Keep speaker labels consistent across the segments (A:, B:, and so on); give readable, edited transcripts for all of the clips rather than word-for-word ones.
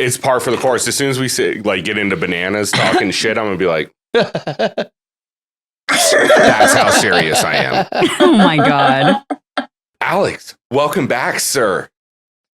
A: it's par for the course. As soon as we get into bananas talking shit, I'm gonna be like, that's how serious I am.
B: Oh my God.
A: Alex, welcome back, sir.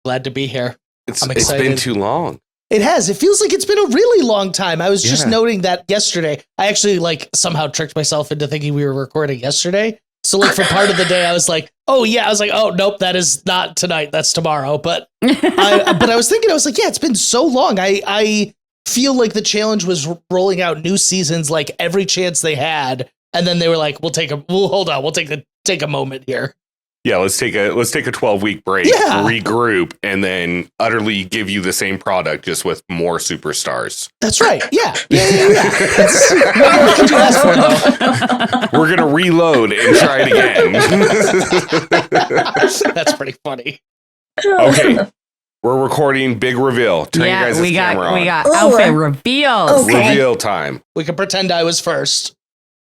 C: Glad to be here. I'm
A: It's
C: excited.
A: been too long.
C: It has. It feels like it's been a really long time. I was just noting that yesterday. I actually somehow tricked myself into thinking we were recording yesterday. So for part of the day, I was like, oh yeah. I was like, oh nope, that is not tonight. That's tomorrow. But I was thinking, I was like, yeah, it's been so long. I feel like the challenge was rolling out new seasons like every chance they had. And then they were like, we'll take a moment here.
A: Yeah, let's take a 12-week break, regroup, and then utterly give you the same product just with more superstars.
C: That's right. Yeah. That's, what could you ask for, though?
A: We're gonna reload and try it again.
C: That's pretty funny.
A: Okay, we're recording big reveal. Turn you guys' camera on.
B: We got outfit reveals.
D: Okay.
A: Reveal time.
C: We can pretend I was first.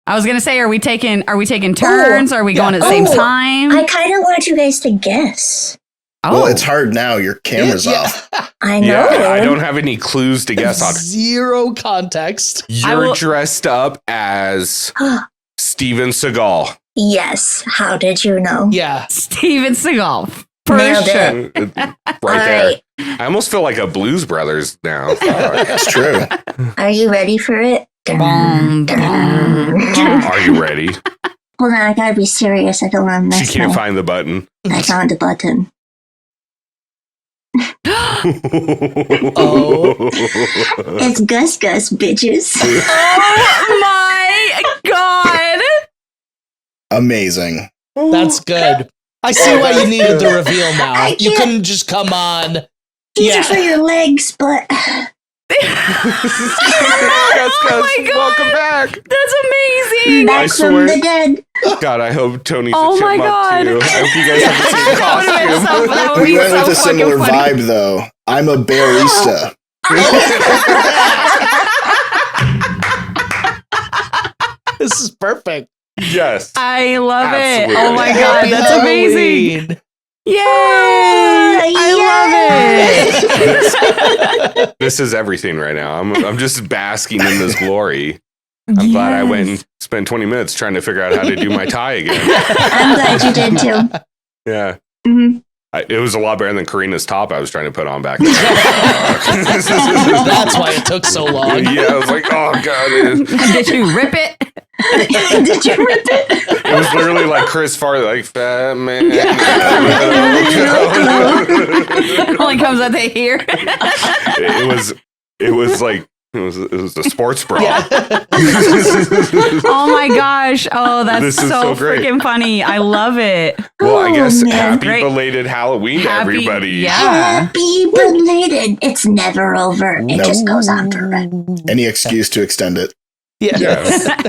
B: I was gonna say, are we taking turns? Are we going at the same time?
D: I kind of want you guys to guess.
E: Well, it's hard now. Your camera's off.
D: I know.
A: Yeah, I don't have any clues to guess on.
C: Zero context.
A: You're dressed up as Steven Seagal.
D: Yes. How did you know?
C: Yeah.
B: Steven Seagal. For
D: Nailed
B: sure.
A: Right there. I almost feel like a Blues Brothers now.
E: That's true.
D: Are you ready for it?
B: Bum, bum.
A: Are you ready?
D: Hold on, I gotta be serious. I don't want to mess
A: She can't
D: up.
A: find the button.
D: I found the button. It's Gus Gus, bitches.
B: Oh my God.
E: Amazing.
C: That's good. I see why you needed the reveal now. You couldn't just come on.
D: These are for your legs, but...
B: Oh my God.
A: Welcome back.
B: That's amazing.
D: Back from the dead.
A: God, I hope Tony's
B: Oh
A: a
B: my
A: chipmunk
B: God.
A: too. I hope you guys have the same costume.
B: That would
E: We
B: be
E: went
B: so
E: with a similar
B: fucking funny.
E: vibe, though. I'm a barista.
C: This is perfect.
A: Yes.
B: I love
A: Absolutely.
B: it. Oh my God,
C: Happy
B: that's amazing.
C: Halloween.
B: Yay! I love it.
A: This is everything right now. I'm just basking in this glory. I'm glad I went and spent 20 minutes trying to figure out how to do my tie again.
D: I'm glad you did too.
A: Yeah.
D: Mm-hmm.
A: It was a lot better than Corrina's top I was trying to put on back then.
C: That's why it took so long.
A: Yeah, I was like, oh God.
B: Did you rip it?
D: Did you rip it?
A: It was literally like Chris Farley, like, fat man.
B: It only comes out they hear.
A: It was a sports bra.
B: Oh my gosh. Oh, that's
A: This is
B: so
A: so great.
B: freaking funny. I love it.
A: Well, I guess
D: man.
A: happy
B: Great.
A: belated Halloween to
B: Happy-
A: everybody.
B: yeah.
D: Happy belated. It's never over. It just goes on forever.
E: Any excuse to extend it.
C: Yeah.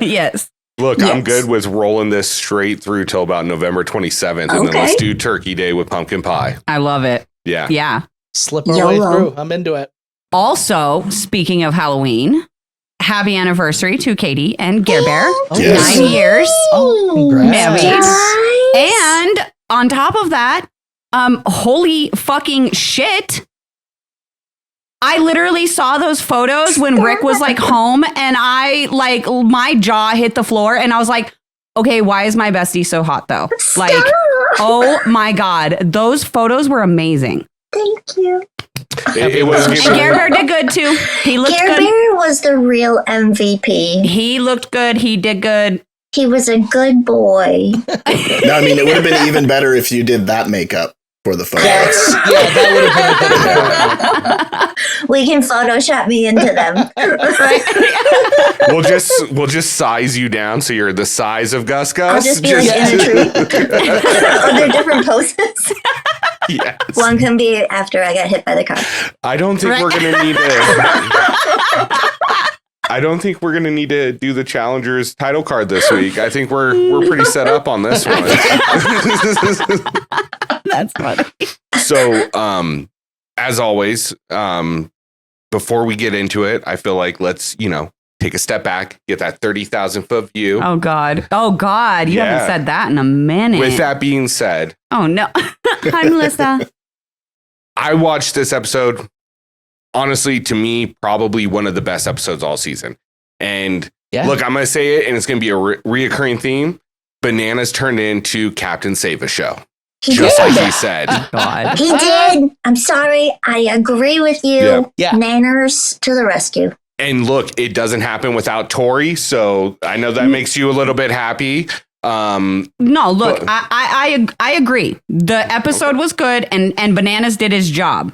B: Yes.
A: Look, I'm
D: Yes.
A: good with rolling this straight through till about November 27th, and then let's
D: Okay.
A: do Turkey Day with pumpkin pie.
B: I love it.
A: Yeah.
B: Yeah.
C: Slip our way
D: YOLO.
C: through. I'm into it.
B: Also, speaking of Halloween, happy anniversary to Katie and Gare Bear.
E: Yes.
B: 9 years.
C: Oh, congrats.
B: Maybe.
D: Guys.
B: And on top of that, holy fucking shit. I literally saw those photos when Rick was like home and my jaw hit the floor and I was like, okay, why is my bestie so hot though? Like, oh my God, those photos were amazing.
D: Thank you.
A: It was
B: And Gare Bear did good too. He looked
D: Care
B: good.
D: Bear was the real MVP.
B: He looked good. He did good.
D: He was a good boy.
E: No, I mean, it would have been even better if you did that makeup for the photos.
C: That would have been a good
D: We can Photoshop me into them.
A: We'll just size you down so you're the size of Gus Gus.
D: I'll just be like in a tree. Oh, they're different poses.
A: Yes.
D: One can be after I got hit by the car.
A: I don't think we're gonna need to. I don't think we're gonna need to do the Challengers title card this week. I think we're pretty set up on this one.
B: That's funny.
A: So, as always, before we get into it, I feel like let's take a step back, get that 30,000 foot view.
B: Oh God. Oh God. You
A: Yeah.
B: haven't said that in a minute.
A: With that being said,
B: Oh no. Hi, Melissa.
A: I watched this episode honestly, to me, probably one of the best episodes all season. And
C: Yeah.
A: look, I'm going to say it, and it's going to be a reoccurring theme. Bananas turned into Captain Save a Show.
D: He
A: Just
D: did.
A: like he said.
B: God.
D: He did. I'm sorry. I agree with you.
C: Yeah.
D: Nanners to the rescue.
A: And look, it doesn't happen without Tori. So I know that makes you a little bit happy.
B: No, look,
A: But-
B: I agree. The episode was good, and Bananas did his job.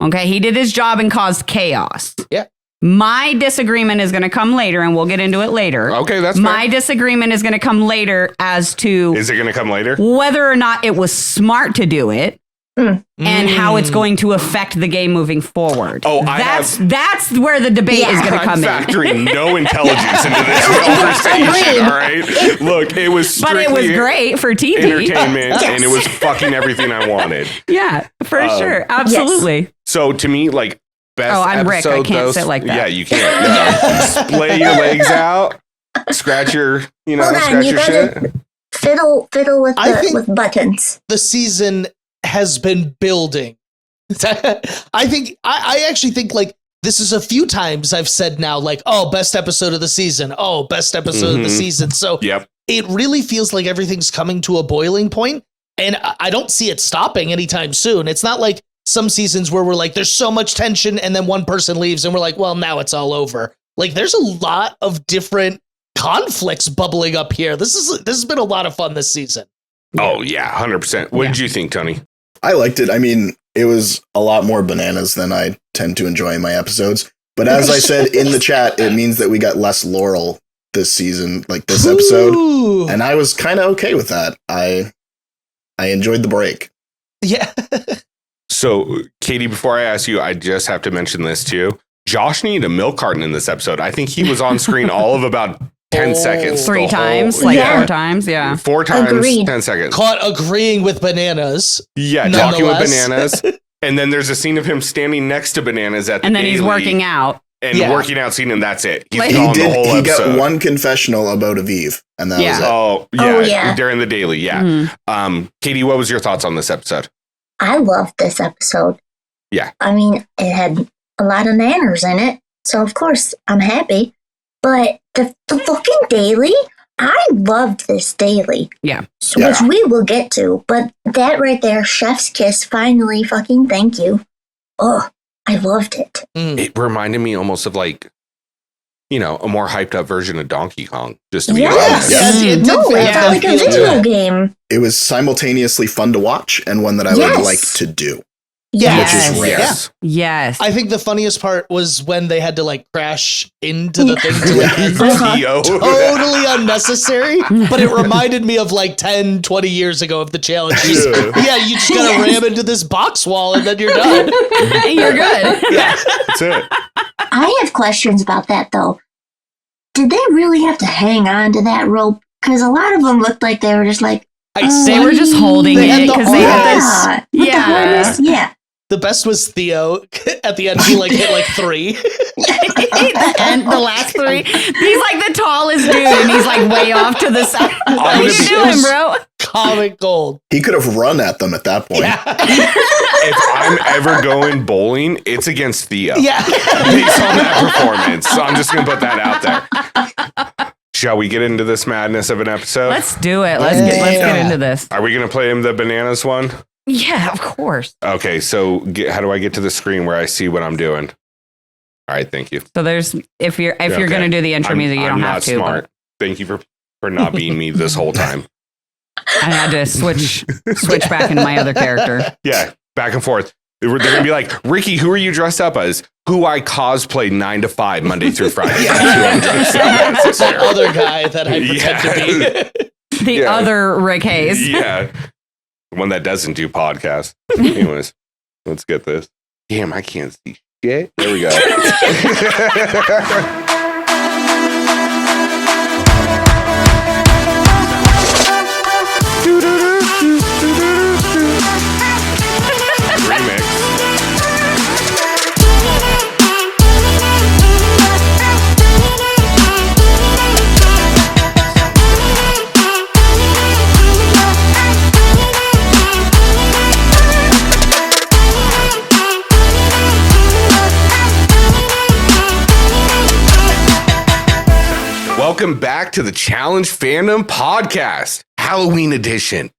B: Okay, he did his job and caused chaos.
C: Yeah.
B: My disagreement is going to come later, and we'll get into it later.
A: Okay, that's
B: My
A: fair.
B: disagreement is going to come later as to
A: Is it going to come later?
B: whether or not it was smart to do it and how it's going to affect the game moving forward.
A: Oh,
B: that's where the debate is going to
A: I'm
B: come in.
A: factoring no intelligence into this conversation, all right? Look, it was
B: But
A: strictly
B: it was great for TV.
A: entertainment,
D: Yes.
A: and it was fucking everything I wanted.
B: Yeah, for sure. Absolutely.
A: So to me, like, best
B: Oh, I'm Rick. I
A: episode,
B: can't
A: those-
B: sit like that.
A: Yeah, you can't. No. Splay your legs out, scratch your,
D: Hold on,
A: scratch
D: you
A: your
D: gotta-
A: shit.
D: Fiddle with
C: I think-
D: with buttons.
C: The season has been building. I actually think like this is a few times I've said now, like, oh, best episode of the season. Oh, best episode of the
A: Mhm.
C: season. So
A: Yep.
C: it really feels like everything's coming to a boiling point, and I don't see it stopping anytime soon. It's not like some seasons where we're like, there's so much tension, and then one person leaves, and we're like, well, now it's all over. Like, there's a lot of different conflicts bubbling up here. This has been a lot of fun this season.
A: Oh yeah, 100%. What did you think, Tony?
E: I liked it. I mean, it was a lot more bananas than I tend to enjoy in my episodes. But as I said in the chat, it means that we got less Laurel this season, like this episode.
C: Ooh.
E: And I was kind of okay with that. I enjoyed the break.
C: Yeah.
A: So, Katie, before I ask you, I just have to mention this too. Josh needed a milk carton in this episode. I think he was on screen all of about 10
C: Oh.
A: seconds.
B: Three
A: the whole-
B: times, like
D: Yeah.
B: 4 times, yeah.
A: 4 times,
D: Agreed.
A: 10 seconds.
C: Caught agreeing with bananas.
A: Yeah, talking with
C: Nonetheless.
A: bananas. And then there's a scene of him standing next to bananas at the
B: And then he's
A: daily
B: working out.
A: and
C: Yeah.
A: working out scene, and that's it. He's
B: Like-
A: gone the whole
E: He
A: episode.
E: got one confessional about Aviv, and that
B: Yeah.
E: was it.
A: Oh, yeah,
D: Oh, yeah.
A: during the daily, yeah.
B: Mhm.
A: Katie, what was your thoughts on this episode?
D: I loved this episode.
A: Yeah.
D: I mean, it had a lot of nanners in it, so of course I'm happy. But the fucking daily, I loved this daily.
B: Yeah.
D: So, which we will get to. But that right there, chef's kiss, finally, fucking thank you. Oh, I loved it.
A: It reminded me almost of like, a more hyped up version of Donkey Kong, just to be
D: Yes.
A: honest.
C: Yeah, it did
D: No,
C: feel
D: it
C: like
D: felt like a
C: that.
D: video
C: Yeah.
D: game.
E: It was simultaneously fun to watch and one that I would
D: Yes.
E: like to do.
C: Yeah.
E: Which is rare.
A: Yes.
B: Yes.
C: I think the funniest part was when they had to like crash into the thing to like end it.
D: Uh-huh.
A: Theo.
C: Totally unnecessary, but it reminded me of like 10, 20 years ago of the challenges. Yeah, you just gotta ram into this box wall and then you're done.
B: You're good.
C: Yeah.
A: That's it.
D: I have questions about that, though. Did they really have to hang on to that rope? Because a lot of them looked like they were just like,
B: They were just holding
C: They had
B: it
C: the
B: because they had this.
D: yeah. With the
B: Yeah.
D: harness, yeah.
C: The best was Theo at the end. He like hit like 3.
B: And the last 3, he's like the tallest dude, and he's like way off to the side. What are you
C: was-
B: doing, bro?
C: Comic gold.
E: He could have run at them at that point.
C: Yeah.
A: If I'm ever going bowling, it's against Theo.
C: Yeah.
A: Based on that performance. So I'm just going to put that out there. Shall we get into this madness of an episode?
B: Let's do it. Let's get into this.
A: Are we going to play him the bananas one?
B: Yeah, of course.
A: Okay, so how do I get to the screen where I see what I'm doing? All right, thank you.
B: So there's if you're
A: Okay.
B: gonna do the intro music, you don't
A: I'm
B: have
A: not
B: to.
A: smart. Thank you for not being me this whole time.
B: but I had to switch back into my other character.
A: Yeah, back and forth. They're going to be like, Ricky, who are you dressed up as? Who I cosplay 9 to 5, Monday through Friday. That's who I'm dressed up as this
C: That
A: year.
C: other guy that I pretend to be.
B: The
A: Yeah.
B: other Rick Hayes.
A: Yeah. The one that doesn't do podcasts. Anyways, let's get this. Damn, I can't see shit. There we go. Remix. welcome back to the Challenge Fandom Podcast, Halloween edition.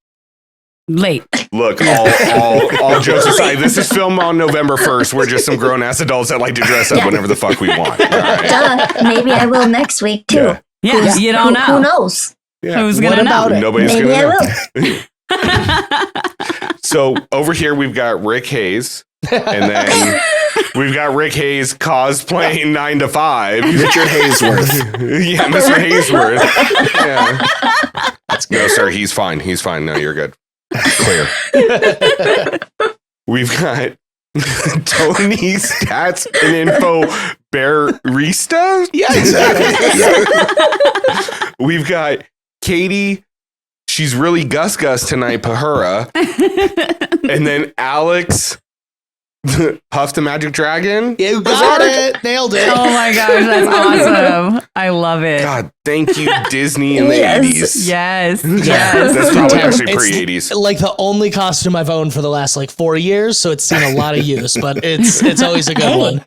B: Late.
A: Look, all jokes aside, this is filmed on November 1st. We're just some grown-ass adults that like to dress up whenever the fuck we want. All right?
D: Duh. Maybe I will next week, too.
B: Yeah, you don't know.
D: Who knows?
A: Yeah.
B: Who's going to know?
A: Nobody's
D: Maybe
A: going to
D: I
A: know.
D: will.
A: So over here, we've got Rick Hayes. And then we've got Rick Hayes cosplaying 9 to 5.
E: Richard Haysworth.
A: Yeah, Mr. Haysworth. Yeah. No, sir, he's fine. He's fine. No, you're good. Clear. We've got Tony Stats and Info Barista.
C: Yeah, exactly.
E: Yeah.
A: We've got Katie. She's really Gus tonight, Pahura. And then Alex, Puff the Magic Dragon.
C: You got it. Nailed it.
B: Oh my gosh, that's awesome. I love it.
A: God, thank you, Disney in the
D: Yes.
A: 80s.
B: Yes.
C: Yeah.
B: Yes.
A: That's probably actually
C: It's
A: pre-80s.
C: like the only costume I've owned for the last 4 years, so it's seen a lot of use, but it's always a good
D: Hey.
C: one.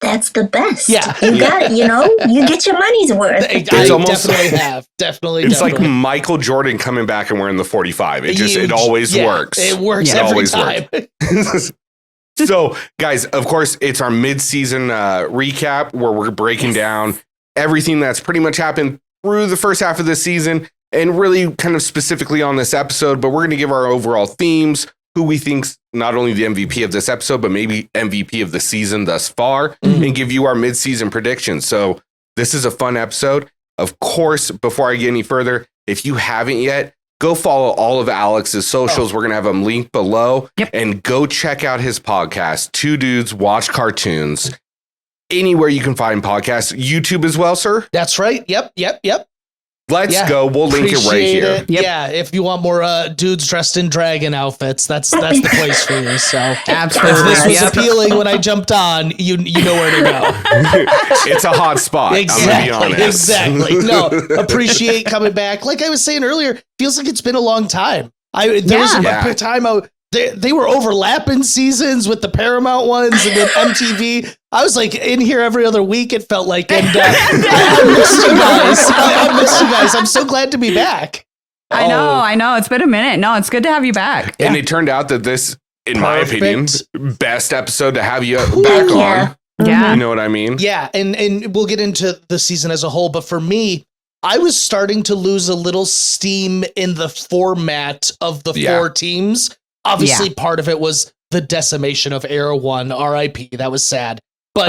D: That's the best.
C: Yeah.
D: You got it, you get your money's worth.
C: I
A: almost-
C: definitely have. Definitely.
A: It's like
C: definitely.
A: Michael Jordan coming back and wearing the 45. It just,
C: Huge.
A: it always
C: Yeah,
A: works.
C: It works
A: It
C: every
A: always
C: time.
A: works. So, guys, of course, it's our mid-season recap where we're breaking down everything that's pretty much happened through the first half of the season and really kind of specifically on this episode. But we're going to give our overall themes, who we think's not only the MVP of this episode, but maybe MVP of the season thus far, and give you our mid-season predictions. So this is a fun episode. Of course, before I get any further, if you haven't yet, go follow all of Alex's socials. We're going to have them linked below.
B: Yep.
A: And go check out his podcast, Two Dudes Watch Cartoons. Anywhere you can find podcasts. YouTube as well, sir?
C: That's right. Yep.
A: Let's
C: Yeah.
A: go. We'll link it right
C: Appreciate
A: here.
C: it.
B: Yep.
C: Yeah, if you want more dudes dressed in dragon outfits, that's the place for you. So
B: Absolutely.
C: if this was
B: Yep.
C: appealing when I jumped on, you know where to go.
A: It's a hot spot. I'm going to be honest.
C: Exactly. No, appreciate coming back. Like I was saying earlier, feels like it's been a long time. There was
A: Yeah.
C: a time they were overlapping seasons with the Paramount ones and then MTV. I was like in here every other week, it felt like. And I missed you guys. I missed you guys. I'm so glad to be back.
B: I know. It's been a minute. No, it's good to have you back.
A: And it turned out that this, in my opinion,
C: Perfect.
A: best episode to have you back
D: Yeah.
A: on.
B: Yeah.
A: You know what I mean?
C: Yeah, and we'll get into the season as a whole, but for me, I was starting to lose a little steam in the format of the
A: Yeah.
C: 4 teams. Obviously, part of it was the decimation of Era 1, RIP. That was sad. But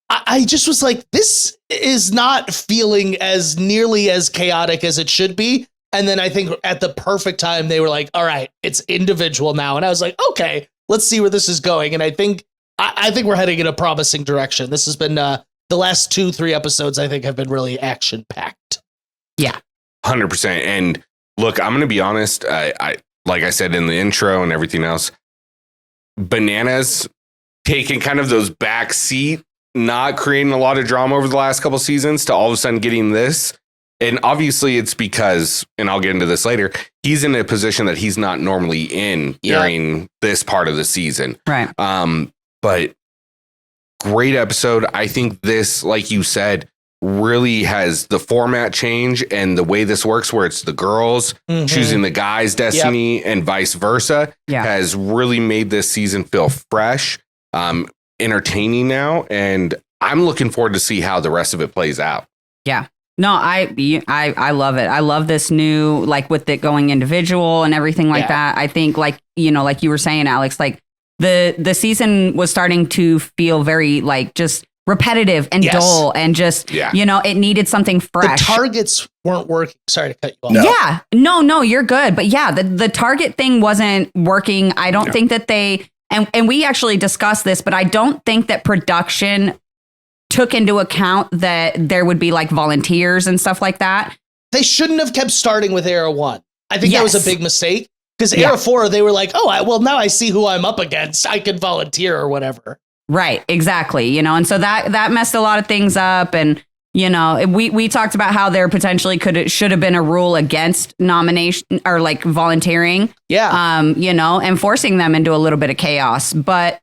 C: I just was like, this is not feeling as nearly as chaotic as it should be. And then I think at the perfect time, they were like, all right, it's individual now. And I was like, okay, let's see where this is going. And I think we're heading in a promising direction. This has been the last 2-3 episodes, I think, have been really action packed.
B: Yeah.
A: 100%. And look, I'm going to be honest. I like I said in the intro and everything else, Bananas taking kind of those back seat, not creating a lot of drama over the last couple seasons to all of a sudden getting this. And obviously it's because, and I'll get into this later, he's in a position that he's not normally in during this part of the season.
B: Right.
A: But great episode. I think this, like you said, really has the format change and the way this works, where it's the girls choosing the guys' destiny and vice versa, has really made this season feel fresh, entertaining now. And I'm looking forward to see how the rest of it plays out.
B: Yeah. No, I love it. I love this new, like with it going individual and everything like that. I think like you were saying, Alex, like the season was starting to feel very like just repetitive and dull and just, it needed something fresh.
C: The targets weren't working. Sorry to cut you off.
E: No.
B: Yeah. No, you're good. But yeah, the target thing wasn't working. I don't think that and we actually discussed this, but I don't think that production took into account that there would be like volunteers and stuff like that.
C: They shouldn't have kept starting with Era 1. I think that was a big mistake because Era 4, they were like, well, now I see who I'm up against. I could volunteer or whatever.
B: Right. Exactly. And so that messed a lot of things up. And, we talked about how there potentially should have been a rule against nomination or like volunteering.
C: Yeah.
B: And forcing them into a little bit of chaos. But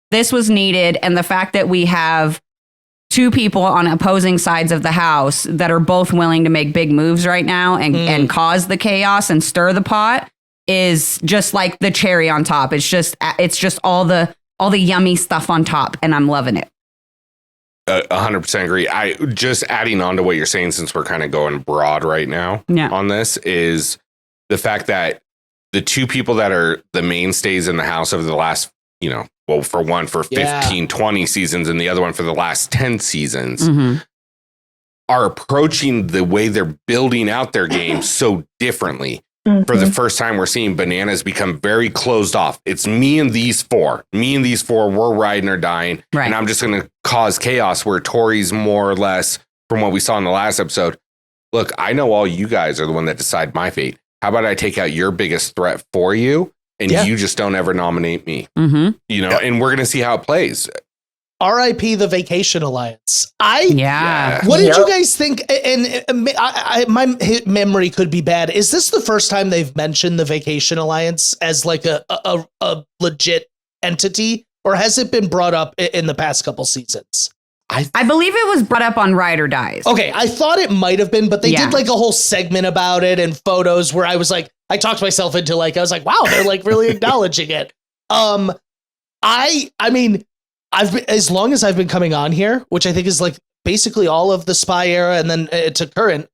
B: this was needed. And the fact that we have two people on opposing sides of the house that are both willing to make big moves right now and cause the chaos and stir the pot is just like the cherry on top. It's just all the yummy stuff on top, and I'm loving it.
A: 100% agree. I just adding on to what you're saying, since we're kind of going broad right now on this, is the fact that the two people that are the mainstays in the house over the last, for one for 15, 20 seasons and the other one for the last 10 seasons are approaching the way they're building out their game so differently. For the first time, we're seeing Bananas become very closed off. It's me and these four. We're riding or dying. Right. And I'm just going to cause chaos, where Tori's more or less, from what we saw in the last episode, look, I know all you guys are the one that decide my fate. How about I take out your biggest threat for you, and you just don't ever nominate me? And we're going to see how it plays.
C: R.I.P. the Vacation Alliance. What did you guys think? And my memory could be bad. Is this the first time they've mentioned the Vacation Alliance as like a legit entity, or has it been brought up in the past couple seasons?
B: I believe it was brought up on Ride or Dies.
C: Okay, I thought it might have been, but they did like a whole segment about it and photos where I was like, I talked myself into I was like, wow, they're like really acknowledging it. I mean, as long as I've been coming on here, which I think is like basically all of the Spy era and then to current,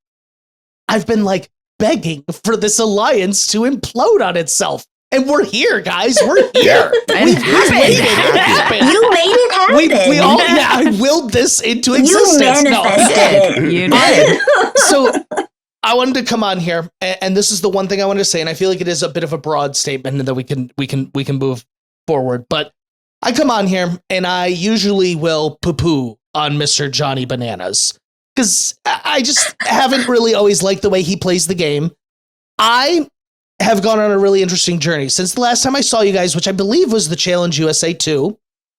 C: I've been like begging for this alliance to implode on itself. And we're here, guys. We're here.
D: You made it happen.
C: We all, I willed this into existence.
D: You manifested it.
B: You did.
C: So I wanted to come on here, and this is the one thing I wanted to say, and I feel like it is a bit of a broad statement, and that we can move forward. But I come on here, and I usually will poo-poo on Mr. Johnny Bananas, because I just haven't really always liked the way he plays the game. I have gone on a really interesting journey since the last time I saw you guys, which I believe was the Challenge USA 2.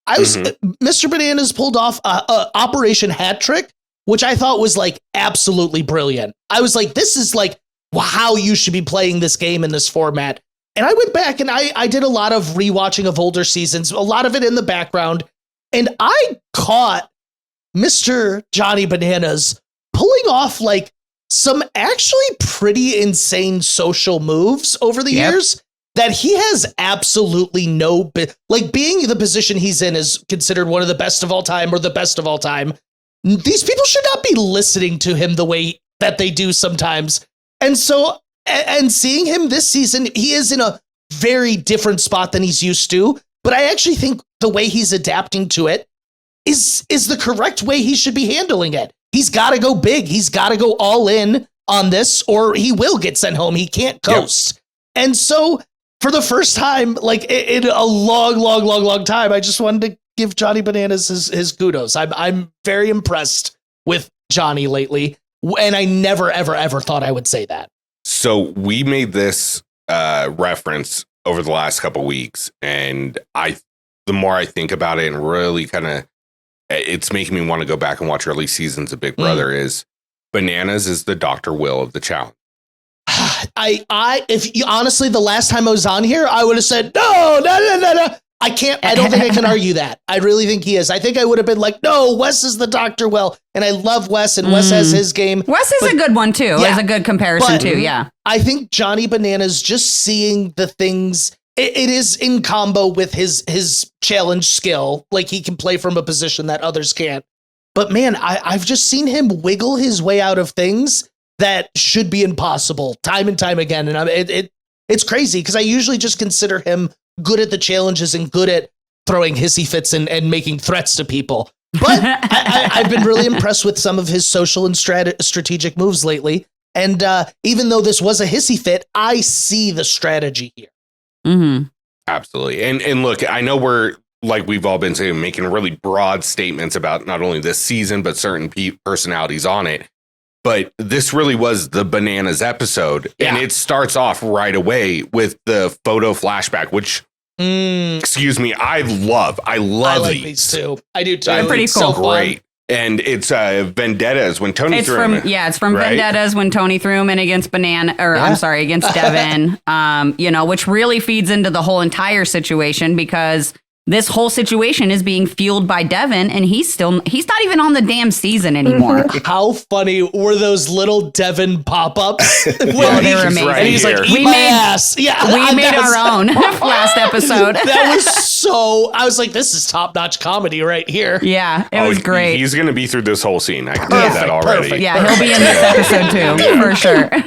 C: Mr. Bananas pulled off a Operation Hat Trick, which I thought was like absolutely brilliant. I was like, this is like how you should be playing this game in this format. And I went back and I did a lot of rewatching of older seasons, a lot of it in the background. And I caught Mr. Johnny Bananas pulling off like some actually pretty insane social moves over the years that he has absolutely no like being the position he's in is considered one of the best of all time or the best of all time. These people should not be listening to him the way that they do sometimes. And so, and seeing him this season, he is in a very different spot than he's used to. But I actually think the way he's adapting to it is the correct way he should be handling it. He's got to go big. He's got to go all in on this, or he will get sent home. He can't coast. Yep. And so for the first time, like in a long time, I just wanted to give Johnny Bananas his kudos. I'm very impressed with Johnny lately. And I never, ever thought I would say that.
A: So we made this reference over the last couple weeks, and the more I think about it and really kind of, it's making me want to go back and watch early seasons of Big Brother. Is Bananas is the Dr. Will of the challenge.
C: Honestly, the last time I was on here, I would have said, no. I don't think I can argue that. I really think he is. I think I would have been like, no, Wes is the Dr. Will. And I love Wes, and Wes has his game.
B: Wes is a good one too. Yeah, it's a good comparison too. Yeah.
C: I think Johnny Bananas, just seeing the things, it is in combo with his challenge skill. Like he can play from a position that others can't. But man, I've just seen him wiggle his way out of things that should be impossible time and time again. And it's crazy because I usually just consider him good at the challenges and good at throwing hissy fits and making threats to people. But I've been really impressed with some of his social and strategic moves lately. And even though this was a hissy fit, I see the strategy here.
B: Mm-hmm.
A: Absolutely. And look, I know we're, like we've all been saying, making really broad statements about not only this season, but certain personalities on it. But this really was the Bananas episode. Yeah. And it starts off right away with the photo flashback, which, excuse me, I love like
C: these too. I do too.
B: They're pretty cool.
A: So great. And it's Vendettas when Tony threw him.
B: It's from right? Vendettas when Tony threw him in against against Devin, which really feeds into the whole entire situation because this whole situation is being fueled by Devin, and he's not even on the damn season anymore.
C: How funny were those little Devin pop-ups?
B: Well, they were amazing.
C: And he's like, eat my ass. Yeah,
B: we made our own last episode.
C: That was so, I was like, this is top-notch comedy right here.
B: Yeah, it was great.
A: He's going to be through this whole scene. I can tell you that already.
C: Perfect.
B: Yeah, he'll be in this episode too, for sure.
C: I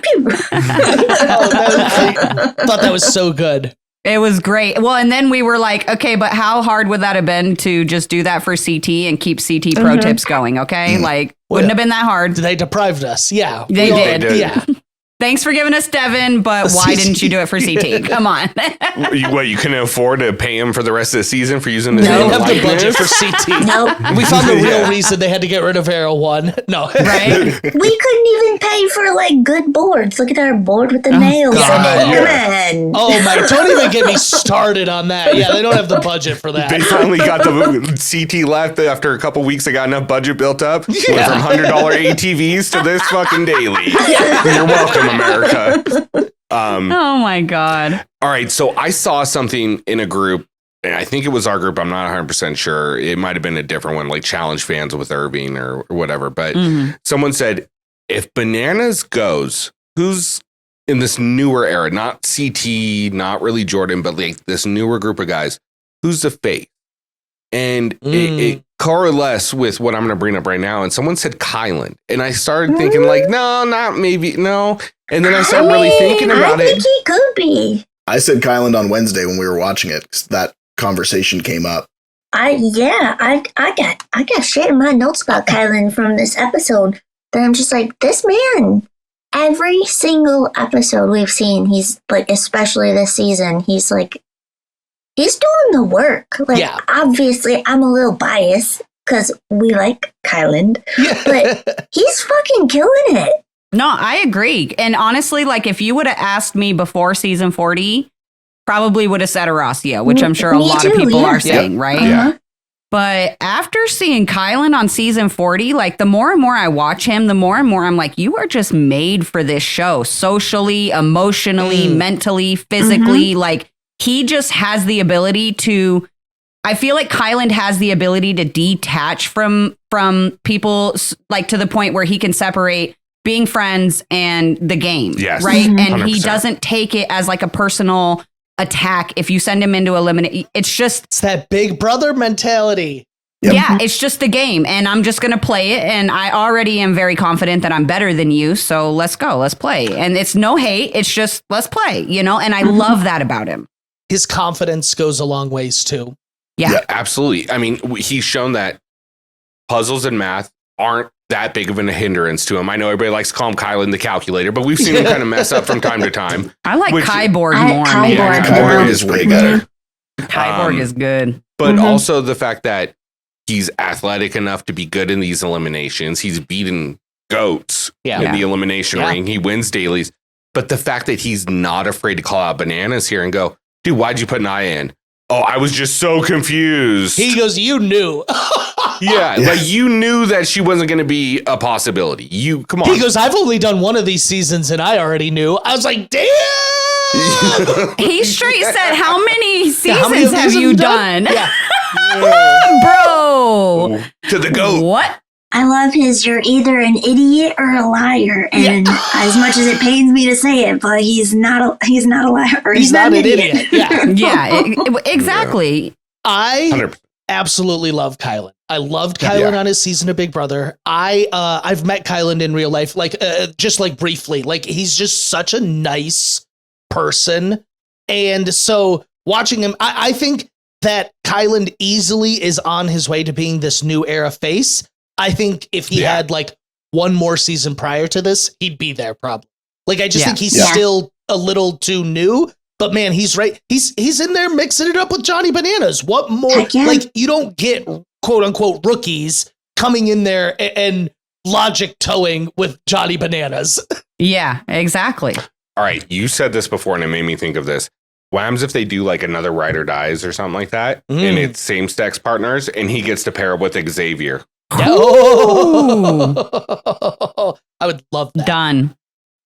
C: thought that was so good.
B: It was great. Well, and then we were like, okay, but how hard would that have been to just do that for CT and keep CT pro tips going? Okay, like wouldn't have been that hard.
C: They deprived us. Yeah,
B: They did.
C: Yeah.
B: Thanks for giving us Devin, but why didn't you do it for CT? Come on.
A: You couldn't afford to pay him for the rest of the season for using his
C: They
A: name
C: don't have the
A: likeness?
C: budget for CT.
D: Nope.
C: We found the real reason they had to get rid of Arrow 1. No.
B: Right?
D: We couldn't even pay for like good boards. Look at our board with the nails
C: God,
D: in it. Come on.
C: Oh my, don't even get me started on that. Yeah, they don't have the budget for that.
A: They finally got the CT left after a couple weeks. They got enough budget built up. Went from $100 ATVs to this fucking daily. You're welcome, America.
B: Oh my God.
A: All right, so I saw something in a group, and I think it was our group. I'm not 100% sure. It might have been a different one, like Challenge Fans with Irving or whatever. But someone said, if Bananas goes, who's in this newer era, not CT, not really Jordan, but like this newer group of guys, who's the face? And it correlates with what I'm going to bring up right now. And someone said Kyland. And I started thinking like, no, not maybe, no. And then I started really thinking about
D: I
A: it.
D: think he could be.
E: I said Kyland on Wednesday when we were watching it. 'Cause that conversation came up.
D: I got shit in my notes about Kylan from this episode that I'm just like, this man, every single episode we've seen, he's like, especially this season, he's doing the work. Like, obviously I'm a little biased because we like Kyland, but he's fucking killing it.
B: No, I agree. And honestly, like if you would have asked me before season 40, probably would have said Horacio, which I'm sure a lot of people are saying, right?
A: Yeah.
B: But after seeing Kylan on season 40, like the more and more I watch him, the more and more I'm like, you are just made for this show socially, emotionally, mentally, physically. Like he just has the ability to, I feel like Kylan has the ability to detach from people, like to the point where he can separate being friends and the game.
A: Yes.
B: Right. And
A: 100%.
B: he doesn't take it as like a personal attack if you send him into eliminate. It's
C: that big brother mentality.
E: Yep.
B: Yeah, it's just the game, and I'm just gonna play it, and I already am very confident that I'm better than you, so let's go, let's play. And it's no hate, it's just let's play, you know, and I love that about him.
C: His confidence goes a long ways too.
B: Yeah,
A: Absolutely. I mean, he's shown that puzzles and math aren't that big of a hindrance to him. I know everybody likes to call him Kylan the calculator, but we've seen him kind of mess up from time to time.
B: I like Kyborg more.
E: Kyborg is way better.
B: Kyborg is good.
A: But also the fact that he's athletic enough to be good in these eliminations. He's beaten goats in the elimination ring. He wins dailies. But the fact that he's not afraid to call out Bananas here and go, dude, why'd you put an eye in? Oh, I was just so confused.
C: He goes, you knew.
A: Like you knew that she wasn't going to be a possibility. You come on.
C: He goes, I've only done one of these seasons and I already knew. I was like, damn.
B: He straight said, how many seasons have you done?
C: Yeah.
B: Bro.
A: To the goat.
B: What?
D: I love his, you're either an idiot or a liar. And as much as it pains me to say it, but he's not a liar. Or he's not an idiot.
B: Yeah, exactly.
C: I
A: 100%.
C: absolutely love Kylan. I loved Kylan on his season of Big Brother. I've met Kylan in real life, like just like briefly. Like he's just such a nice person. And so watching him, I think that Kylan easily is on his way to being this new era face. I think if he had like one more season prior to this, he'd be there probably. Like I just think he's still a little too new. But man, he's right. He's in there mixing it up with Johnny Bananas. What more? Like you don't get quote unquote rookies coming in there and logic towing with Johnny Bananas.
B: Yeah, exactly.
A: All right. You said this before and it made me think of this. What happens if they do like another Ride or Dies or something like that? And it's same sex partners and he gets to pair up with Xavier.
C: Oh, I would love that.
B: Done.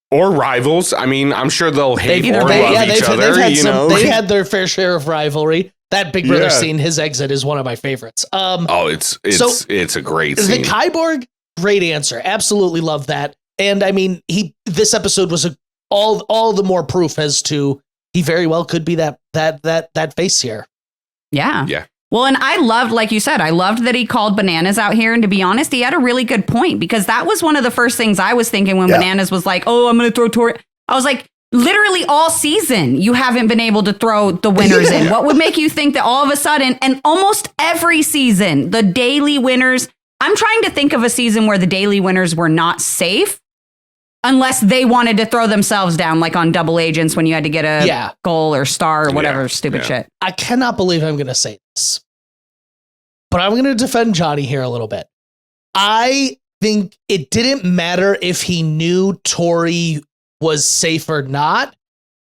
A: Or rivals. I mean, I'm sure they'll hate or love each other.
C: They had their fair share of rivalry. That Big Brother
A: Yeah.
C: scene, his exit is one of my favorites.
A: It's a great scene.
C: The Kyborg, great answer. Absolutely love that. And I mean, this episode was all the more proof as to he very well could be that face here.
B: Yeah.
A: Yeah.
B: Well, and I loved, like you said, I loved that he called Bananas out here. And to be honest, he had a really good point, because that was one of the first things I was thinking when Bananas was like, oh, I'm going to throw Tori. I was like, literally all season, you haven't been able to throw the winners in. What would make you think that all of a sudden, and almost every season, the daily winners, I'm trying to think of a season where the daily winners were not safe unless they wanted to throw themselves down, like on Double Agents when you had to get a goal or star or whatever stupid shit.
C: I cannot believe I'm going to say this, but I'm going to defend Johnny here a little bit. I think it didn't matter if he knew Tori was safe or not.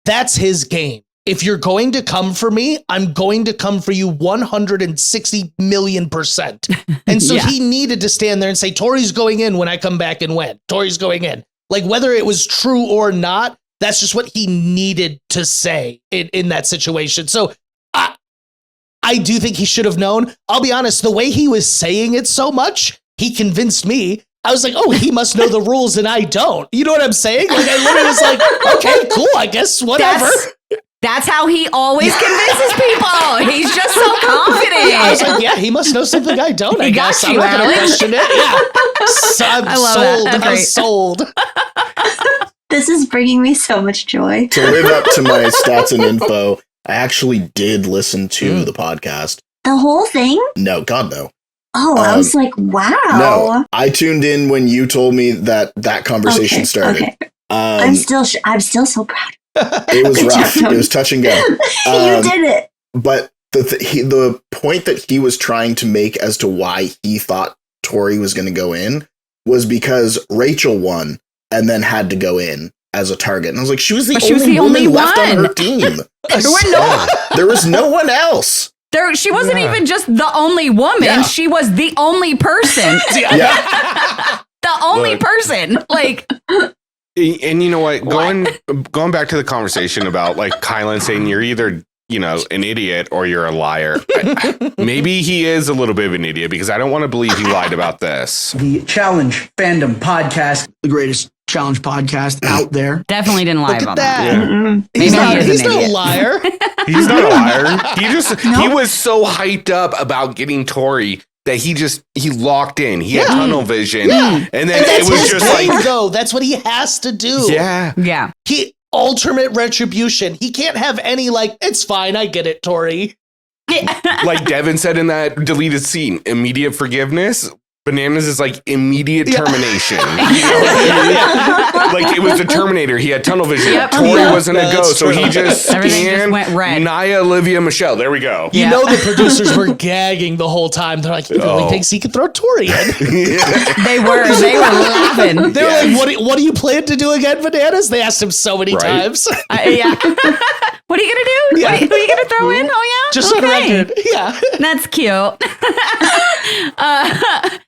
C: That's his game. If you're going to come for me, I'm going to come for you 160 million %. And so he needed to stand there and say, Tori's going in when I come back and win. Tori's going in. Like, whether it was true or not, that's just what he needed to say in that situation. So I do think he should have known. I'll be honest, the way he was saying it so much, he convinced me. I was like, oh, he must know the rules and I don't. You know what I'm saying? Like, I literally was like, okay, cool, I guess, whatever.
B: That's how he always convinces people. He's just so confident.
C: I was like, yeah, he must know something I don't. I guess I'm not going to question it. Yeah, so I'm sold.
D: This is bringing me so much joy.
E: To live up to my stats and info, I actually did listen to the podcast.
D: The whole thing?
E: No, God, no.
D: Oh, I was like, wow.
E: No, I tuned in when you told me that conversation started. Okay.
D: I'm still so proud.
E: It was rough. It was touch and go.
D: You did it.
E: But the point that he was trying to make as to why he thought Tori was going to go in was because Rachel won and then had to go in as a target. And I was like, she was the only woman left on her team. There was no one else.
B: She wasn't even just the only woman. Yeah. She was the only person. The only person. Like...
A: And you know what? Going back to the conversation about like Kyland saying you're either, an idiot or you're a liar. Maybe he is a little bit of an idiot, because I don't want to believe he lied about this.
F: The Challenge Fandom Podcast, the greatest challenge podcast out there.
B: Definitely didn't lie about that.
C: Yeah. He's not a liar.
A: He's not a liar. He was so hyped up about getting Tori that he locked in. He had tunnel vision. Yeah. And then it was just like,
C: though, that's what he has to do.
A: Yeah.
B: Yeah.
C: Ultimate retribution. He can't have any it's fine, I get it, Tori.
A: Like Devin said in that deleted scene, immediate forgiveness. Bananas is like immediate termination. Like it was the Terminator. He had tunnel vision. Yep. Tori wasn't a go, so he just scanned
B: went red.
A: Naya, Olivia, Michele. There we go.
C: You know the producers were gagging the whole time. They're like, he really thinks he can throw Tori in.
B: They were laughing.
C: They were like, what do you plan to do again, Bananas? They asked him so many times.
B: Yeah. What are you gonna do?
C: Yeah.
B: What are you gonna throw in? Oh yeah,
C: just on record. Yeah,
B: that's cute.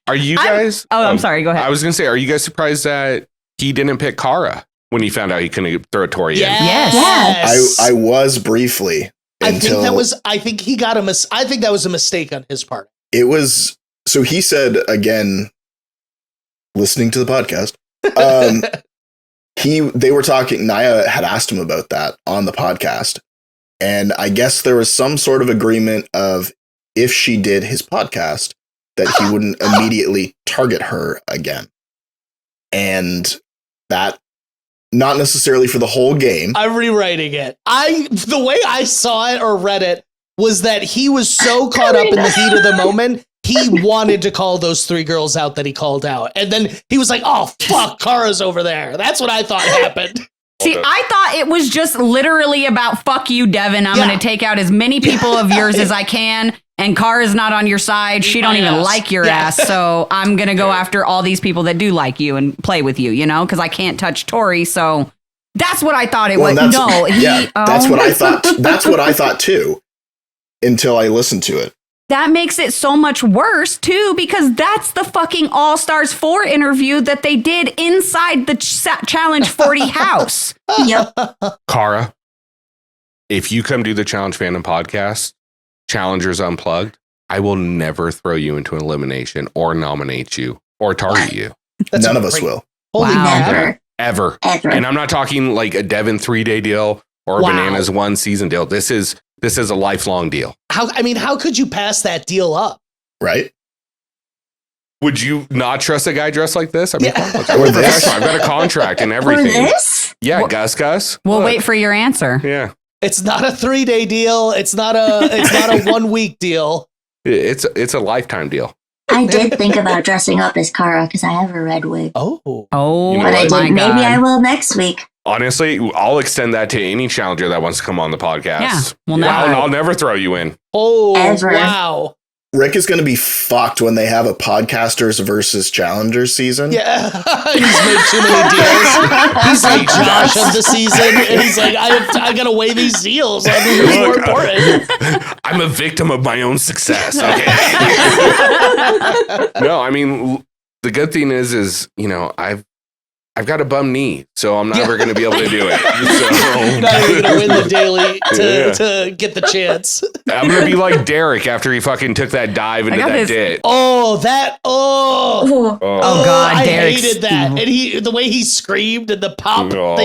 A: Are you guys?
B: I'm sorry. Go ahead.
A: I was gonna say, are you guys surprised that he didn't pick Cara when he found out he couldn't throw Tori in?
B: Yes.
E: I was briefly.
C: I think he got I think that was a mistake on his part.
E: It was. So he said again, listening to the podcast. They were talking, Naya had asked him about that on the podcast. And I guess there was some sort of agreement of if she did his podcast, that he wouldn't immediately target her again. And that, not necessarily for the whole game.
C: I'm rewriting it. The way I saw it or read it was that he was so caught up in the heat of the moment, he wanted to call those 3 girls out that he called out. And then he was like, oh, fuck, Cara's over there. That's what I thought happened.
B: See, I thought it was just literally about fuck you, Devin. I'm going to take out as many people of yours as I can. And Cara's not on your side. She don't even like your ass. So I'm going to go after all these people that do like you and play with you, because I can't touch Tori. So that's what I thought it was.
E: That's what I thought. That's what I thought too, until I listened to it.
B: That makes it so much worse, too, because that's the fucking All-Stars 4 interview that they did inside the Challenge 40 house.
D: Yep.
A: Cara, if you come do the Challenge Fandom Podcast, Challengers Unplugged, I will never throw you into an elimination or nominate you or target you.
E: None of us will.
C: Holy
B: Wow.
C: crap.
D: Never.
A: Ever.
D: Ever.
A: And I'm not talking like a Devin 3-day deal or a
C: Wow.
A: Bananas 1-season deal. This is a lifelong deal.
C: How could you pass that deal up?
E: Right?
A: Would you not trust a guy dressed like this? I mean,
C: Yeah.
A: come on, look, I'm a professional. I've got a contract and
D: For
A: everything.
D: this?
A: Yeah,
B: Well-
A: Gus.
B: We'll
A: Look.
B: wait for your answer.
A: Yeah.
C: It's not a 3-day deal. It's not a 1 week deal.
A: It's a lifetime deal.
D: I did think about dressing up as Cara because I have a red wig.
C: Oh.
B: Oh,
A: You know
D: But I
A: what?
B: my
D: did. Maybe I
B: God.
D: will next week.
A: Honestly, I'll extend that to any challenger that wants to come on the podcast.
B: Yeah, well,
A: I'll never throw you in.
C: Oh,
D: Ever.
C: wow.
E: Rick is going to be fucked when they have a podcasters versus challengers season.
C: Yeah. He's made too many deals. He's like Josh of the season. And he's like, I got to weigh these deals. I mean, who's more
A: Look,
C: important?
A: I'm a victim of my own success. Okay. No, I mean, the good thing is, you know, I've got a bum knee, so I'm never going to be able to do it.
C: You're not even going to win the daily
A: Yeah.
C: to get the chance.
A: I'm going to be like Derek after he fucking took that dive into
B: got
A: that
B: this-
A: ditch.
C: Oh,
D: Oh,
B: Oh, God,
C: I
B: Derek's-
C: hated that. And the way he screamed and the pop.
A: No.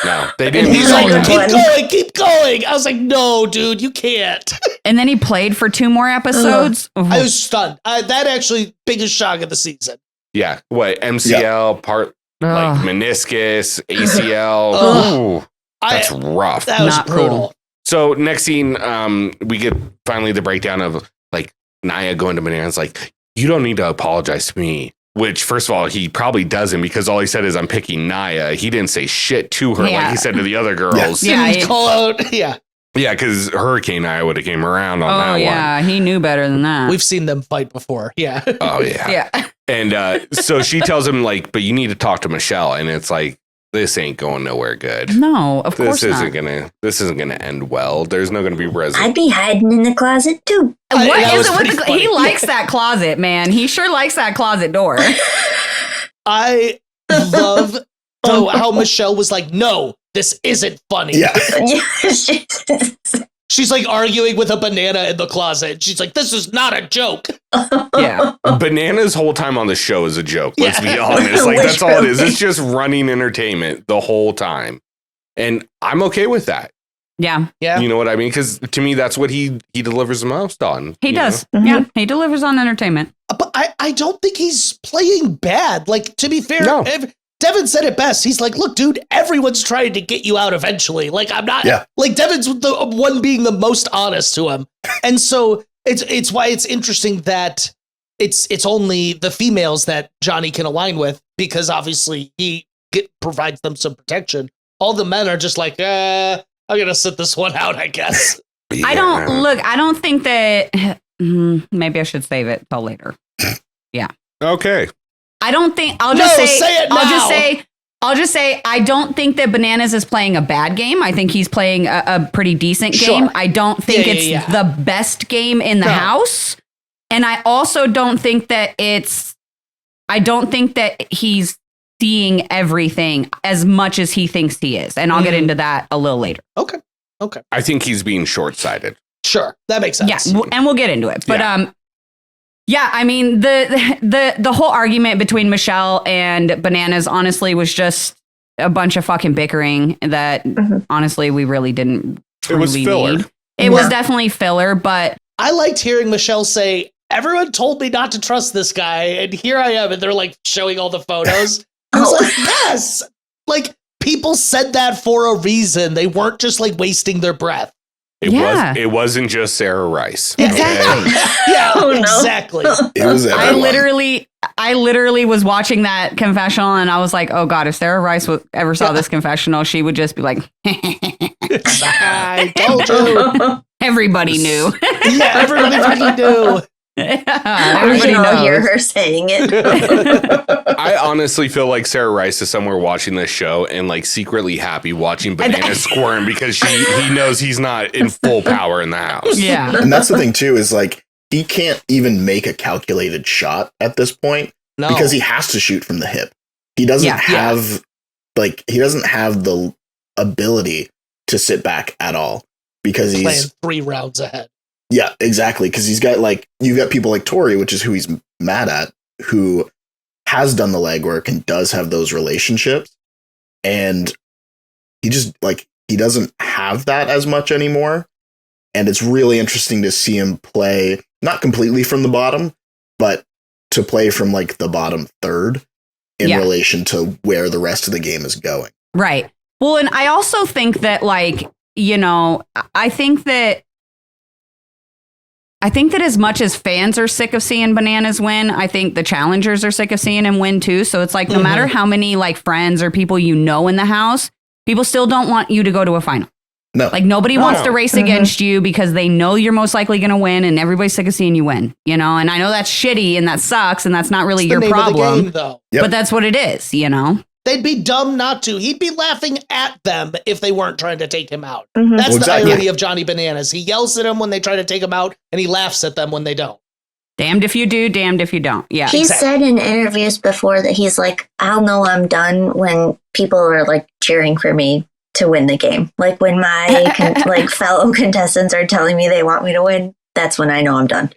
A: No, they
C: And
A: didn't.
C: he's
D: Oh,
C: like,
D: yeah.
C: keep going. I was like, no, dude, you can't.
B: And then he played for 2 more episodes.
C: I was stunned. That actually biggest shock of the season.
A: Yeah, what MCL part like
B: Ugh.
A: meniscus, ACL.
C: Ugh.
A: Ooh, that's rough.
C: That was
B: Not
C: brutal.
B: cool.
A: So next scene, we get finally the breakdown of like Naya going to Bananas like, you don't need to apologize to me. Which, first of all, he probably doesn't because all he said is I'm picking Naya. He didn't say shit to her like
B: Yeah.
A: he said to the other girls.
B: Yeah,
C: Didn't
B: he-
C: call out. Yeah,
A: Yeah, because Hurricane Naya would have came around on
B: Oh
A: that
B: yeah, he knew better than that.
C: we've seen them fight before. Yeah.
A: one. Oh yeah.
B: yeah.
A: And so she tells him like, but you need to talk to Michele, and it's like this ain't going nowhere good.
B: No, of course
A: This
B: not.
A: isn't gonna end well. There's not gonna be resolution.
D: I'd be hiding in the closet too.
B: What
C: that
B: is
C: was
B: it with
C: pretty
B: the,
C: funny.
B: he likes that closet, man. He sure likes that closet door.
C: I love how Michele was like, no, this isn't funny.
E: Yeah.
C: She's like arguing with a banana in the closet. She's like, this is not a joke.
B: Yeah.
A: Bananas' whole time on the show is a joke. Let's
C: Yeah.
A: be honest. Like that's all it is.
D: Literally.
A: It's just running entertainment the whole time, and I'm okay with that.
B: Yeah.
C: Yeah.
A: You know what I mean? Because to me, that's what he delivers the most on.
B: He
A: you
B: does.
D: know?
B: Yeah. He delivers on entertainment.
C: But I don't think he's playing bad. Like, to be fair,
A: No.
C: Devin said it best. He's like, look, dude, everyone's trying to get you out eventually. Like, I'm not,
E: Yeah.
C: like, Devin's the one being the most honest to him. And so it's why it's interesting that it's only the females that Johnny can align with, because obviously he provides them some protection. All the men are just like, I'm going to sit this one out, I guess.
A: know?
B: I don't think that maybe I should save it till later.
A: Okay.
B: I don't think
C: No, say it now.
B: I'll just say I don't think that Bananas is playing a bad game. I think he's playing a pretty decent game.
C: Sure.
B: I don't think
C: Yeah,
B: it's
C: yeah.
B: the best game in the
C: No.
B: house. And I also don't think that he's seeing everything as much as he thinks he is. And I'll get into that a little later.
C: Okay.
A: I think he's being short-sighted.
C: Sure. That makes sense.
B: Yeah, and we'll get into it. But yeah, I mean the whole argument between Michele and Bananas honestly was just a bunch of fucking bickering that honestly we really didn't
A: It was
B: truly
A: filler.
B: need. It was definitely filler, but
C: I liked hearing Michele say, everyone told me not to trust this guy, and here I am, and they're like showing all the photos. I was like, yes! Like, people said that for a reason. They weren't just like wasting their breath.
B: Yeah.
A: It wasn't just Sarah Rice.
B: Exactly.
C: Yeah,
D: Oh, no.
C: exactly.
E: It was
B: I
E: everyone.
B: literally was watching that confessional and I was like, oh God, if Sarah Rice ever saw this confessional, she would just be like,
C: I told you.
B: everybody knew.
C: Yeah, everybody fucking knew.
D: I
B: Everybody
D: can all hear
B: knows.
D: her saying it.
A: I honestly feel like Sarah Rice is somewhere watching this show and like secretly happy watching Banana squirm because he knows he's not in full power in the house.
B: Yeah.
E: And that's the thing too, is like he can't even make a calculated shot at this point
C: No.
E: because he has to shoot from the hip. He doesn't have the ability to sit back at all. because
C: Playing
E: he's
C: 3 rounds ahead.
E: Yeah, exactly. Because he's got you've got people like Tori, which is who he's mad at, who has done the legwork and does have those relationships. And he just he doesn't have that as much anymore. And it's really interesting to see him play, not completely from the bottom, but to play from the bottom third in relation to where the rest of the game is going.
B: Right. Well, and I also think that I think that as much as fans are sick of seeing Bananas win, I think the challengers are sick of seeing him win too. So it's no matter how many friends or people in the house, people still don't want you to go to a final.
E: No.
B: Nobody wants to race against you because they know you're most likely going to win, and everybody's sick of seeing you win, And I know that's shitty and that sucks and that's not really your problem.
C: Game, though.
E: Yep.
B: But that's what it is,
C: They'd be dumb not to. He'd be laughing at them if they weren't trying to take him out.
D: Mhm.
C: That's
E: Exactly.
C: the irony of Johnny Bananas. He yells at them when they try to take him out, and he laughs at them when they don't.
B: Damned if you do, damned if you don't. Yeah.
D: He said in interviews before that he's I'll know I'm done when people are cheering for me to win the game. When my fellow contestants are telling me they want me to win, that's when I know I'm done.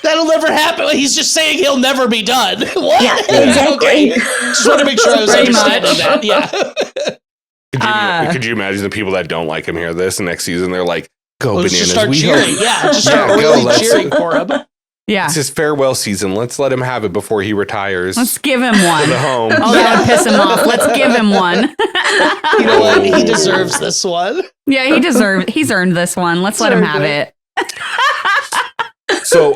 C: That'll never happen. He's just saying he'll never be done. What?
D: Yeah, exactly.
C: Okay. Just want to make sure I was
B: Pretty
C: understanding
B: much.
C: that. Yeah.
A: Could you imagine the people that don't like him hear this, and next season they're like, "Go
C: Let's
A: Bananas!"
C: just start
A: we
C: cheering.
A: hope-
C: Yeah, just start
A: Yeah,
C: really
A: let's-
C: cheering for him.
B: Yeah.
A: It's his farewell season. Let's let him have it before he retires.
B: Let's give him one.
A: to the home.
B: Oh, that would piss him off. Let's give him one.
C: You know what? He deserves this one.
B: Yeah, he's earned this one. Let's let him have it.
A: So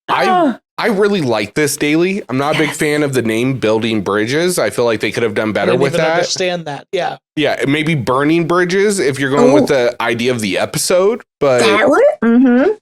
A: I really like this daily. I'm not a big fan of the name Building Bridges. I feel like they could have done
C: I
A: better
C: didn't
A: with
C: even
A: that.
C: understand that. Yeah.
A: Yeah, maybe Burning Bridges if you're going with the idea of the episode. But
D: That would,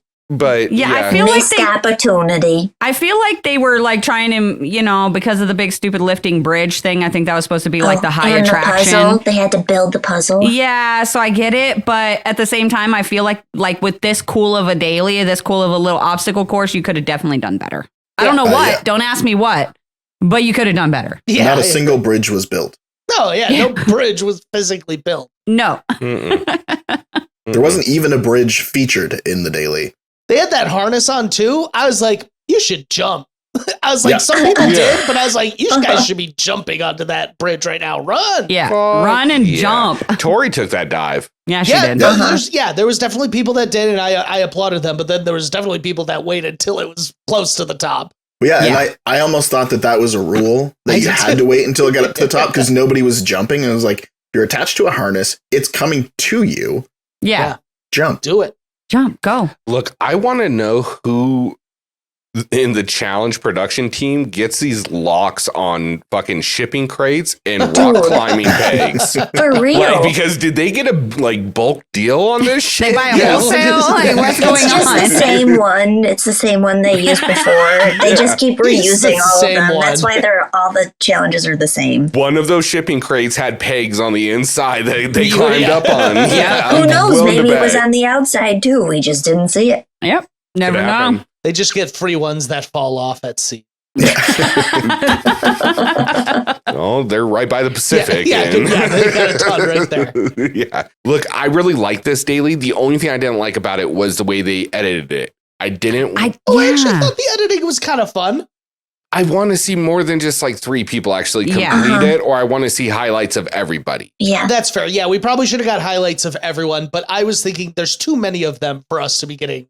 B: Yeah, I feel
D: missed opportunity.
B: I feel like they were trying to, because of the big stupid lifting bridge thing. I think that was supposed to be the high
D: and
B: attraction.
D: The puzzle. They had to build the puzzle.
B: Yeah, so I get it, but at the same time, I feel like with this cool of a daily, this cool of a little obstacle course, you could have definitely done better. I don't know what.
E: Yeah.
B: Don't ask me what, but you could have done better.
C: Yeah.
E: Not a single bridge was built.
C: No, no bridge was physically built.
B: No.
E: There wasn't even a bridge featured in the daily.
C: They had that harness on too. I was like, you should jump. I was like,
E: Yeah.
C: some people did, but I was like, you guys should be jumping onto that bridge right now. Run.
B: Yeah, run and jump.
A: Tori took that dive.
B: Yeah, she
C: Yeah,
B: did.
C: there was definitely people that did, and I applauded them, but then there was definitely people that waited till it was close to the top.
E: But yeah,
B: Yeah.
E: and I almost thought that was a rule that you had to wait until it got up to the top because nobody was jumping. And it was like, you're attached to a harness. It's coming to you.
B: Yeah,
E: Jump.
C: Do it.
B: jump, go.
A: Look, I want to know who in the challenge production team gets these locks on fucking shipping crates and rock climbing pegs.
D: For real.
A: Because did they get a bulk deal on this shit?
B: They buy a
A: Yes.
B: wholesale? What's going
D: It's just
B: on?
D: the same one. It's the same one they used before. They just keep
C: It's
D: reusing
C: the
D: all of
C: same
D: them.
C: one.
D: That's why all the challenges are the same.
A: One of those shipping crates had pegs on the inside that they
C: Yeah.
A: climbed up on. Yeah,
D: Who
A: I'm
D: knows?
A: willing to
D: Maybe it was
A: bet.
D: on the outside too. We just didn't see it.
B: Yep, never
A: Could
B: know.
A: happen.
C: They just get free ones that fall off at sea.
A: Oh, they're right by the Pacific.
C: Yeah,
A: and-
C: they got a ton right there.
A: Yeah. Look, I really like this daily. The only thing I didn't like about it was the way they edited it. I didn't.
C: I actually thought the editing was kind of fun.
A: I want to see more than just 3 people actually complete
B: Yeah.
A: it, or I want to see highlights of everybody.
D: Yeah.
C: That's fair. Yeah, we probably should have got highlights of everyone, but I was thinking there's too many of them for us to be getting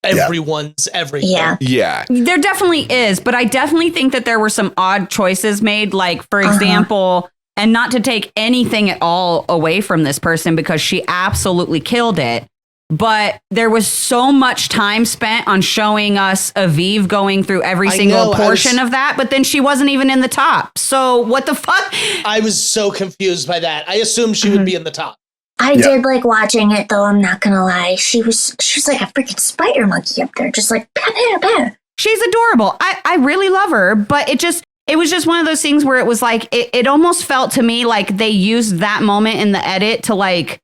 C: everyone's everything.
D: Yeah.
A: Yeah.
B: There definitely is, but I definitely think that there were some odd choices made. For example, and not to take anything at all away from this person because she absolutely killed it, but there was so much time spent on showing us Aviv going through every single portion of that, but then she wasn't even in the top. So what the fuck?
C: I was so confused by that. I assumed she would be in the top.
D: I did like watching it though, I'm not gonna lie. She was like a freaking spider monkey up there, just like bah, bah, bah.
B: She's adorable. I really love her, but it was just one of those things where it was it almost felt to me like they used that moment in the edit to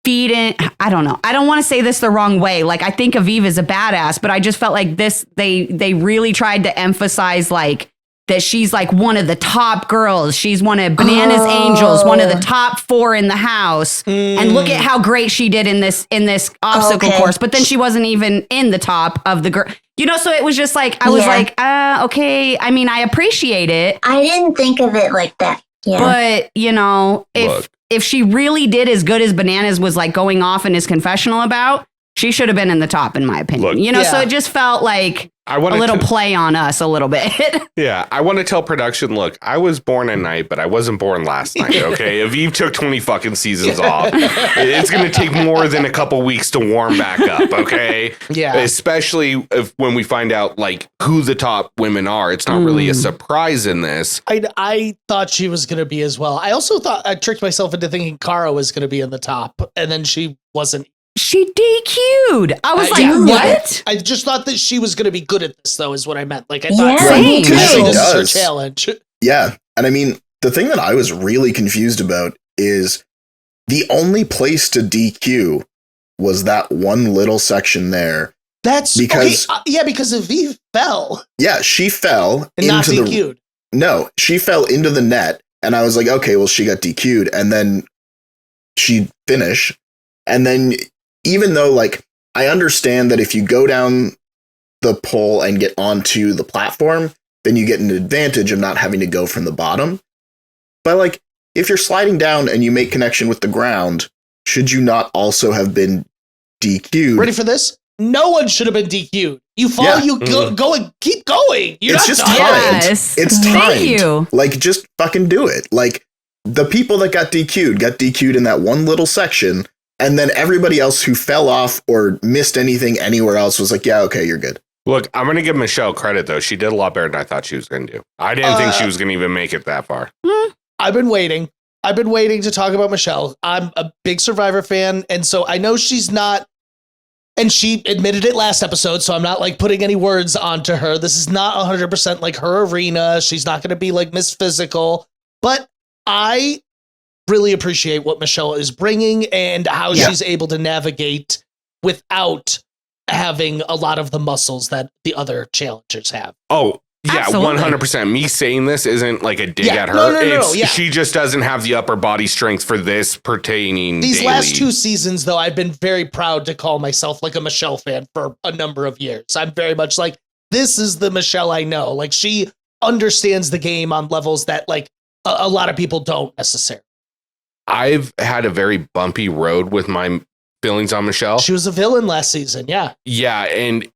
B: feed in. I don't know. I don't want to say this the wrong way. I think Aviv is a badass, but I just felt like this, they really tried to emphasize that she's like one of the top girls. She's one of Bananas Angels, one of the top 4 in the house. And look at how great she did in this obstacle course. But then she wasn't even in the top of the girl. You know, so it was just like, I was like, okay. I mean, I appreciate it.
D: I didn't think of it like that. Yeah.
B: But, you know, if she really did as good as Bananas was like going off in his confessional about, she should have been in the top, in my opinion. You know, so it just felt like a little play on us a little bit.
A: Yeah, I want to tell production, look, I was born at night, but I wasn't born last night, okay? Aviv took 20 fucking seasons off. It's going to take more than a couple weeks to warm back up, okay?
C: Yeah.
A: Especially when we find out, like, who the top women are. It's not really a surprise in this.
C: I thought she was going to be as well. I also thought I tricked myself into thinking Cara was going to be in the top, and then she wasn't.
B: She DQ'd. I was like, what?
C: I just thought that she was going to be good at this, though, is what I meant. Like, I
D: Yeah,
C: thought
D: me too.
C: this is her challenge.
E: Yeah. And I mean, the thing that I was really confused about is the only place to DQ was that one little section there.
C: That's
E: because
C: because Aviv fell.
E: Yeah, she fell
C: And not DQ'd.
E: No, she fell into the net, and I was like, okay, well, she got DQ'd, and then she finished, and then even though, like, I understand that if you go down the pole and get onto the platform, then you get an advantage of not having to go from the bottom. But, like, if you're sliding down and you make connection with the ground, should you not also have been DQ'd?
C: Ready for this? No one should have been DQ'd. You fall, you go and keep going.
E: It's just timed.
B: Yes.
E: It's timed.
B: Thank you.
E: Like, just fucking do it. Like, the people that got DQ'd in that one little section. And then everybody else who fell off or missed anything anywhere else was like, yeah, okay, you're good.
A: Look, I'm going to give Michele credit, though. She did a lot better than I thought she was going to do. I didn't think she was going to even make it that far.
C: I've been waiting to talk about Michele. I'm a big Survivor fan, and so I know she's not, and she admitted it last episode, so I'm not like putting any words onto her. This is not 100% like her arena. She's not going to be like Miss Physical, but I really appreciate what Michele is bringing and how she's able to navigate without having a lot of the muscles that the other challengers have.
A: Oh, yeah,
B: Absolutely.
A: 100%. Me saying this isn't like a dig at her.
C: No,
A: She just doesn't have the upper body strength for this pertaining
C: These
A: daily.
C: last 2 seasons, though, I've been very proud to call myself like a Michele fan for a number of years. I'm very much like, this is the Michele I know. Like, she understands the game on levels that like a lot of people don't necessarily.
A: I've had a very bumpy road with my feelings on Michele.
C: She was a villain last season, yeah.
A: Yeah, and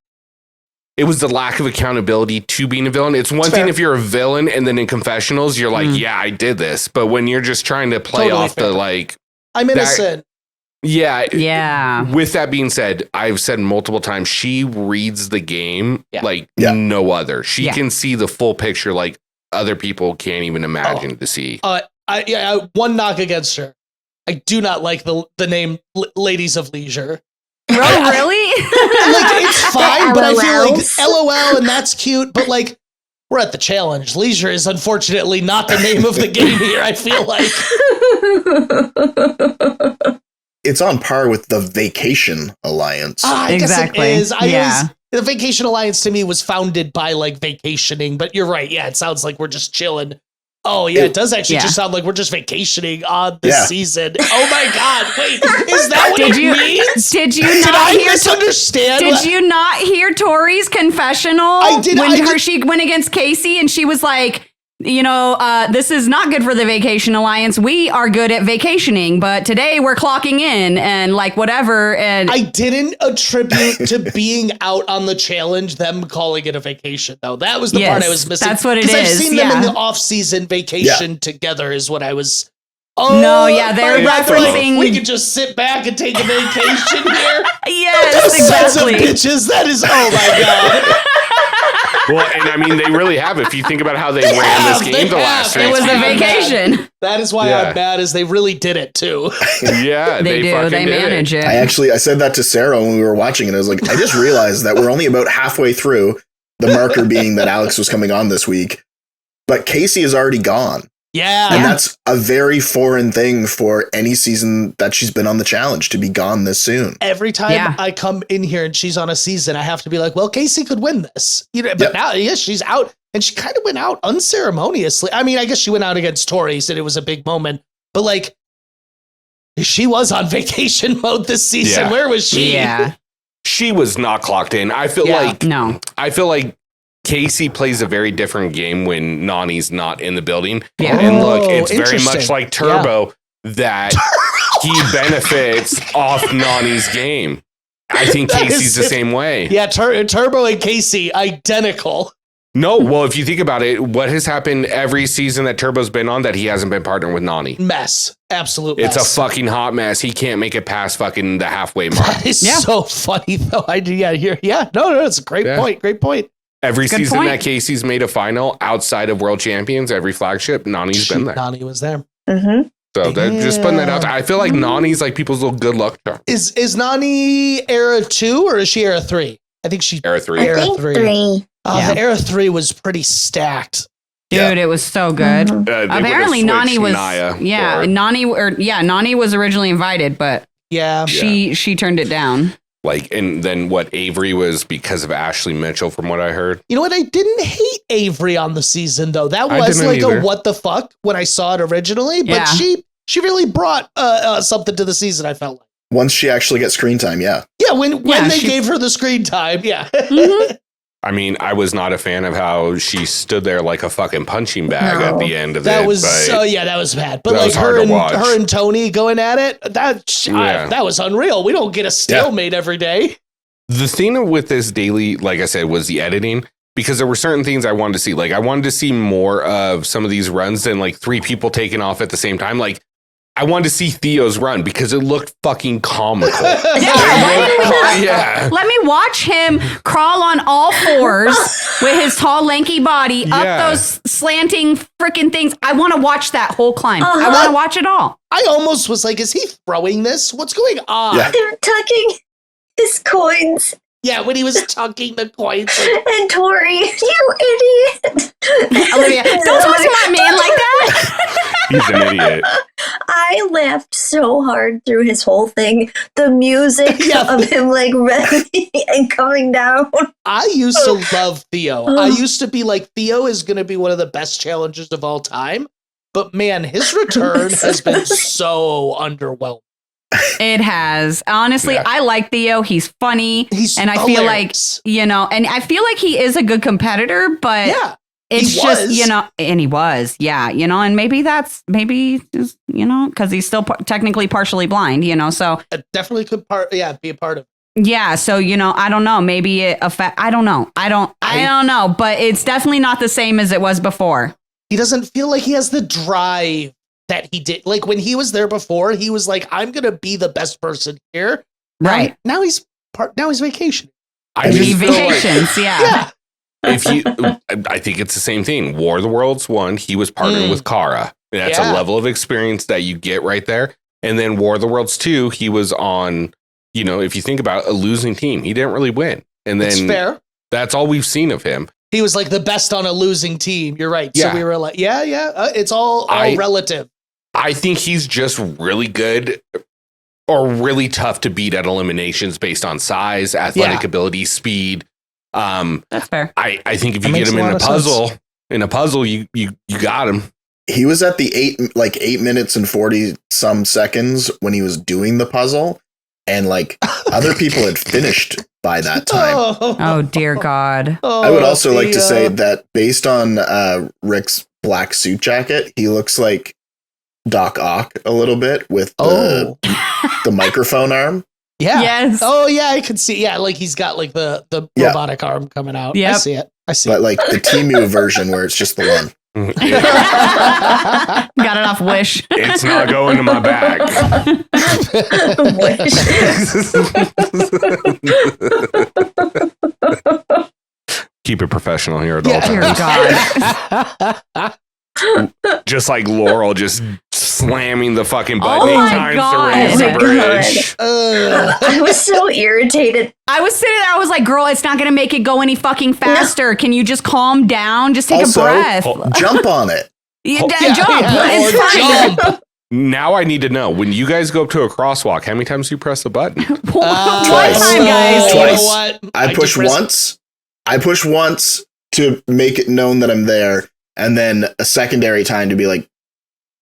A: it was the lack of accountability to being a villain. It's one thing if you're a villain and then in confessionals, you're like, yeah, I did this. But when you're just trying to play
C: Totally
A: off
C: fair.
A: the like...
C: I'm innocent.
B: Yeah.
A: With that being said, I've said multiple times, she reads the game like no other. She can see the full picture like other people can't even imagine to see.
C: One knock against her. I do not like the name Ladies of Leisure.
B: Oh, really?
C: Like, it's fine, but I feel
D: LOLs.
C: like LOL and that's cute, but like, we're at the challenge. Leisure is unfortunately not the name of the game here, I feel like.
E: It's on par with the Vacation Alliance.
C: I
B: Exactly.
C: guess it is.
B: Yeah.
C: The Vacation Alliance to me was founded by like vacationing, but you're right. Yeah, it sounds like we're just chilling. Oh, yeah, it does actually just sound like we're just vacationing on this season. Oh my God, wait, is that what it means?
B: Did you
C: Did
B: not
C: I
B: hear
C: misunderstand?
B: Did you not hear Tori's confessional?
C: I did.
B: When she went against Casey and she was like, you know, this is not good for the Vacation Alliance. We are good at vacationing, but today we're clocking in and like whatever. And
C: I didn't attribute to being out on the challenge them calling it a vacation, though. That was the part I was missing.
B: That's what it is.
C: I've seen them in the off-season vacation together is what I was... Oh,
B: no, yeah, they're referencing...
C: We could just sit back and take a vacation here.
B: Yes,
C: Sons of
B: exactly.
C: bitches, that is... Oh, my God.
A: Well, and I mean, they really have. If you think about how they ran this game the last
B: It was a vacation.
C: That is why I'm mad, is they really did it, too.
A: Yeah,
B: They do.
A: fucking
B: They
A: did
B: manage it.
E: I said that to Sarah when we were watching, and I was like, I just realized that we're only about halfway through, the marker being that Alex was coming on this week, but Casey is already gone.
C: Yeah.
E: And that's a very foreign thing for any season that she's been on the challenge, to be gone this soon.
C: Every time I come in here and she's on a season, I have to be like, well, Casey could win this. You know, but now, she's out. and she kind of went out unceremoniously. I mean, I guess she went out against Tori, said it was a big moment, but like, she was on vacation mode this season.
A: Yeah.
C: Where was she?
B: Yeah.
A: She was not clocked in. I feel like Casey plays a very different game when Nani's not in the building.
B: Yeah.
A: And look, it's very
C: interesting.
A: much like Turbo that he benefits off Nani's game. I think
C: That
A: Casey's
C: is
A: the
C: it.
A: same way.
C: Yeah, Turbo and Casey, identical.
A: No, well, if you think about it, what has happened every season that Turbo's been on that he hasn't been partnering with Nani?
C: Mess. Absolute
A: It's
C: mess.
A: a fucking hot mess. He can't make it past fucking the halfway mark.
C: That is so funny, though. No, it's a great point. Great point.
A: Every
B: Good
A: season
B: point.
A: that Casey's made a final outside of World Champions, every flagship, Nani's been there.
C: Nani was there.
D: Mm-hmm.
A: So just putting that out there. I feel like Nani's like people's little good luck charm.
C: Is Nani era 2 or is she era 3? I think she
A: Era 3.
D: I
C: Era
D: think
C: 3.
D: 3.
B: Yeah.
C: The era 3 was pretty stacked.
B: Dude, it was so good.
D: Mhm.
A: They
B: Apparently
A: would've
B: Nani
A: switched
B: was
A: Naya for-
B: Nani was originally invited, but
C: Yeah.
B: she turned it down.
A: like, and then what Avery was because of Ashley Mitchell, from what I heard.
C: You know what? I didn't hate Avery on the season, though. That
A: I
C: was
A: didn't
C: like
A: either.
C: a what the fuck when I saw it originally. But
B: Yeah.
C: she really brought something to the season, I felt like.
E: Once she actually gets screen time, yeah.
C: Yeah, when they
B: she-
C: gave her the screen time, yeah.
B: Mhm.
A: I mean, I was not a fan of how she stood there like a fucking punching bag at the end of
C: That
A: it.
C: was
A: but
C: that was bad. But
A: That
C: like
A: was hard to watch.
C: her and Tony going at it,
A: Yeah.
C: that was unreal. We don't get a stalemate every day.
A: the thing with this daily, like I said, was the editing. Because there were certain things I wanted to see. Like, I wanted to see more of some of these runs than like 3 people taking off at the same time. Like, I wanted to see Theo's run because it looked fucking comical. Yeah.
B: Let me watch him crawl on all fours with his tall, lanky body
A: Yeah.
B: up those slanting freaking things. I want to watch that whole climb. I
D: Uh-huh.
B: want to watch it all.
C: I almost was like, is he throwing this? What's going on?
E: Yeah.
D: They're tucking his coins.
C: Yeah, when he was tucking the coins.
D: And Tori, you idiot.
B: Olivia, don't talk to my man like that.
A: He's an idiot.
D: I laughed so hard through his whole thing. The music
C: Yeah.
D: of him like running and coming down.
C: I used to love Theo. I used to be like, Theo is going to be one of the best challengers of all time. But man, his return has been so underwhelming.
B: It has. Honestly,
A: Yeah.
B: I like Theo. He's funny.
C: And
B: I feel like, and I feel like he is a good competitor, but
C: yeah,
B: it's
C: he
B: just,
C: was.
B: and he was, and maybe just, because he's still technically partially blind, so
C: it definitely could be a part of
B: yeah. So, I don't know, maybe it affect, I don't know. I don't know, but it's definitely not the same as it was before.
C: He doesn't feel like he has the drive that he did. Like when he was there before, he was like, I'm going to be the best person here.
B: Right.
C: Now he's vacationing.
A: I
B: He
A: just feel like
B: vacations, yeah.
A: I think it's the same thing. War of the Worlds 1, he was partnering with Cara. That's
C: Yeah.
A: a level of experience that you get right there. And then War of the Worlds 2, he was on, if you think about it, a losing team. He didn't really win. And
C: It's
A: then
C: fair.
A: that's all we've seen of him.
C: He was like the best on a losing team. You're right.
A: Yeah.
C: So we were like, it's all relative.
A: I think he's just really good or really tough to beat at eliminations based on size, athletic ability, speed.
B: That's fair.
A: I think if
C: That
A: you get
C: makes
A: him
C: a
A: in
C: lot
A: a
C: of
A: puzzle, you got him.
E: He was at the 8 minutes and 40 some seconds when he was doing the puzzle, and like other people had finished by that time.
B: Oh, dear God.
E: I would also like to say
C: Theo.
E: that based on Rick's black suit jacket, he looks like Doc Ock a little bit with the microphone arm.
C: Yeah.
B: Yes.
C: Oh yeah, I could see. Yeah, like he's got like the robotic arm coming out.
B: Yep.
C: I see it.
E: But like the Temu version where it's just the one.
B: Got it off Wish.
A: It's not going to my bag. Keep it professional here at all
B: Dear
A: times.
B: God.
A: Just like Laurel just slamming the fucking button
B: Oh
A: 8
B: my
A: times
B: God.
A: to raise the
D: Oh my
A: bridge.
D: I was so irritated.
B: I was sitting there, I was like, girl, it's not going to make it go any fucking faster. Can you just calm down? Just take
E: Also,
B: a breath.
E: Jump on it.
B: Jump.
C: Yeah,
B: It's
C: or
B: fine.
C: jump.
A: Now I need to know, when you guys go up to a crosswalk, how many times do you press the button?
B: One
E: Twice.
B: time, guys.
C: You know
E: Twice.
C: what?
E: I push
C: depressed-
E: once. I push once. to make it known that I'm there, and then a secondary time to be like,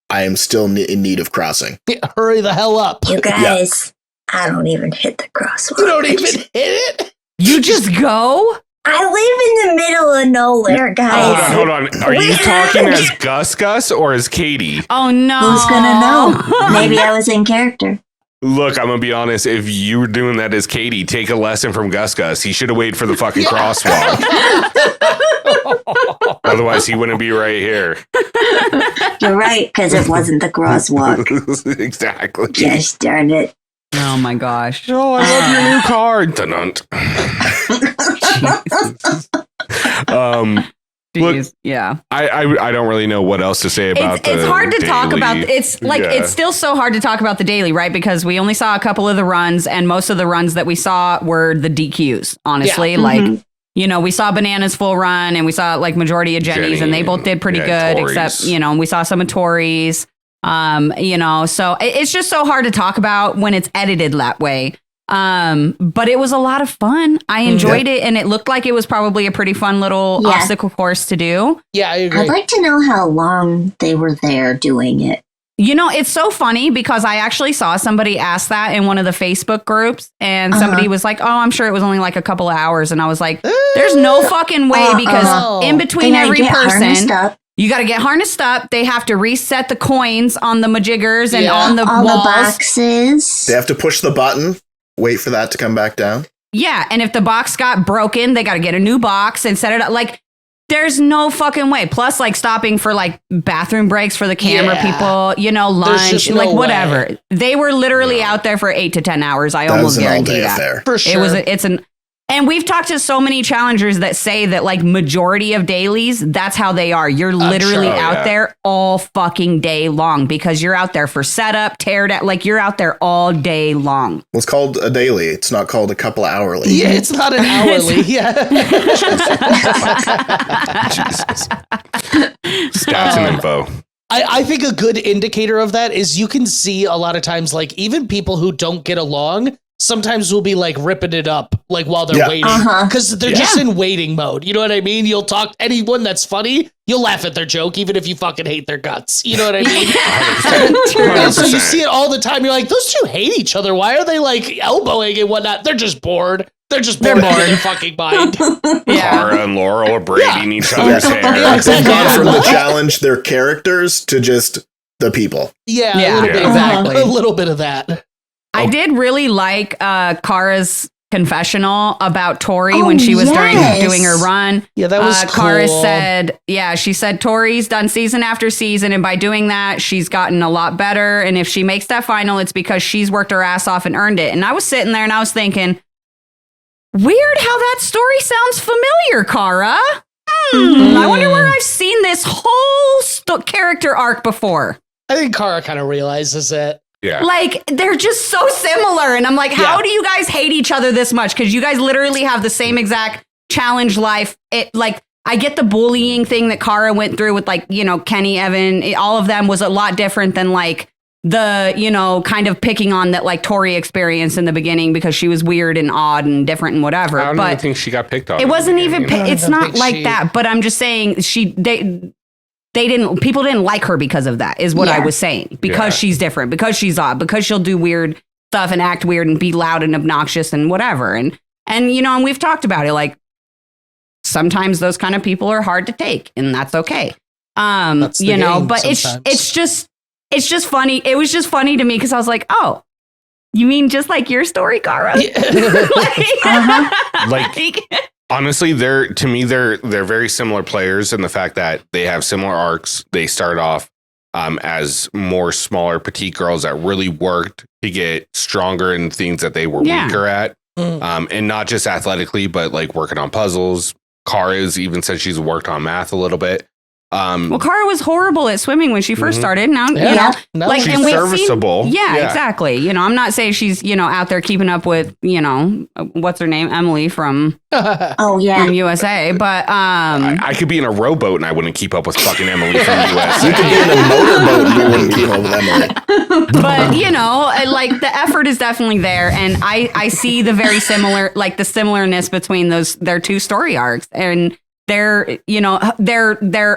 E: I am still in need of crossing.
C: Hurry the hell up.
D: You guys, I don't even hit the crosswalk.
C: You don't even hit it?
B: You just go?
D: I live in the middle of nowhere, guys.
A: Hold on. Are you talking as Gus or as Katie?
B: Oh, no.
D: Who's gonna know? Maybe I was in character.
A: Look, I'm gonna be honest. If you were doing that as Katie, take a lesson from Gus. He should have waited for the fucking crosswalk. Otherwise, he wouldn't be right here.
D: You're right, because it wasn't the crosswalk.
A: Exactly.
D: Gosh darn it.
B: Oh, my gosh.
A: Oh, I love your new car. Dun-dun. Look,
B: Jeez, yeah.
A: I don't really know what else to say about
B: It's hard to talk
A: daily.
B: about. It's like it's still so hard to talk about the daily, right? Because we only saw a couple of the runs, and most of the runs that we saw were the DQs. Honestly,
C: Yeah.
B: like we saw Banana's full run, and we saw like majority of Jenny's, and they both did pretty good.
A: Tori's.
B: Except we saw some of Tori's. So it's just so hard to talk about when it's edited that way. But it was a lot of fun. I enjoyed it, and it looked like it was probably a pretty fun little obstacle course to do.
C: Yeah, I agree.
D: I'd like to know how long they were there doing it.
B: It's so funny because I actually saw somebody ask that in one of the Facebook groups, and somebody was like, "Oh, I'm sure it was only like a couple of hours," and I was like, "There's no fucking way because in between every person." You got to get harnessed up. They have to reset the coins on the majiggers and on the
D: all
B: walls.
D: the boxes.
E: They have to push the button, wait for that to come back down.
B: Yeah, and if the box got broken, they got to get a new box and set it up. Like, there's no fucking way. Plus, like, stopping for, like, bathroom breaks for the camera people, lunch,
C: just no
B: like, whatever.
C: way.
B: They were literally out there for 8 to 10 hours. I almost guarantee that.
E: Affair.
C: For sure.
B: And we've talked to so many challengers that say that, like, majority of dailies, that's how they are. You're literally out there all fucking day long because you're out there for setup, tear down. Like, you're out there all day long.
E: Well, it's called a daily. It's not called a couple hourly.
C: Yeah, it's not an hourly. Yeah.
A: Jesus. Stats and info.
C: I think a good indicator of that is you can see a lot of times, like, even people who don't get along sometimes will be like ripping it up like while they're waiting because they're just in waiting mode. You know what I mean? You'll talk to anyone that's funny, you'll laugh at their joke even if you fucking hate their guts. You know what I mean? And so you see it all the time. You're like, those two hate each other. Why are they like elbowing and whatnot? They're just bored. They're just bored out of their fucking mind.
A: Cara and Laurel are braiding each other's hair.
C: Yeah,
E: They've gone from the
C: exactly.
E: challenge, their characters, to just the people.
C: Yeah, a little bit,
B: exactly.
C: A little bit of that.
B: I did really like Cara's confessional about Tori when she was doing her run.
C: Yeah, that was cool.
B: Cara said, she said Tori's done season after season, and by doing that, she's gotten a lot better. And if she makes that final, it's because she's worked her ass off and earned it. And I was sitting there and I was thinking, weird how that story sounds familiar, Cara. I wonder where I've seen this whole character arc before.
C: I think Cara kind of realizes it.
A: Yeah.
B: Like, they're just so similar. And I'm like, how do you guys hate each other this much? Because you guys literally have the same exact challenge life. I get the bullying thing that Cara went through with, like, Kenny, Evan, all of them was a lot different than, like, the, kind of picking on that, like, Tori experienced in the beginning because she was weird and odd and different and whatever.
A: I don't
B: but
A: even think she got picked on.
B: it wasn't even, it's not like
C: she-
B: that. But I'm just saying people didn't like her because of that is what I was saying, because she's different, because she's odd, because she'll do weird stuff and act weird and be loud and obnoxious and whatever. And we've talked about it. Like, sometimes those kind of people are hard to take, and that's okay.
C: That's the game
B: but
C: sometimes.
B: it's just funny. It was just funny to me because I was like, oh, you mean just like your story, Cara?
A: Like, honestly, they're very similar players in the fact that they have similar arcs. They start off as more smaller petite girls that really worked to get stronger in things that they were weaker at. And not just athletically, but like working on puzzles. Cara's even said she's worked on math a little bit.
B: Well, Cara was horrible at swimming when she first started. Now, like,
A: she's
B: and we've
A: serviceable.
B: Seen, exactly. I'm not saying she's, out there keeping up with, what's her name? Emily from from USA. But
A: I could be in a rowboat and I wouldn't keep up with fucking Emily from USA.
E: You could be in a motorboat and you wouldn't keep up with Emily.
B: But, like, the effort is definitely there. And I see the very similar, like, the similarness between their two story arcs. And their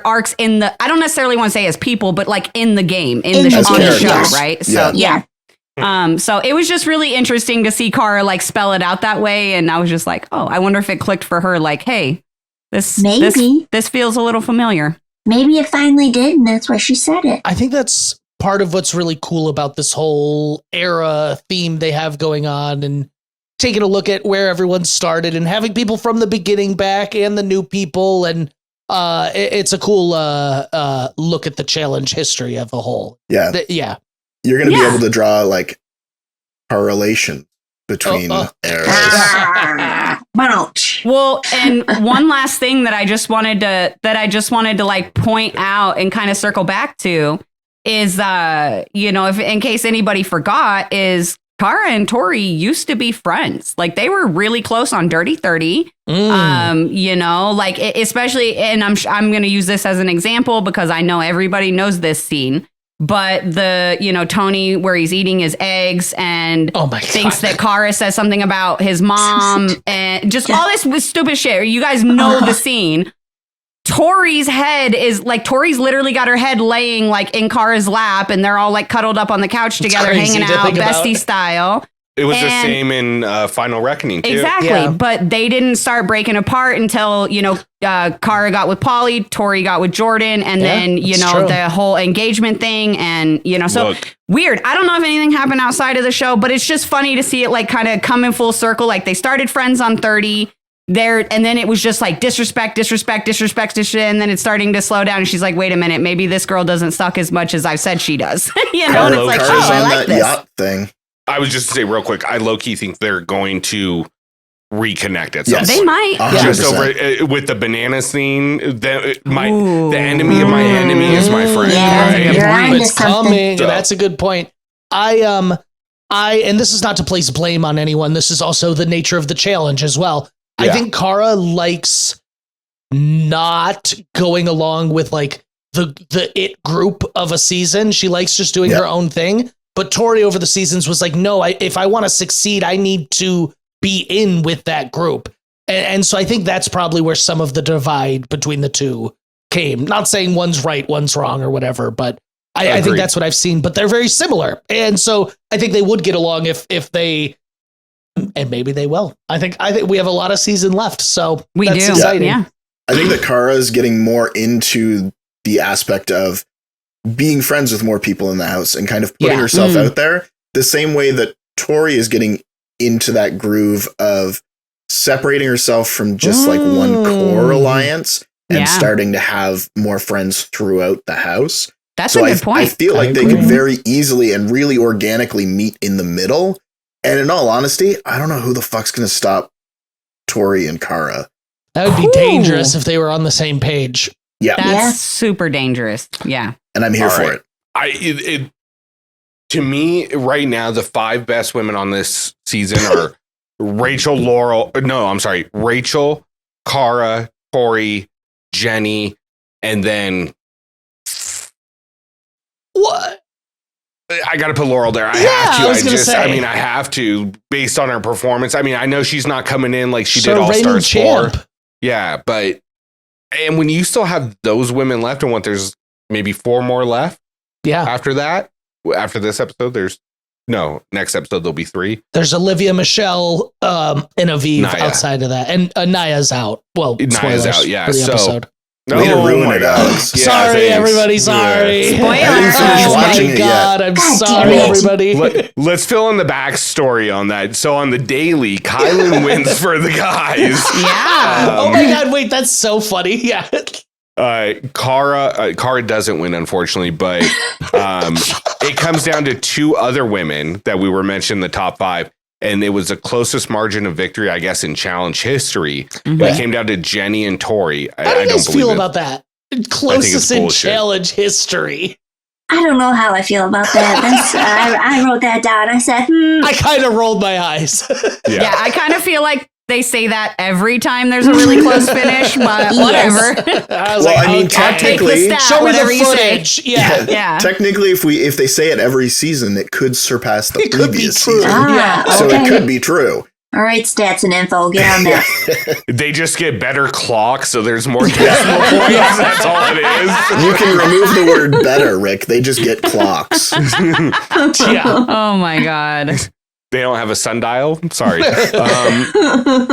B: arcs in the, I don't necessarily want to say as people, but like in the game, on the show, right? So so it was just really interesting to see Cara like spell it out that way, and I was just like, oh, I wonder if it clicked for her, like, hey, this feels a little familiar.
D: Maybe it finally did, and that's why she said it.
C: I think that's part of what's really cool about this whole era theme they have going on, and taking a look at where everyone started and having people from the beginning back and the new people. And it's a cool look at the challenge history of a whole.
E: Yeah. You're going to be able to draw like correlation between eras.
B: Well, and one last thing that I just wanted to like point out and kind of circle back to is, if in case anybody forgot, is Cara and Tori used to be friends. Like they were really close on Dirty 30. Especially, and I'm going to use this as an example because I know everybody knows this scene. But Tony, where he's eating his eggs and thinks that Cara says something about his mom and just all this stupid shit. You guys know the scene. Tori's head is like, Tori's literally got her head laying like in Cara's lap, and they're all like cuddled up on the couch together, hanging out, bestie style.
A: It was the same in Final Reckoning, too.
B: Exactly. But they didn't start breaking apart until, Cara got with Polly, Tori got with Jordan, and then, the whole engagement thing. And, weird. I don't know if anything happened outside of the show, but it's just funny to see it like kind of come in full circle. Like they started friends on 30 there, and then it was just like disrespect, and then it's starting to slow down. And she's like, wait a minute, maybe this girl doesn't suck as much as I've said she does. And it's like, I like this.
E: Yacht thing.
A: I was just to say real quick, I low-key think they're going to reconnect at some point.
B: They might.
E: 100%.
A: Just over with the banana scene. The enemy of my enemy is my friend.
D: Yeah,
C: It's coming. So. That's a good point. And this is not to place blame on anyone. This is also the nature of the challenge as well. Yeah. I think Cara likes not going along with like the it group of a season. She likes just doing her own thing. But Tori over the seasons was like, no, if I want to succeed, I need to be in with that group. And so I think that's probably where some of the divide between the two came. Not saying one's right, one's wrong or whatever, but I think that's what I've seen. But they're very similar. And so I think they would get along if they, and maybe they will. I think we have a lot of season left. So that's exciting.
B: Yeah.
E: I think that Cara is getting more into the aspect of being friends with more people in the house and kind of putting herself out there the same way that Tori is getting into that groove of separating herself from just like one core alliance and starting to have more friends throughout the house.
B: That's a good point.
E: I feel like they could very easily and really organically meet in the middle. And in all honesty, I don't know who the fuck's going to stop Tori and Cara.
C: That would be dangerous if they were on the same page.
E: Yeah.
B: That's super dangerous. Yeah.
E: And I'm here for
A: it. To me, right now, the 5 best women on this season are Rachel, Cara, Tori, Jenny, and then
C: what?
A: I got to put Laurel there. I have to. I have to, based on her performance. I mean, I know she's not coming in like she did All Stars 4. Yeah, but and when you still have those women left, and there's maybe 4 more left.
C: Yeah.
A: After this episode, next episode there'll be 3.
C: There's Olivia, Michele, and Aviv outside of that, and Naya's out. Well,
A: Naya's out. Yeah.
C: For the episode.
E: Way to ruin it, Alex.
C: Yeah, sorry, everybody. Sorry.
B: Spoiler.
C: Oh my God. I'm sorry, everybody.
A: Let's fill in the backstory on that. So on the daily, Kyland wins for the guys.
B: Yeah.
C: Oh my God. Wait, that's so funny. Yeah.
A: Cara doesn't win, unfortunately, but it comes down to 2 other women that we were mentioned in the top 5. And it was the closest margin of victory, I guess, in challenge history. Mm-hmm. It came down to Jenny and Tori.
C: How do you guys feel about that? Closest in challenge history.
D: I don't know how I feel about that. I wrote that down. I said,
C: I kind of rolled my eyes.
B: Yeah, I kind of feel like they say that every time there's a really close finish, but whatever.
E: Technically,
C: show me the footage. Yeah.
E: Technically, if they say it every season, it could surpass the previous season.
C: Yeah.
E: So it could be true.
D: All right, stats and info, get on that.
A: They just get better clocks, so there's more decimal points. That's all it is.
E: You can remove the word better, Rick. They just get clocks.
C: Yeah.
B: Oh my God.
A: They don't have a sundial. Sorry.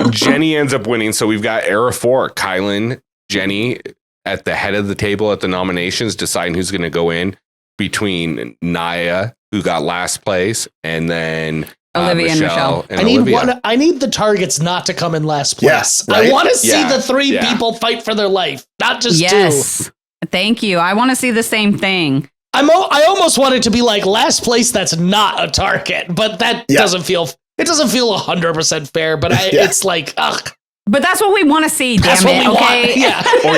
A: Jenny ends up winning. So we've got Era 4, Kyland, Jenny at the head of the table at the nominations, deciding who's going to go in between Naya, who got last place, and then
B: Olivia and Michelle.
A: And
C: I need
A: Olivia.
C: I need the targets not to come in last place.
E: Yeah, right?
C: I want to see
A: Yeah,
C: the three
A: yeah.
C: people fight for their life, not just two.
B: Yes. Thank you. I want to see the same thing.
C: I almost want it to be like last place that's not a target, but that doesn't feel 100% fair, but it's like, ugh.
B: But that's what we want to see,
C: That's
B: damn it.
C: what we
B: Okay.
C: want. Yeah.
A: Or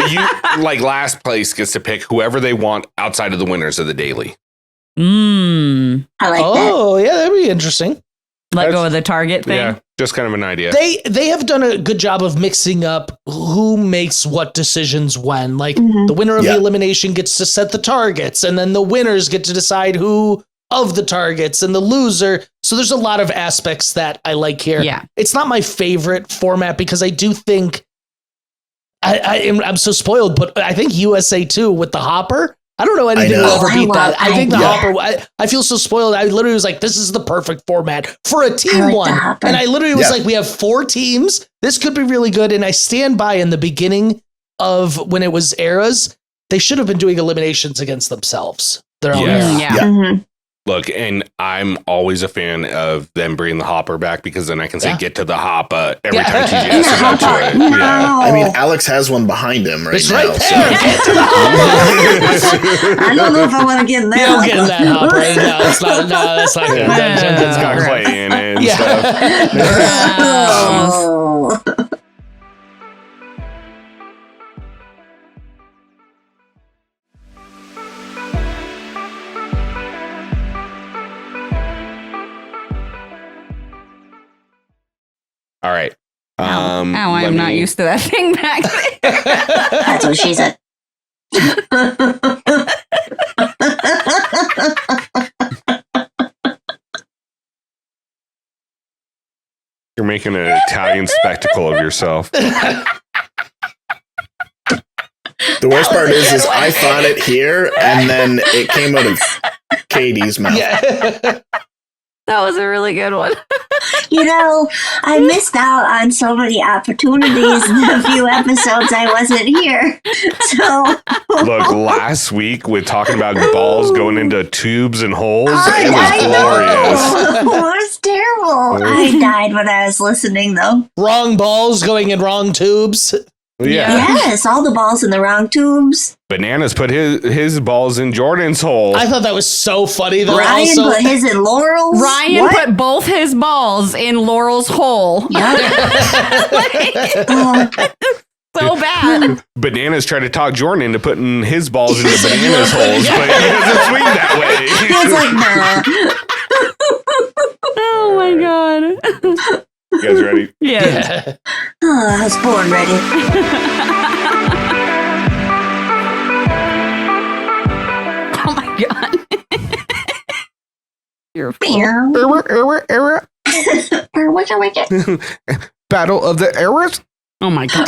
A: you, like last place gets to pick whoever they want outside of the winners of the daily.
B: I
D: I like that.
C: Oh, yeah, that'd be interesting.
B: Let go of the target thing.
A: Yeah, just kind of an idea.
C: They have done a good job of mixing up who makes what decisions when. Like the winner of the elimination gets to set the targets, and then the winners get to decide who of the targets, and the loser. So there's a lot of aspects that I like here.
B: Yeah.
C: It's not my favorite format because I do think I'm so spoiled, but I think USA 2 with the Hopper. I don't know anything
E: I
C: will
E: know.
C: ever beat that. I think the
E: Yeah.
C: Hopper, I feel so spoiled. I literally was like, this is the perfect format for a team
D: like the
C: one.
D: Hopper.
C: And I literally was
E: Yeah.
C: like, we have 4 teams. This could be really good. And I stand by in the beginning of when it was eras, they should have been doing eliminations against themselves. Their own
A: Yes.
C: era.
B: Yeah.
E: Yeah.
D: Mhm.
A: Look, and I'm always a fan of them bringing the Hopper back because then I can say get to the Hopper every time TJ has to go to it.
D: No.
A: Yeah.
E: I mean, Alex has one behind him right
C: It's
E: now.
C: right there. Get to the Hopper.
D: I don't know if I want to get in
C: You
D: that.
C: don't get in that Hopper. No, it's not. No, that's not good.
A: It's got Clay in it and stuff.
D: Oh.
A: All right.
B: I'm not used to that thing back there.
D: That's what she said.
A: You're making an Italian spectacle of yourself.
E: The worst part is I thought it here, and then it came out of Katie's mouth.
C: Yeah.
B: That was a really good one.
D: You know, I missed out on so many opportunities in the few episodes I wasn't here. So
A: Look, last week with talking about balls going into tubes and holes, it was
D: I
A: glorious.
D: know. It was terrible. I died when I was listening, though.
C: Wrong balls going in wrong tubes.
A: Yeah.
D: Yes, all the balls in the wrong tubes.
A: Bananas put his balls in Jordan's hole.
C: I thought that was so funny though.
D: Ryan
C: also,
D: put his in Laurel's.
B: Ryan
D: What?
B: put both his balls in Laurel's hole. So bad.
A: Bananas tried to talk Jordan into putting his balls into Bananas' holes, but he doesn't swing that way.
D: He's like, nah.
B: Oh my God.
A: You guys ready?
B: Yeah.
D: Oh, I was born ready.
B: Oh my God. You're
A: Battle of the Eras?
B: Oh my God.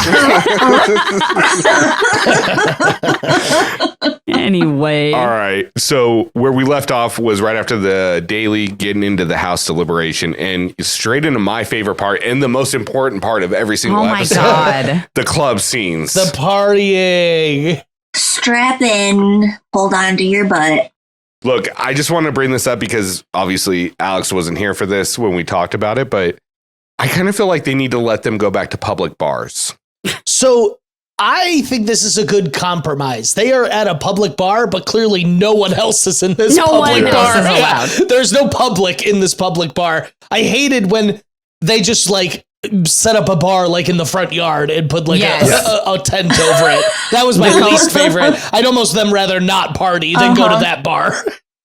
B: Anyway.
A: All right. So where we left off was right after the daily getting into the house deliberation and straight into my favorite part and the most important part of every single
B: Oh my
A: episode.
B: God.
A: The club scenes.
C: the partying.
D: Strap in. Hold on to your butt.
A: Look, I just want to bring this up because obviously Alex wasn't here for this when we talked about it, but I kind of feel like they need to let them go back to public bars.
C: So I think this is a good compromise. They are at a public bar, but clearly no one else is in this
B: No
C: public
B: one
C: bar.
B: else is allowed.
C: There's no public in this public bar. I hated when they just like set up a bar like in the front yard and put like
B: Yes.
C: a tent over it. That was my least favorite. I'd almost them rather not party than go to that bar.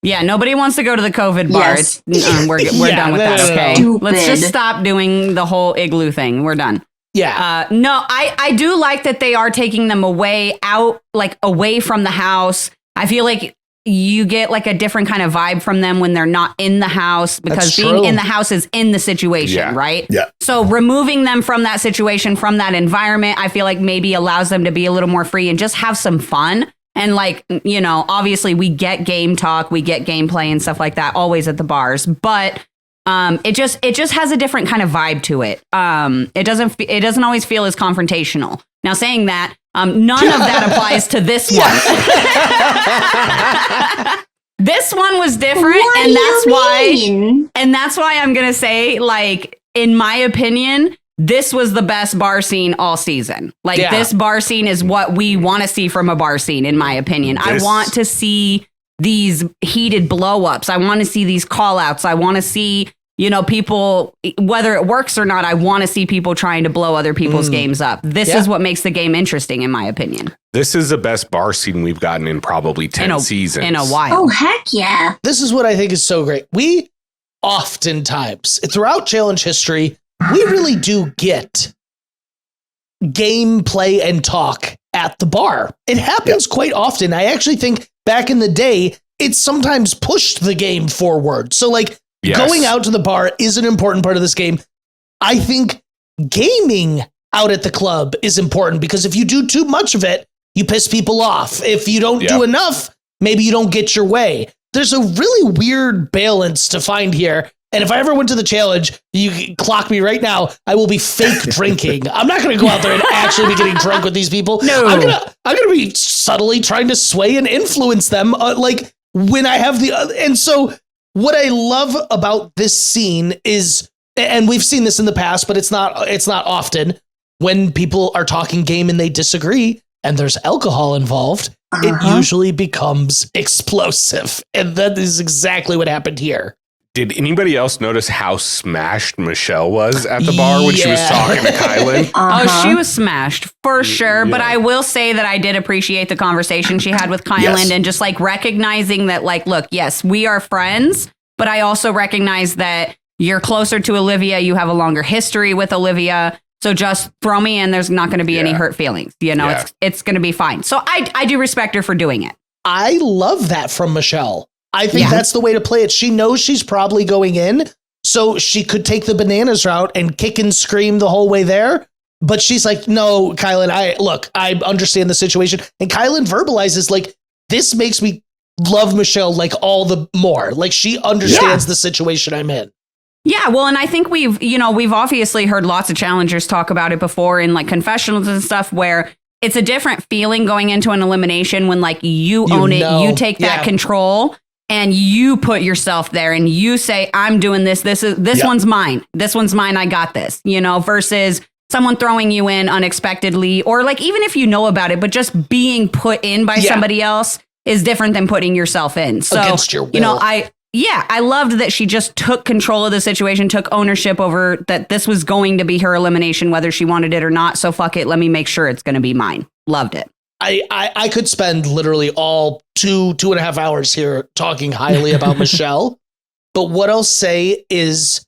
B: Yeah, nobody wants to go to the COVID bar.
D: Yes.
B: We're
C: Yeah,
B: done with
C: no,
B: that,
C: no, no.
B: okay?
D: Stupid.
B: Let's just stop doing the whole igloo thing. We're done.
C: Yeah.
B: No, I do like that they are taking them away from the house. I feel like you get like a different kind of vibe from them when they're not in the house, because
C: That's
B: being
C: true.
B: in the house is in the situation, right?
E: Yeah.
B: So removing them from that situation, from that environment, I feel like maybe allows them to be a little more free and just have some fun. And like, you know, obviously we get game talk, we get gameplay and stuff like that always at the bars, but it just has a different kind of vibe to it. It doesn't always feel as confrontational. Now, saying that, none of that applies to this one. This one was different, and that's why I'm gonna say, like, in my opinion, this was the best bar scene all season. Like, this bar scene is what we want to see from a bar scene, in my opinion. I want to see these heated blow-ups. I want to see these call-outs. I want to see, you know, people, whether it works or not, I want to see people trying to blow other people's games up. This is what makes the game interesting, in my opinion.
A: This is the best bar scene we've gotten in probably 10 seasons.
B: In a while.
D: Oh, heck yeah.
C: This is what I think is so great. We oftentimes, throughout challenge history, we really do get gameplay and talk at the bar. It happens quite often. I actually think back in the day, it sometimes pushed the game forward. So like going out to the bar is an important part of this game. I think gaming out at the club is important because if you do too much of it, you piss people off. If you don't do enough, maybe you don't get your way. There's a really weird balance to find here. And if I ever went to the challenge, you can clock me right now, I will be fake drinking. I'm not going to go out there and actually be getting drunk with these people. No. I'm gonna be subtly trying to sway and influence them. Like when I have and so what I love about this scene is, and we've seen this in the past, but it's not often, when people are talking game and they disagree and there's alcohol involved, it usually becomes explosive. And that is exactly what happened here.
A: Did anybody else notice how smashed Michele was at the bar when she was talking to Kyland?
B: Oh, she was smashed for sure. Yeah. But I will say that I did appreciate the conversation she had with Kyland and just like recognizing that, like, look, yes, we are friends, but I also recognize that you're closer to Olivia. You have a longer history with Olivia. So just throw me in. There's not going to be any hurt feelings. You know, it's going to be fine. So I do respect her for doing it.
C: I love that from Michele. I think that's the way to play it. She knows she's probably going in, so she could take the bananas route and kick and scream the whole way there. But she's like, no, Kyland, I understand the situation. And Kyland verbalizes, like, this makes me love Michele, like, all the more. Like, she understands the situation I'm in.
B: Yeah, well, and I think we've obviously heard lots of challengers talk about it before in, like, confessionals and stuff, where it's a different feeling going into an elimination when, like, you own it, you take that control. And you put yourself there and you say, I'm doing this. This one's mine. This one's mine. I got this, you know, versus someone throwing you in unexpectedly, or like, even if you know about it, but just being put in by somebody else is different than putting yourself in. So,
C: against your will.
B: You know, I loved that she just took control of the situation, took ownership over that this was going to be her elimination, whether she wanted it or not. So fuck it. Let me make sure it's going to be mine. Loved it.
C: I could spend literally all 2.5 hours here talking highly about Michele. But what I'll say is,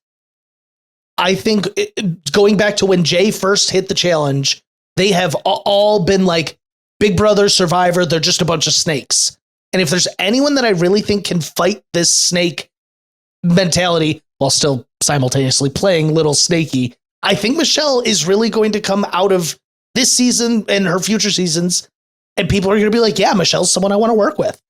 C: I think going back to when Jay first hit the challenge, they have all been like Big Brother, Survivor. They're just a bunch of snakes. And if there's anyone that I really think can fight this snake mentality while still simultaneously playing little snaky, I think Michele is really going to come out of this season and her future seasons, and people are going to be like, yeah, Michelle's someone I want to work with.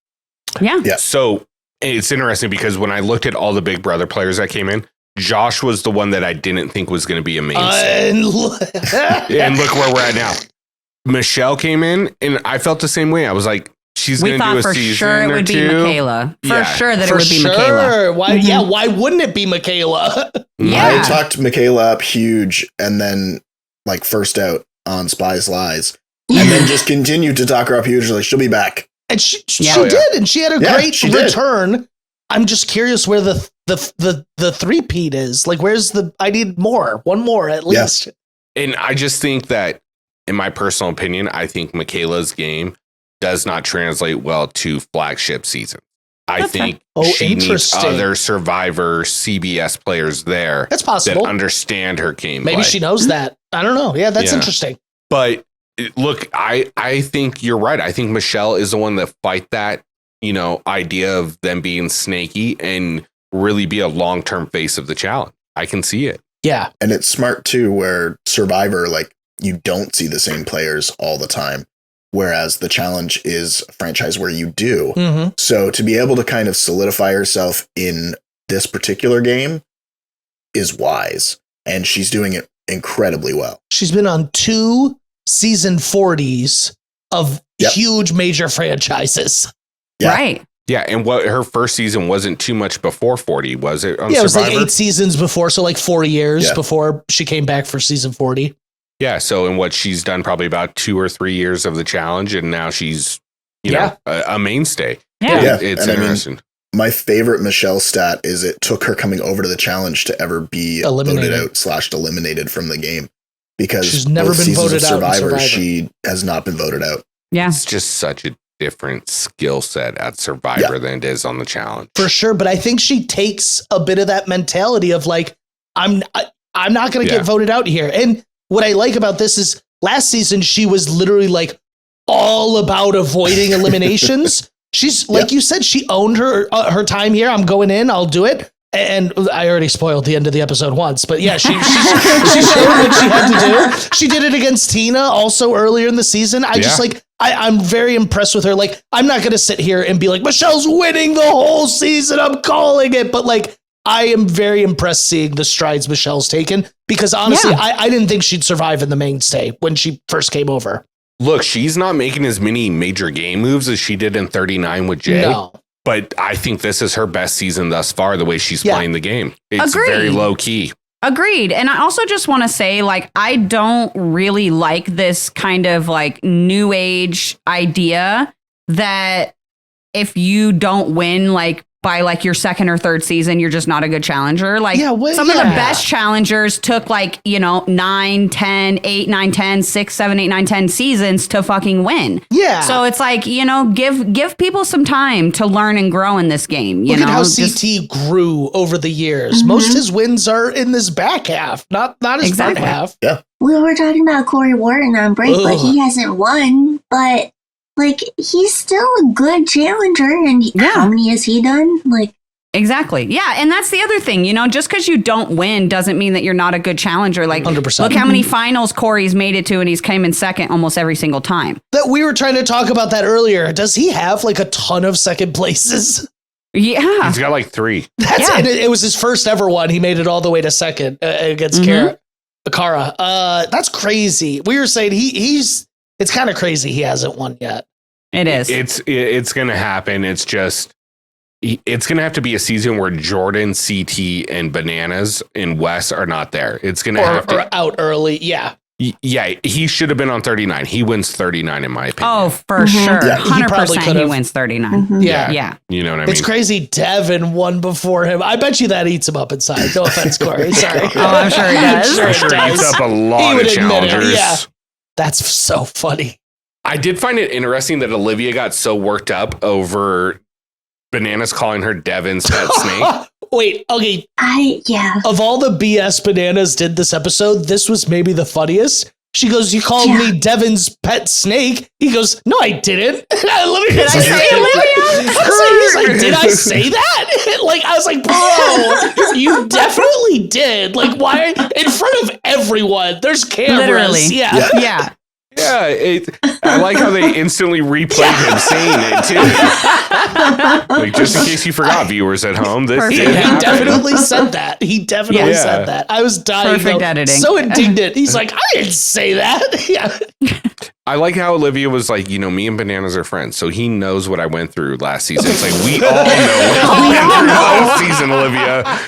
B: Yeah.
A: So it's interesting because when I looked at all the Big Brother players that came in, Josh was the one that I didn't think was going to be a mainstay. And look where we're at now. Michele came in, and I felt the same way. I was like, she's going to do a season or two. We thought for sure it would be
B: Michaela. For sure that it would be Michaela.
C: Why wouldn't it be Michaela?
E: I talked Michaela up huge, and then like first out on Spy's Lies, and then just continued to talk her up huge. Like, she'll be back. And she did, and she had a great return. I'm just curious where the three-peat is. Like, where's I need one more at least.
A: And I just think that, in my personal opinion, I think Michaela's game does not translate well to flagship season. I think she needs other Survivor CBS players there.
C: That's possible.
A: That understand her game.
C: Maybe she knows that. I don't know. Yeah, that's interesting.
A: But look, I think you're right. I think Michele is the one that fight that idea of them being snaky and really be a long-term face of the challenge. I can see it.
C: Yeah.
E: And it's smart too, where Survivor, like, you don't see the same players all the time. Whereas the challenge is a franchise where you do.
C: Mm-hmm.
E: So to be able to kind of solidify herself in this particular game is wise. And she's doing it incredibly well.
C: She's been on 2 season 40s of huge major franchises.
E: Yeah.
B: Right.
A: Yeah, and what her first season wasn't too much before 40, was it? On
C: Yeah, it was
A: Survivor?
C: like 8 seasons before, so like 4 years
E: Yeah.
C: before she came back for season 40.
A: Yeah, so in what she's done probably about 2 or 3 years of the challenge, and now she's, you know, a mainstay.
B: Yeah.
A: It's
E: and I mean,
A: interesting.
E: my favorite Michele stat is it took her coming over to the challenge to ever be
C: Eliminated.
E: voted out / eliminated from the game, because
C: She's never
E: both
C: been
E: seasons
C: voted
E: of
C: out in
E: Survivor,
C: Survivor.
E: she has not been voted out.
B: Yeah.
A: It's just such a different skill set at Survivor than it is on the challenge.
C: For sure, but I think she takes a bit of that mentality of like, I'm not going to get voted out here. And what I like about this is last season, she was literally like all about avoiding eliminations. She's like you said, she owned her time here. I'm going in, I'll do it. And I already spoiled the end of the episode once, but yeah, she showed what she had to do. She did it against Tina also earlier in the season. I'm very impressed with her. Like, I'm not going to sit here and be like, Michelle's winning the whole season, I'm calling it. But like, I am very impressed seeing the strides Michelle's taken, because honestly, I didn't think she'd survive in the mainstay when she first came over.
A: Look, she's not making as many major game moves as she did in 39 with Jay.
C: No.
A: But I think this is her best season thus far, the way she's playing the game. It's
B: Agreed.
A: very low key.
B: Agreed. And I also just want to say, like, I don't really like this kind of like new age idea that if you don't win, like, by like your second or third season, you're just not a good challenger. Like some of the best challengers took like, 9, 10, 8, 9, 10, 6, 7, 8, 9, 10 seasons to fucking win.
C: Yeah.
B: So it's like, give people some time to learn and grow in this game.
C: Look at how CT grew over the years. Most of his wins are in this back half, not his front half.
E: Yeah.
D: We were talking about Corey Wharton on break, but he hasn't won. But like, he's still a good challenger, and how many has he done? Like,
B: exactly. Yeah, and that's the other thing. Just because you don't win doesn't mean that you're not a good challenger. Like,
C: 100%.
B: Look how many finals Corey's made it to, and he's came in second almost every single time.
C: That we were trying to talk about that earlier. Does he have like a ton of second places?
B: Yeah,
A: he's got like 3.
C: And it was his first ever one. He made it all the way to second against Cara. That's crazy. We were saying it's kind of crazy he hasn't won yet.
B: It is.
A: It's going to happen. It's just, it's going to have to be a season where Jordan, CT, and Bananas and Wes are not there. It's going to have to
C: or out early. Yeah.
A: Yeah, he should have been on 39. He wins 39 in my opinion.
B: Oh, for sure.
C: Yeah, he probably
B: 100%
C: could
B: he
C: have.
B: wins 39.
C: Yeah.
A: You know what I mean?
C: It's crazy. Devin won before him. I bet you that eats him up inside. No offense, Corey. Sorry.
B: Oh, I'm sure he does.
A: I'm sure he eats up a lot of challengers.
C: Yeah. That's so funny.
A: I did find it interesting that Olivia got so worked up over Bananas calling her Devin's pet snake.
C: Wait, okay.
D: Yeah.
C: Of all the BS Bananas did this episode, this was maybe the funniest. She goes, "You called me Devin's pet snake." He goes, "No, I didn't."
B: Did I say Olivia?
C: He's like, "Did I say that?" Like, I was like, "Bro, you definitely did." Like, why in front of everyone? There's cameras.
B: Literally.
C: Yeah.
A: Yeah, I like how they instantly replayed him saying it too. Like, just in case you forgot, viewers at home, this
C: He definitely said that. He definitely said that. I was dying.
B: Perfect editing.
C: So indignant. He's like, "I didn't say that." Yeah.
A: I like how Olivia was like, me and Bananas are friends, so he knows what I went through last season. It's like, we all know what you went through last season, Olivia.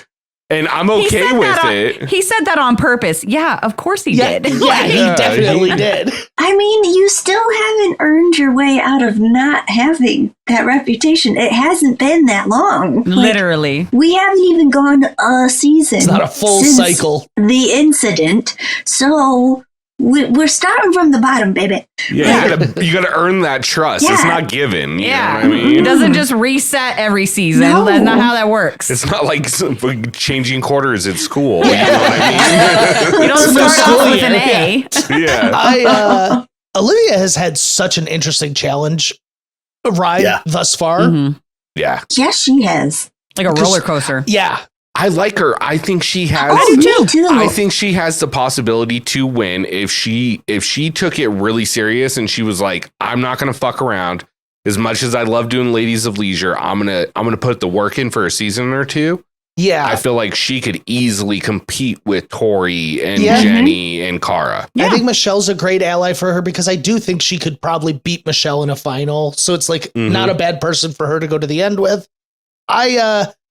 A: And I'm okay with it.
B: He said that on purpose. Yeah, of course he did.
C: Yeah, he definitely did.
D: I mean, you still haven't earned your way out of not having that reputation. It hasn't been that long.
B: Literally.
D: We haven't even gone a season.
C: It's not a full
D: since
C: cycle.
D: The incident. So we're starting from the bottom, baby.
A: Yeah, you gotta earn that trust. It's not given. You know what I
B: It
A: mean?
B: doesn't just reset every season.
D: No.
B: That's not how that works.
A: It's not like changing quarters at school. You know what I
B: You don't
C: No
B: start
C: school
B: off with
C: year.
B: an A.
A: mean? Yeah.
C: Olivia has had such an interesting challenge ride thus far.
B: Mm-hmm.
A: Yeah.
D: Yes, she has.
B: Like a roller coaster.
C: Yeah.
A: I like her. I think she has.
D: Oh, me too.
A: I think she has the possibility to win if she took it really serious and she was like, I'm not gonna fuck around. As much as I love doing Ladies of Leisure, I'm gonna put the work in for a season or two.
C: Yeah.
A: I feel like she could easily compete with Tori and Jenny and Cara.
C: I think Michelle's a great ally for her because I do think she could probably beat Michele in a final. So it's like not a bad person for her to go to the end with.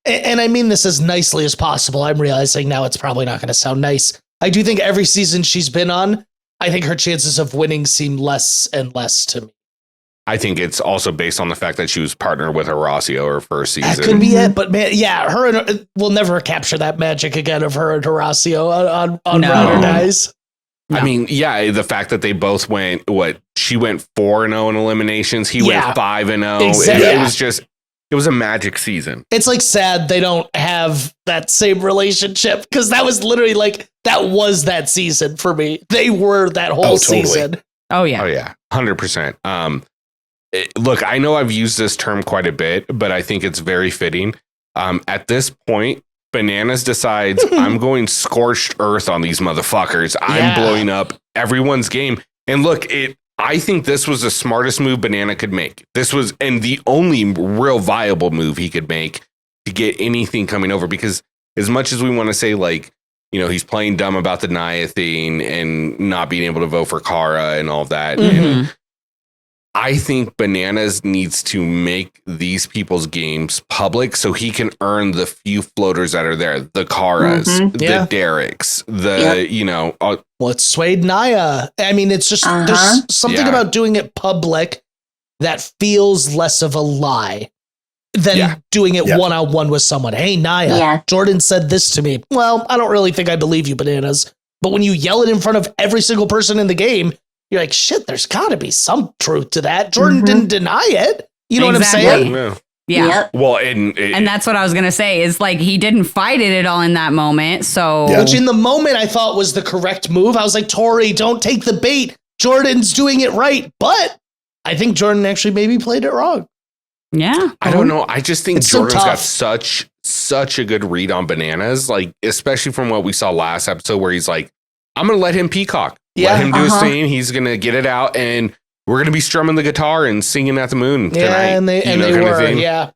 C: And I mean this as nicely as possible. I'm realizing now it's probably not going to sound nice. I do think every season she's been on, I think her chances of winning seem less and less to me.
A: I think it's also based on the fact that she was partnered with Horacio her first season.
C: That could be it, but man, yeah, her and we'll never capture that magic again of her and Horacio on Ride or Dies.
A: I mean, yeah, the fact that they both went, she went 4-0 in eliminations, he went 5-0.
C: Exactly.
A: It was a magic season.
C: It's like sad they don't have that same relationship because that was literally that was that season for me. They were that whole season.
B: Oh yeah.
A: Oh yeah. 100%. Look, I know I've used this term quite a bit, but I think it's very fitting. At this point, Bananas decides I'm going scorched earth on these motherfuckers. I'm blowing up everyone's game. And look, I think this was the smartest move Banana could make. This was, and the only real viable move he could make to get anything coming over. Because as much as we want to say, he's playing dumb about the Nia thing and not being able to vote for Cara and all that. And I think Bananas needs to make these people's games public so he can earn the few floaters that are there. The Caras, the Derricks,
C: It's swayed Nia. I mean, it's just, there's something about doing it public that feels less of a lie than doing it one-on-one with someone. Hey, Nia, Jordan said this to me. Well, I don't really think I believe you, Bananas. But when you yell it in front of every single person in the game, you're like, shit, there's got to be some truth to that. Jordan didn't deny it. You know what I'm saying?
B: Yeah.
D: Yep.
A: Well,
B: and that's what I was going to say is he didn't fight it at all in that moment. So,
C: which in the moment I thought was the correct move. I was like, Tori, don't take the bait. Jordan's doing it right. But I think Jordan actually maybe played it wrong.
B: Yeah.
A: I don't know. I just think
C: It's
A: Jordan's
C: so
A: got such a good read on Bananas, especially from what we saw last episode where he's like, I'm going to let him peacock. Let him do his thing. He's going to get it out and we're going to be strumming the guitar and singing at the moon tonight.
C: Yeah, and they were. Yeah.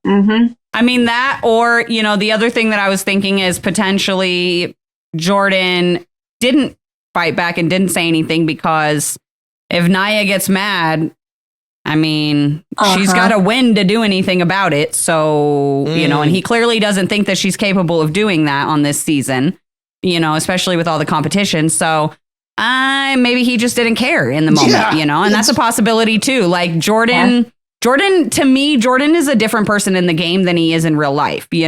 B: I mean that, or, the other thing that I was thinking is potentially Jordan didn't fight back and didn't say anything because if Nia gets mad, I mean, she's got to win to do anything about it. So, and he clearly doesn't think that she's capable of doing that on this season, especially with all the competition. So maybe he just didn't care in the moment, and that's a possibility too. Jordan, to me, Jordan is a different person in the game than he is in real life,
D: He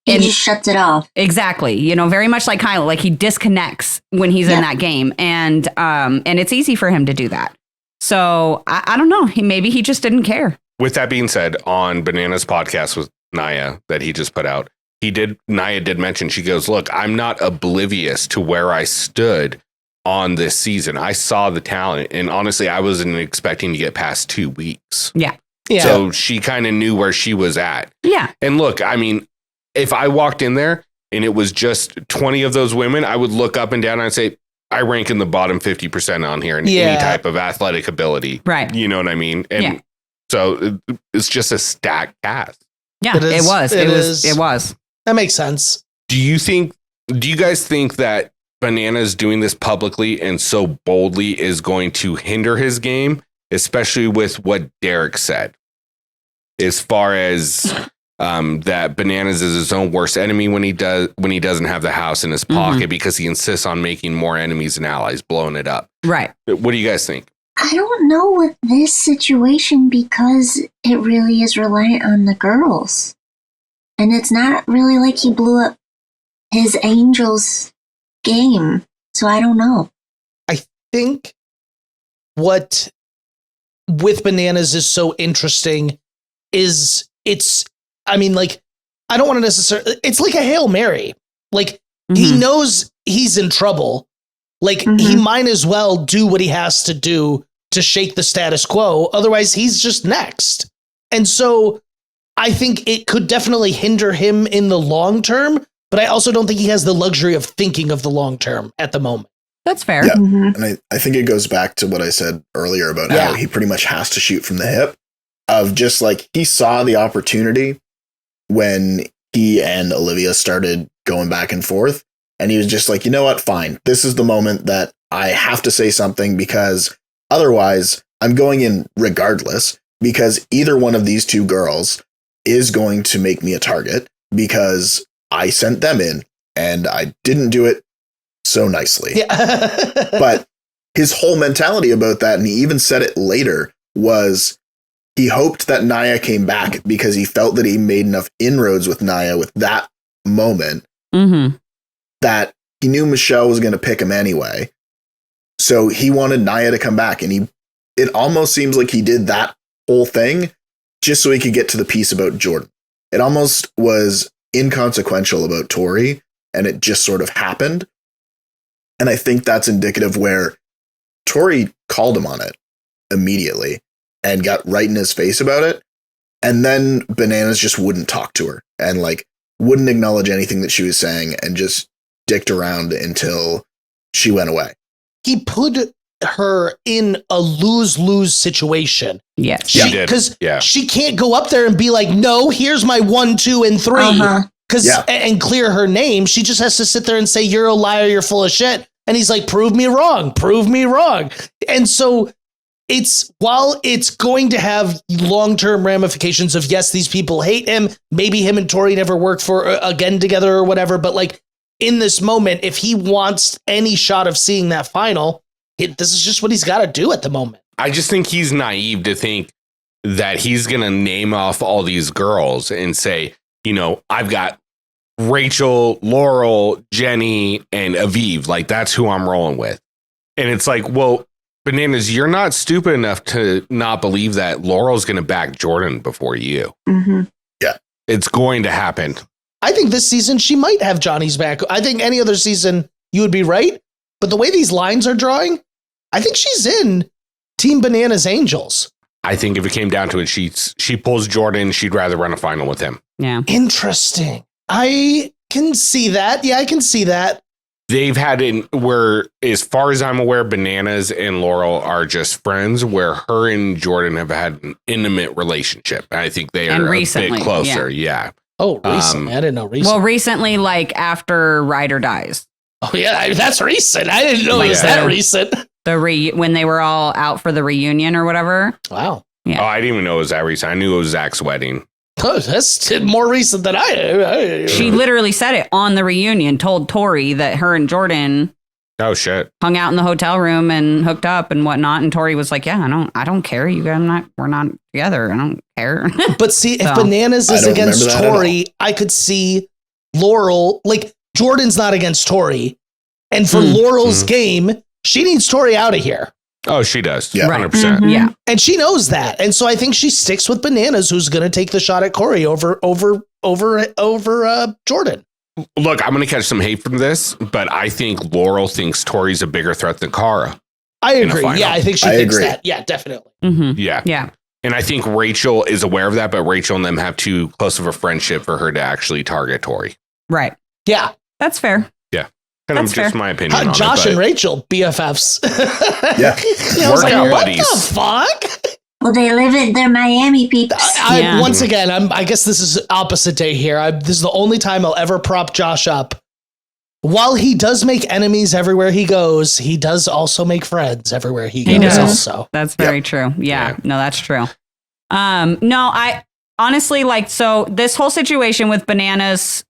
D: just shuts it off.
B: Exactly. Very much like Kyland, he disconnects when he's in that game and it's easy for him to do that. So I don't know. Maybe he just didn't care.
A: With that being said, on Banana's podcast with Nia that he just put out, Nia did mention, she goes, look, I'm not oblivious to where I stood on this season. I saw the talent. And honestly, I wasn't expecting to get past 2 weeks.
B: Yeah.
A: So she kind of knew where she was at.
B: Yeah.
A: And look, I mean, if I walked in there and it was just 20 of those women, I would look up and down and I'd say, I rank in the bottom 50% on here in any type of athletic ability.
B: Right.
A: You know what I mean? And so it's just a stacked cast.
B: Yeah, it was.
C: That makes sense.
A: Do you guys think that Bananas doing this publicly and so boldly is going to hinder his game, especially with what Derek said, as far as that Bananas is his own worst enemy when he doesn't have the house in his pocket because he insists on making more enemies and allies, blowing it up.
B: Right.
A: What do you guys think?
D: I don't know with this situation because it really is reliant on the girls. And it's not really like he blew up his Angels game. So I don't know.
C: I think what with Bananas is so interesting is I don't want to necessarily, it's like a Hail Mary. He knows he's in trouble. He might as well do what he has to do to shake the status quo. Otherwise, he's just next. And so I think it could definitely hinder him in the long term, but I also don't think he has the luxury of thinking of the long term at the moment.
B: That's fair.
E: Yeah. And I think it goes back to what I said earlier about how he pretty much has to shoot from the hip, of just like he saw the opportunity when he and Olivia started going back and forth. And he was just like, you know what? Fine. This is the moment that I have to say something, because otherwise I'm going in regardless, because either one of these two girls is going to make me a target because I sent them in and I didn't do it so nicely.
C: Yeah.
E: But his whole mentality about that, and he even said it later, was he hoped that Nia came back because he felt that he made enough inroads with Nia with that moment that he knew Michele was going to pick him anyway. So he wanted Nia to come back, and it almost seems like he did that whole thing just so he could get to the piece about Jordan. It almost was inconsequential about Tori, and it just sort of happened. And I think that's indicative where Tori called him on it immediately and got right in his face about it. And then Bananas just wouldn't talk to her and like wouldn't acknowledge anything that she was saying and just dicked around until she went away.
C: He put her in a lose-lose situation.
B: Yes.
C: Because she can't go up there and be like, no, here's my 1, 2, and 3. And clear her name. She just has to sit there and say, you're a liar, you're full of shit. And he's like, prove me wrong. And so while it's going to have long-term ramifications of, yes, these people hate him, maybe him and Tori never work again together or whatever, but like in this moment, if he wants any shot of seeing that final, this is just what he's got to do at the moment.
A: I just think he's naive to think that he's going to name off all these girls and say, you know, I've got Rachel, Laurel, Jenny, and Aviv. Like, that's who I'm rolling with. And it's like, well, Bananas, you're not stupid enough to not believe that Laurel's going to back Jordan before you. Yeah. It's going to happen.
C: I think this season she might have Johnny's back. I think any other season you would be right. But the way these lines are drawing, I think she's in Team Bananas Angels.
A: I think if it came down to it, she pulls Jordan. She'd rather run a final with him.
B: Yeah.
C: Interesting. I can see that. Yeah, I can see that.
A: They've had where, as far as I'm aware, Bananas and Laurel are just friends, where her and Jordan have had an intimate relationship. I think they are a bit closer. Yeah.
C: Oh, recently. I didn't know recently.
B: Well, recently, like after Ryder dies.
C: Oh, yeah, that's recent. I didn't know it was that recent.
B: When they were all out for the reunion or whatever.
C: Wow.
B: Yeah.
A: Oh, I didn't even know it was that recent. I knew it was Zach's wedding.
C: Oh, that's more recent than I.
B: She literally said it on the reunion, told Tori that her and Jordan hung out in the hotel room and hooked up and whatnot. And Tori was like, yeah, I don't care. We're not together. I don't care.
C: But see, if Bananas is against Tori, I could see Laurel, like Jordan's not against Tori. And for Laurel's game, she needs Tori out of here.
A: Oh, she does.
E: Yeah.
A: 100%.
B: Yeah.
C: And she knows that. And so I think she sticks with Bananas, who's going to take the shot at Corey over Jordan.
A: Look, I'm going to catch some hate from this, but I think Laurel thinks Tori's a bigger threat than Cara.
C: I agree. Yeah, I think she thinks that. Yeah, definitely.
A: Yeah.
B: Yeah.
A: And I think Rachel is aware of that, but Rachel and them have too close of a friendship for her to actually target Tori.
B: Right.
C: Yeah.
B: That's fair.
A: Yeah. Kind of just my opinion on
C: Josh
A: it,
C: and Rachel, BFFs.
E: Yeah.
C: I was like, what the fuck?
D: Well, they live in their Miami peeps.
C: Once again, I guess this is opposite day here. This is the only time I'll ever prop Josh up. While he does make enemies everywhere he goes, he does also make friends everywhere he goes also.
B: That's very true. Yeah. No, that's true. No, I honestly so this whole situation with Bananas,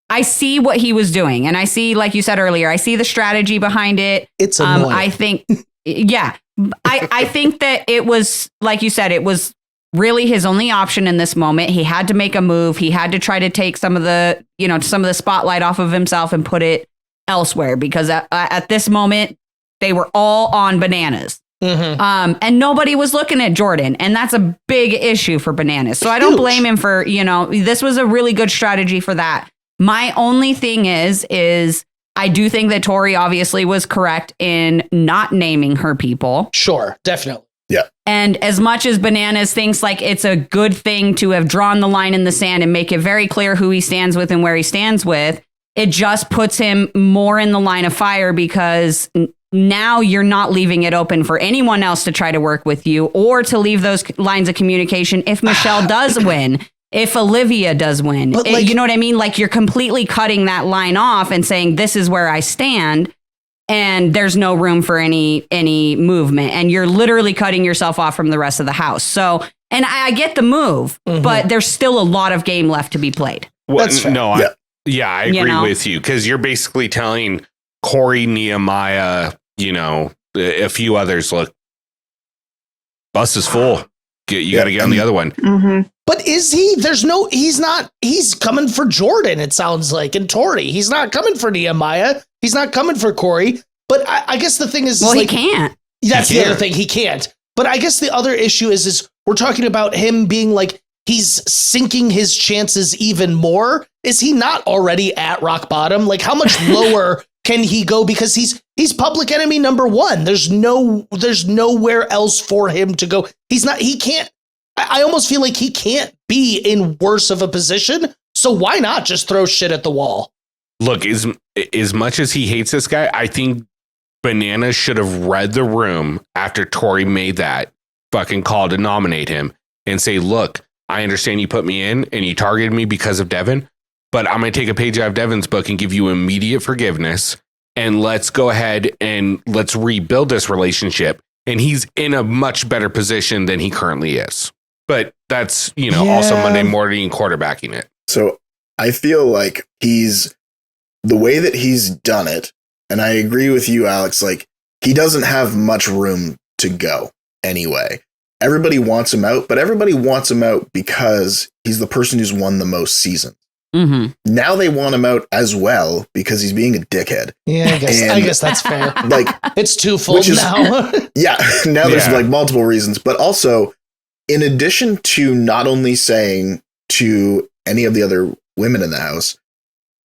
B: I see what he was doing, and I see, like you said earlier, I see the strategy behind it.
C: It's annoying.
B: I think, I think that it was, like you said, it was really his only option in this moment. He had to make a move. He had to try to take some of the spotlight off of himself and put it elsewhere, because at this moment they were all on Bananas. And nobody was looking at Jordan, and that's a big issue for Bananas. So I don't blame him for, this was a really good strategy for that. My only thing is I do think that Tori obviously was correct in not naming her people.
C: Sure, definitely.
E: Yeah.
B: And as much as Bananas thinks like it's a good thing to have drawn the line in the sand and make it very clear who he stands with and where he stands with, it just puts him more in the line of fire because now you're not leaving it open for anyone else to try to work with you or to leave those lines of communication if Michele does win. If Olivia does win, you know what I mean? Like you're completely cutting that line off and saying, this is where I stand. And there's no room for any movement. And you're literally cutting yourself off from the rest of the house. So, and I get the move, but there's still a lot of game left to be played.
A: Well, no, I agree with you. Because you're basically telling Corey, Nehemiah, a few others, look, bus is full. You got to get on the other one.
D: Mm-hmm.
C: But is he? He's not. He's coming for Jordan, it sounds like, and Tori. He's not coming for Nehemiah. He's not coming for Corey. But I guess the thing is,
B: well, he can't.
C: That's the other thing. He can't. But I guess the other issue is we're talking about him being like he's sinking his chances even more. Is he not already at rock bottom? Like, how much lower can he go? Because he's public enemy number one. There's nowhere else for him to go. He can't. I almost feel like he can't be in worse of a position. So why not just throw shit at the wall?
A: Look, as much as he hates this guy, I think Bananas should have read the room after Tori made that fucking call to nominate him and say, look, I understand you put me in and you targeted me because of Devin, but I'm going to take a page out of Devin's book and give you immediate forgiveness. And let's go ahead and let's rebuild this relationship. And he's in a much better position than he currently is. But that's, also Monday morning quarterbacking it.
E: So I feel like the way that he's done it, and I agree with you, Alex, like he doesn't have much room to go anyway. Everybody wants him out, but everybody wants him out because he's the person who's won the most seasons.
B: Mm-hmm.
E: Now they want him out as well because he's being a dickhead.
C: Yeah, I guess that's fair.
E: Like
C: it's twofold now.
E: Yeah, now there's like multiple reasons, but also in addition to not only saying to any of the other women in the house,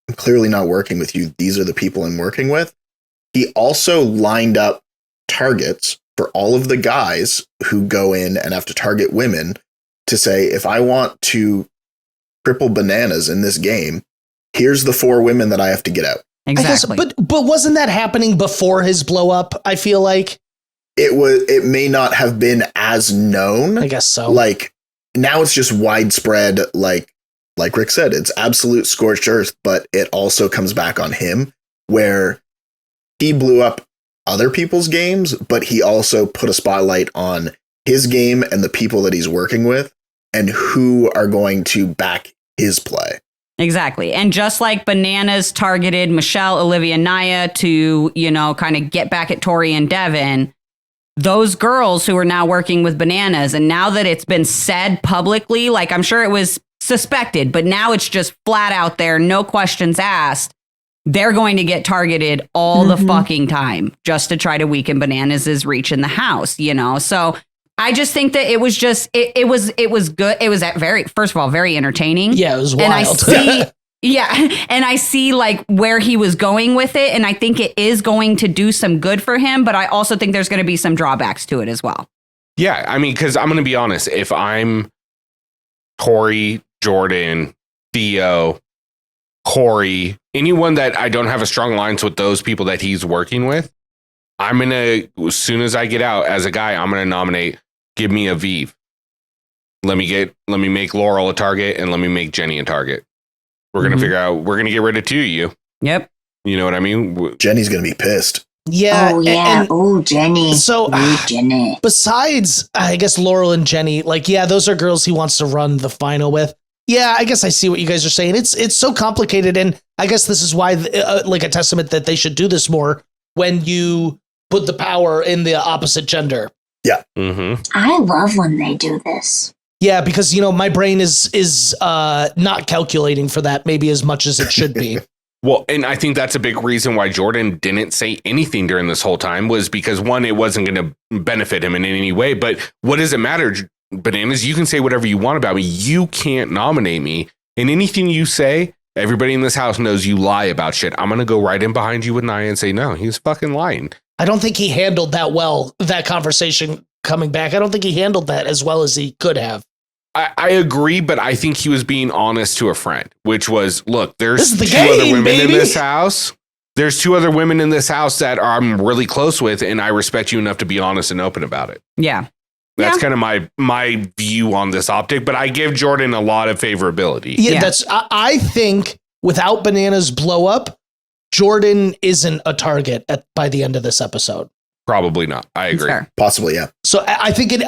E: I'm clearly not working with you. These are the people I'm working with. He also lined up targets for all of the guys who go in and have to target women to say, if I want to cripple Bananas in this game, here's the 4 women that I have to get out.
B: Exactly.
C: Guess, but wasn't that happening before his blow up? I feel like
E: it may not have been as known.
C: I guess so.
E: Like now it's just widespread. Like Rick said, it's absolute scorched earth, but it also comes back on him where he blew up other people's games, but he also put a spotlight on his game and the people that he's working with and who are going to back his play.
B: Exactly. And just like Bananas targeted Michele, Olivia, Naya to, kind of get back at Tori and Devin, those girls who are now working with Bananas, and now that it's been said publicly, like I'm sure it was suspected, but now it's just flat out there, no questions asked, they're going to get targeted all the fucking time just to try to weaken Bananas' reach in the house, So I just think that it was just, it was good. It was first of all, very entertaining.
C: Yeah, it was wild.
B: And I see, and I see like where he was going with it. And I think it is going to do some good for him, but I also think there's going to be some drawbacks to it as well.
A: Yeah, I mean, because I'm going to be honest, if I'm Tori, Jordan, Theo, Corey, anyone that I don't have a strong alliance with those people that he's working with, I'm going to, as soon as I get out as a guy, I'm going to nominate, give me Aviv. Let me make Laurel a target and let me make Jenny a target. We're going to figure out, we're going to get rid of 2 of you.
B: Yep.
A: You know what I mean?
E: Jenny's going to be pissed.
C: Yeah.
D: Oh, yeah. Oh, Jenny.
C: So
D: Jenny.
C: Besides, I guess Laurel and Jenny, those are girls he wants to run the final with. Yeah, I guess I see what you guys are saying. It's so complicated. And I guess this is why, a testament that they should do this more when you put the power in the opposite gender.
E: Yeah.
A: Mm-hmm.
D: I love when they do this.
C: Yeah, because, my brain is not calculating for that maybe as much as it should be.
A: Well, and I think that's a big reason why Jordan didn't say anything during this whole time was because, one, it wasn't going to benefit him in any way. But what does it matter, Bananas? You can say whatever you want about me. You can't nominate me. And anything you say Everybody in this house knows you lie about shit. I'm going to go right in behind you with Nia and say, no, he's fucking lying.
C: I don't think he handled that well, that conversation coming back. I don't think he handled that as well as he could have.
A: I agree, but I think he was being honest to a friend, which was, look, there's
C: This is the
A: two other
C: game,
A: women
C: baby.
A: in this house. There's 2 other women in this house that I'm really close with, and I respect you enough to be honest and open about it.
B: Yeah.
A: That's kind of my view on this optic, but I give Jordan a lot of favorability.
C: Yeah, I think without Bananas blow up, Jordan isn't a target by the end of this episode.
A: Probably not. I agree.
E: Possibly, yeah.
C: So I think it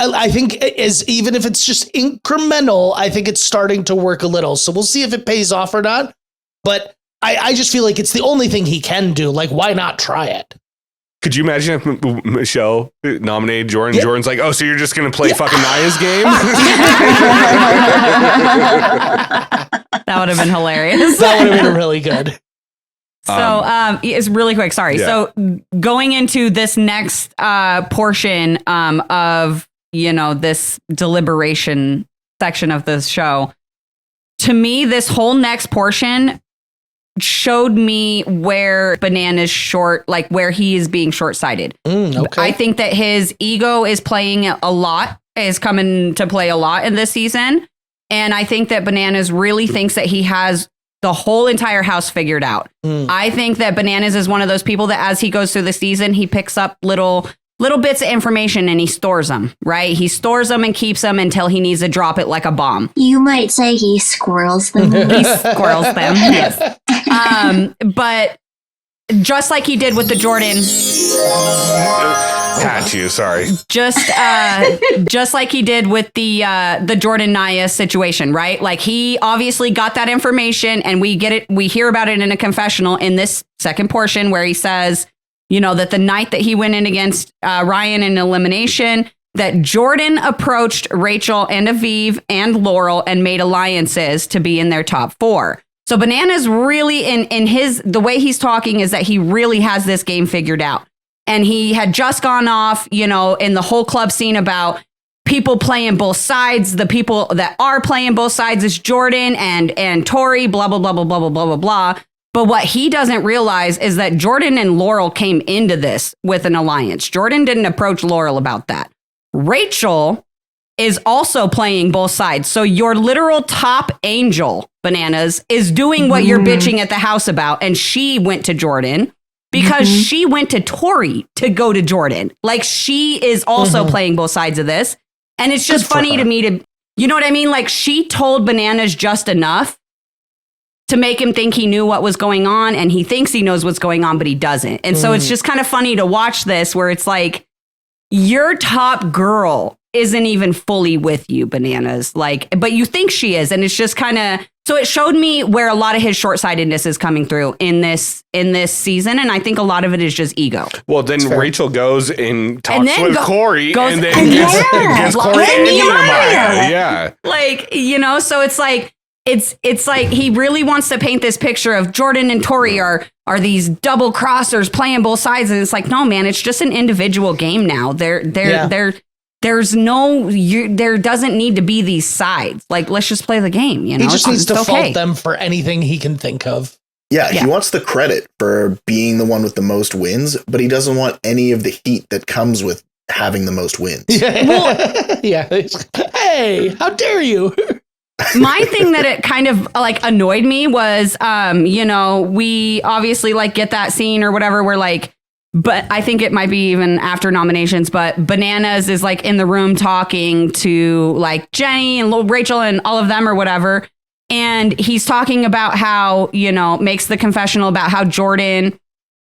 C: is, even if it's just incremental, I think it's starting to work a little. So we'll see if it pays off or not. But I just feel like it's the only thing he can do. Like, why not try it?
A: Could you imagine if Michelle nominated Jordan?
C: Yeah.
A: Jordan's like, oh, so you're just going to play fucking Nia's game?
B: That would have been hilarious.
C: That would have been really good.
B: So it's really quick. Sorry.
A: Yeah.
B: So going into this next portion of, this deliberation section of this show, to me, this whole next portion showed me where Banana's where he is being short-sighted.
C: Okay.
B: I think that his ego is coming to play a lot in this season. And I think that Bananas really thinks that he has the whole entire house figured out. I think that Bananas is one of those people that as he goes through the season, he picks up little bits of information and he stores them, right? He stores them and keeps them until he needs to drop it like a bomb.
D: You might say he squirrels them.
B: He squirrels them, yes. But just like he did with the Jordan...
A: Got you, sorry.
B: Just like he did with the Jordan Nia situation, right? Like he obviously got that information and we hear about it in a confessional in this second portion where he says, that the night that he went in against Ryan in elimination, that Jordan approached Rachel and Aviv and Laurel and made alliances to be in their top 4. So Banana's really the way he's talking is that he really has this game figured out. And he had just gone off, in the whole club scene about people playing both sides. The people that are playing both sides is Jordan and Tori, blah, blah, blah, blah, blah, blah, blah, blah, blah. But what he doesn't realize is that Jordan and Laurel came into this with an alliance. Jordan didn't approach Laurel about that. Rachel is also playing both sides. So your literal top angel, Bananas, is doing what you're bitching at the house about. And she went to Jordan because she went to Tori to go to Jordan. Like she is also playing both sides of this. And it's just funny to me to, you know what I mean? Like she told Bananas just enough to make him think he knew what was going on. And he thinks he knows what's going on, but he doesn't. And so it's just kind of funny to watch this where it's like your top girl isn't even fully with you, Bananas. But you think she is. And it's just kind of, so it showed me where a lot of his short-sightedness is coming through in this season. And I think a lot of it is just ego.
A: Well, then Rachel goes and talks with Corey
B: and
A: then gets Corey and Nehemiah. Yeah.
B: So it's like, it's like he really wants to paint this picture of Jordan and Tori are these double crossers playing both sides. And it's like, no, man, it's just an individual game now. There doesn't need to be these sides. Like, let's just play the game.
C: He just needs to fault them for anything he can think of.
E: Yeah, he wants the credit for being the one with the most wins, but he doesn't want any of the heat that comes with having the most wins.
C: Yeah. Hey, how dare you?
B: My thing that it kind of annoyed me was, we obviously get that scene or whatever where but I think it might be even after nominations, but Bananas is in the room talking to Jenny and Rachel and all of them or whatever. And he's talking about how, makes the confessional about how Jordan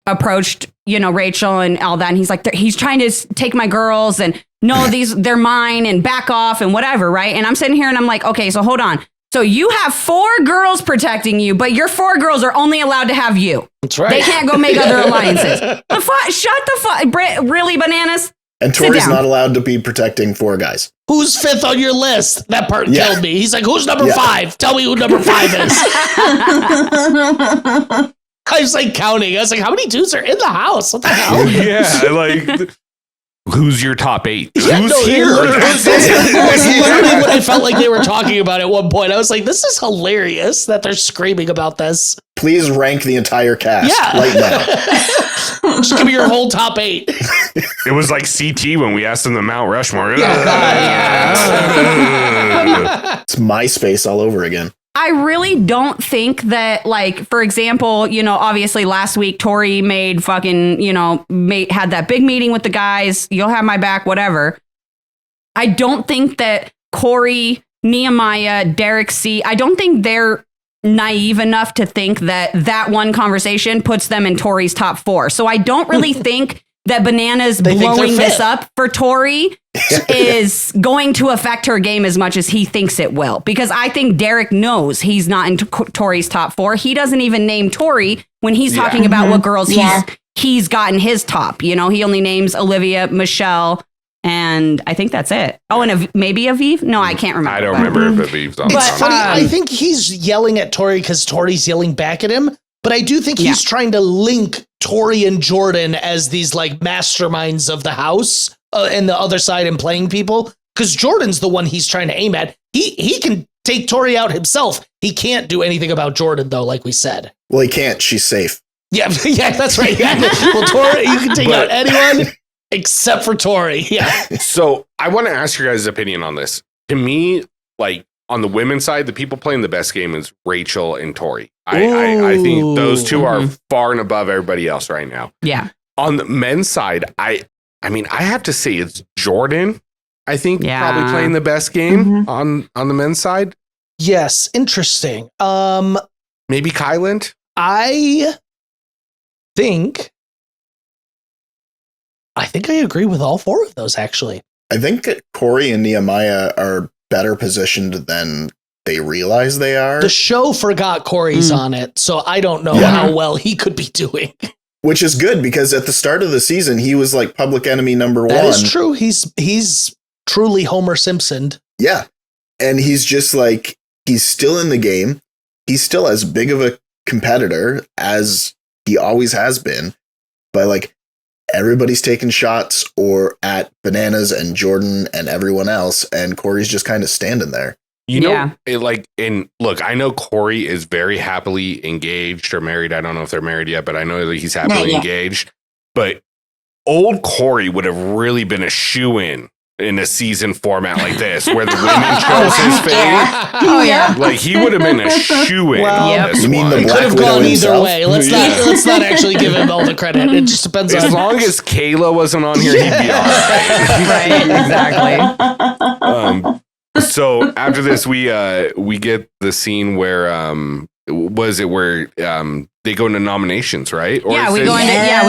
B: approached, Rachel and all that. And he's he's trying to take my girls and no, they're mine and back off and whatever. Right. And I'm sitting here and I'm like, okay, so hold on. So you have 4 girls protecting you, but your 4 girls are only allowed to have you.
C: That's right.
B: They can't go make other alliances. Shut the fuck. Really, Bananas?
E: And Tori's not allowed to be protecting 4 guys.
C: Who's 5th on your list? That part killed me. He's like, who's number 5? Tell me who number 5 is. I was counting. I was like, how many dudes are in the house? What the hell?
A: Yeah, who's your top 8?
C: Yeah,
A: Who's
C: no,
A: here?
C: That's literally what I felt like they were talking about at one point. I was like, this is hilarious that they're screaming about this.
E: Please rank the entire cast right now.
C: Just give me your whole top 8.
A: It was like CT when we asked them the Mount Rushmore.
E: It's MySpace all over again.
B: I really don't think that, like, for example, you know, obviously last week, Tori made fucking, you know, had that big meeting with the guys. You'll have my back, whatever. I don't think that Corey, Nehemiah, Derek C., I don't think they're naive enough to think that that one conversation puts them in Tori's top 4. So I don't really think that Bananas blowing this up for Tori is going to affect her game as much as he thinks it will. Because I think Derek knows he's not in Tori's top 4. He doesn't even name Tori when he's talking about what girls he's gotten his top. You know, he only names Olivia, Michele, and I think that's it. Oh, and maybe Aviv? No, I can't remember.
A: I don't remember if Aviv's on.
C: It's funny. I think he's yelling at Tori because Tori's yelling back at him. But I do think he's trying to link Tori and Jordan as these like masterminds of the house and the other side and playing people. Because Jordan's the one he's trying to aim at. He can take Tori out himself. He can't do anything about Jordan, though, like we said.
E: Well, he can't. She's safe.
C: Yeah, that's right. Yeah. Well, Tori, you can take out anyone except for Tori. Yeah.
A: So I want to ask your guys' opinion on this. To me, like, on the women's side, the people playing the best game is Rachel and Tori. I think those two are far and above everybody else right now.
B: Yeah.
A: On the men's side, I mean, I have to say it's Jordan. I think probably playing the best game on the men's side.
C: Yes, interesting.
A: Maybe Kyland.
C: I think I agree with all 4 of those. Actually,
E: I think that Corey and Nehemiah are better positioned than they realize they are.
C: The show forgot Corey's on it, so I don't know how well he could be doing.
E: Which is good because at the start of the season, he was like public enemy number 1.
C: That is true. He's truly Homer Simpsoned.
E: Yeah. And he's just like, he's still in the game. He's still as big of a competitor as he always has been. But like, everybody's taking shots or at Bananas and Jordan and everyone else. And Corey's just kind of standing there.
A: You know, look, I know Corey is very happily engaged or married. I don't know if they're married yet, but I know that he's happily engaged. But old Corey would have really been a shoo-in in a season format like this, where the women chose his face.
B: Oh, yeah.
A: Like, he would have been a shoo-in.
C: Well,
E: you mean the
C: Black could have gone either way. Let's not actually give him all the credit. It just depends
A: as long as Kayla wasn't on here, he'd be all right.
B: Right, exactly.
A: So after this, we get the scene where they go into nominations, right? Or
B: we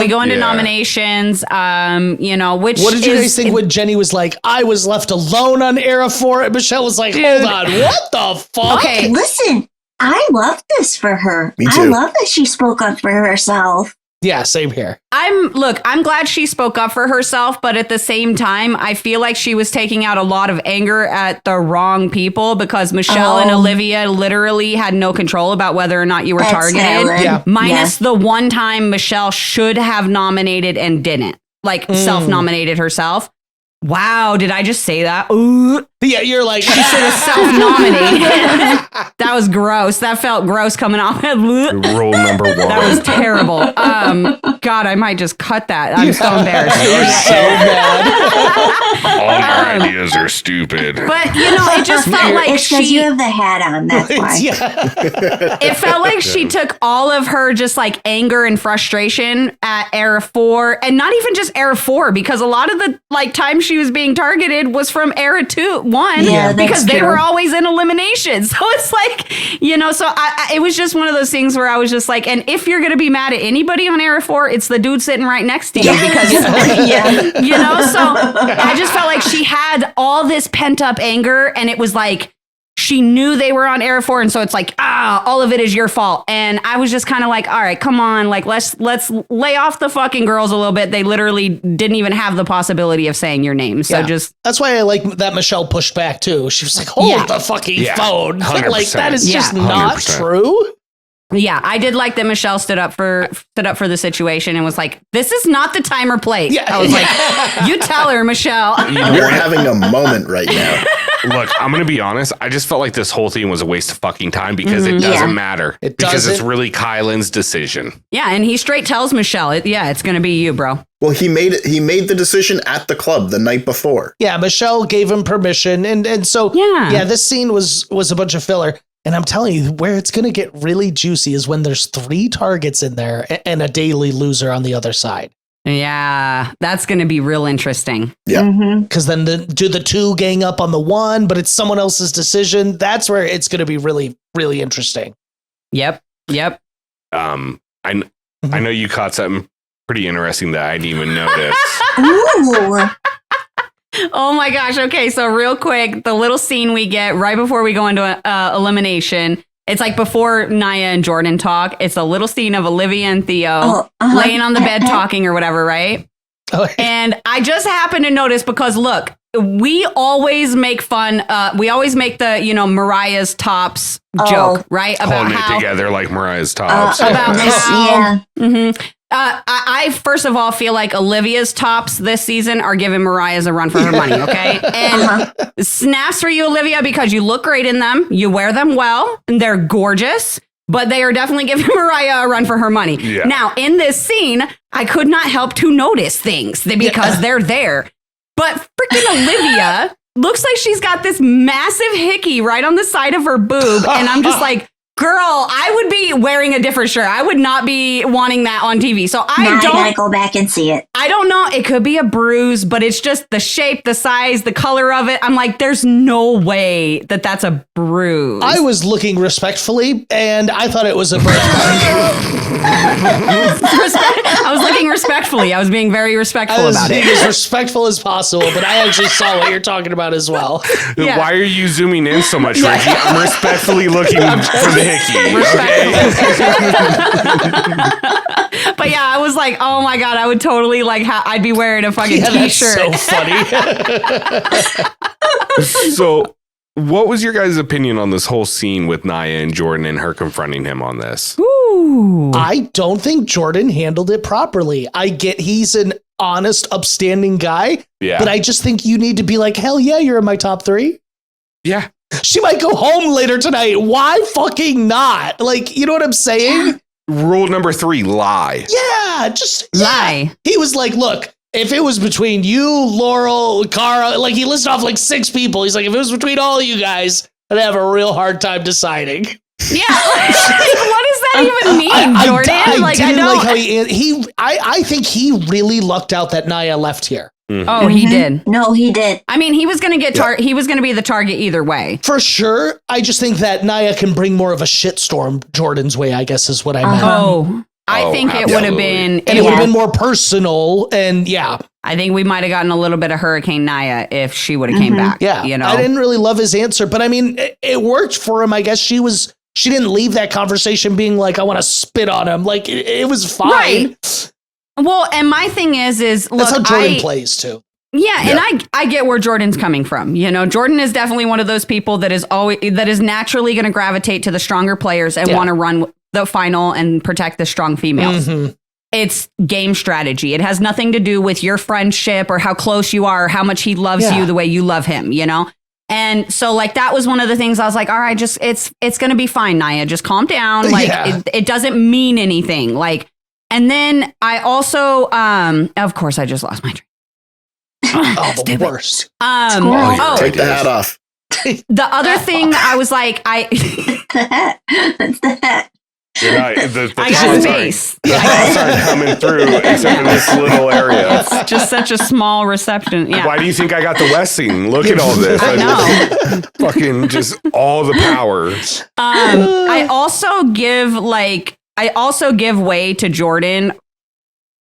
B: go into nominations. You know, which
C: what did you guys think when Jenny was like, I was left alone on Era 4, and Michele was like, hold on, what the fuck?
D: Okay, listen, I love this for her.
E: Me too.
D: I love that she spoke up for herself.
C: Yeah, same here.
B: I'm glad she spoke up for herself, but at the same time, I feel like she was taking out a lot of anger at the wrong people because Michele and Olivia literally had no control about whether or not you were targeted. Minus the one time Michele should have nominated and didn't, self-nominated herself. Wow, did I just say that? Ooh.
C: Yeah, you're like,
B: she should have self-nominated. That was gross. That felt gross coming off.
A: Rule number 1.
B: That was terrible. God, I might just cut that. I'm so embarrassed.
C: You're so bad.
A: All your ideas are stupid.
B: But, you know, it just felt like
D: it's because you have the hat on, that's why.
B: It felt like she took all of her just like anger and frustration at Era 4, and not even just Era 4, because a lot of the like time she was being targeted was from Era 1, because they were always in elimination. So it's like, you know, so it was just one of those things where I was just like, and if you're going to be mad at anybody on Era 4, it's the dude sitting right next to you because, you know, so I just felt like she had all this pent up anger, and it was like, she knew they were on Era 4, and so it's like, all of it is your fault. And I was just kind of like, all right, come on, like let's lay off the fucking girls a little bit. They literally didn't even have the possibility of saying your name. So
C: that's why I like that Michele pushed back too. She was like, hold the fucking phone.
A: 100%.
C: Like, that is just not true.
B: Yeah, I did like that Michele stood up for the situation and was like, "This is not the time or place."
C: Yeah.
B: I was like, "You tell her, Michele."
E: You're having a moment right now.
A: Look, I'm going to be honest. I just felt like this whole thing was a waste of fucking time because it doesn't matter. Because it's really Kyland's decision.
B: Yeah, and he straight tells Michele, it's going to be you, bro.
E: Well, he made the decision at the club the night before.
C: Yeah, Michele gave him permission. And so, this scene was a bunch of filler. And I'm telling you, where it's going to get really juicy is when there's 3 targets in there and a daily loser on the other side.
B: Yeah, that's going to be real interesting.
E: Yeah.
C: Because then do the 2 gang up on the 1, but it's someone else's decision. That's where it's going to be really, really interesting.
B: Yep.
A: I know you caught something pretty interesting that I didn't even notice.
D: Ooh.
B: Oh my gosh. Okay. So real quick, the little scene we get right before we go into elimination, it's like before Nia and Jordan talk. It's a little scene of Olivia and Theo laying on the bed talking or whatever, right?
C: Oh.
B: And I just happened to notice because look, we always make fun. We always make the, Mariah's tops joke, right? About
A: Holding
B: how
A: it together like Mariah's tops.
B: about how,
D: Yeah.
B: I first of all feel like Olivia's tops this season are giving Mariah's a run for her money, okay? And snaps for you, Olivia, because you look great in them. You wear them well, and they're gorgeous, but they are definitely giving Mariah a run for her money.
A: Yeah.
B: Now, in this scene, I could not help to notice things because they're there. But freaking Olivia looks like she's got this massive hickey right on the side of her boob, and I'm just like, girl, I would be wearing a different shirt. I would not be wanting that on TV. So I
D: gotta go back and see it.
B: I don't know. It could be a bruise, but it's just the shape, the size, the color of it. I'm like, there's no way that that's a bruise.
C: I was looking respectfully, and I thought it was a birthmark.
B: I was looking respectfully. I was being very respectful about it.
C: As respectful as possible, but I actually saw what you're talking about as well.
B: Yeah.
A: Why are you zooming in so much, Ricky? I'm respectfully looking for the hickey.
B: But yeah, I was like, oh my God, I would totally I'd be wearing a fucking t-shirt.
C: That's so funny.
A: So what was your guys' opinion on this whole scene with Nia and Jordan and her confronting him on this?
B: Ooh.
C: I don't think Jordan handled it properly. I get he's an honest, upstanding guy, but I just think you need to be like, hell yeah, you're in my top 3.
A: Yeah.
C: She might go home later tonight. Why fucking not? Like, you know what I'm saying?
A: Rule number 3, lie.
C: Yeah, just
B: lie.
C: He was like, look, if it was between you, Laurel, Cara, like he listed off like 6 people. He's like, if it was between all of you guys, I'd have a real hard time deciding.
B: Yeah. What does that even mean, Jordan?
C: I think he really lucked out that Nia left here.
A: Mm-hmm.
B: Oh, he did.
D: No, he did.
B: I mean, he was going to get he was going to be the target either way.
C: For sure. I just think that Nia can bring more of a shitstorm Jordan's way, I guess is what I meant.
B: I think it would have been...
C: And it would have been more personal, and
B: I think we might have gotten a little bit of Hurricane Nia if she would have came back.
C: Yeah.
B: You know?
C: I didn't really love his answer, but I mean, it worked for him. I guess she didn't leave that conversation being like, I want to spit on him. Like, it was fine. Right.
B: Well, and my thing is look,
C: that's how Jordan plays too.
B: Yeah, and I get where Jordan's coming from. You know, Jordan is definitely one of those people that is naturally going to gravitate to the stronger players and want to run the final and protect the strong females. Mm-hmm. It's game strategy. It has nothing to do with your friendship or how close you are or how much he loves you the way you love him, you know? And so like that was one of the things I was like, all right, just it's going to be fine, Nia. Just calm down. Like it doesn't mean anything. Like, and then I also of course I just lost my train.
C: The worst.
E: Take the hat off.
B: The other thing I was like,
D: That's the hat.
B: I got space.
A: The thoughts aren't coming through except in this little area.
B: It's just such a small reception. Yeah.
A: Why do you think I got the West scene? Look at all this.
B: I know.
A: Fucking just all the power.
B: I also give way to Jordan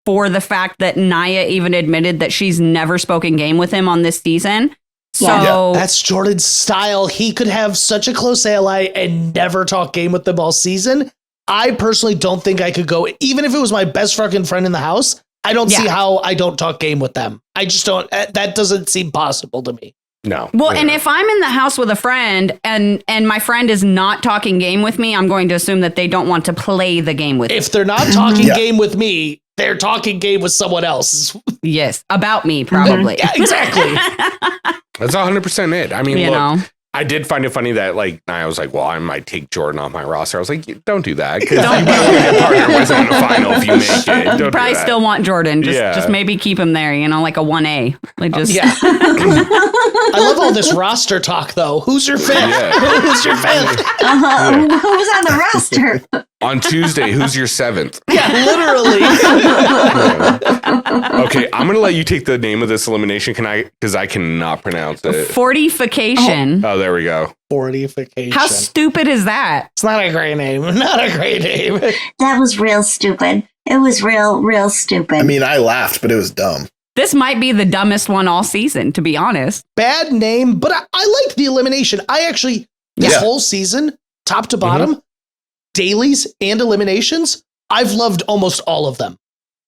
B: for the fact that Nia even admitted that she's never spoken game with him on this season. So
C: that's Jordan's style. He could have such a close ally and never talk game with them all season. I personally don't think I could go, even if it was my best fucking friend in the house. I don't see how I don't talk game with them. I just don't. That doesn't seem possible to me.
A: No.
B: Well, and if I'm in the house with a friend and my friend is not talking game with me, I'm going to assume that they don't want to play the game with me.
C: If they're not talking game with me, they're talking game with someone else.
B: Yes, about me, probably.
C: Yeah, exactly.
A: That's 100% it. I mean,
B: You
A: look,
B: know?
A: I did find it funny that like I was like, well, I might take Jordan off my roster. I was like, don't do that because
B: Don't
A: you might get a partner with him in the final if you make it. Don't
B: Probably
A: do that.
B: still want Jordan. Just maybe keep him there, like a 1A. Like just
C: Yeah. I love all this roster talk, though. Who's your fifth?
A: Yeah.
C: Who's your fifth?
G: Who's on the roster?
A: On Tuesday, who's your 7th?
C: Yeah, literally.
A: Okay, I'm gonna let you take the name of this elimination. Can I? Because I cannot pronounce it.
B: Fortification.
A: Oh, there we go.
C: Fortification.
B: How stupid is that?
C: It's not a great name. Not a great name.
G: That was real stupid. It was real stupid.
E: I mean, I laughed, but it was dumb.
B: This might be the dumbest one all season, to be honest.
C: Bad name, but I liked the elimination. I actually, this whole season, top to bottom, dailies and eliminations, I've loved almost all of them.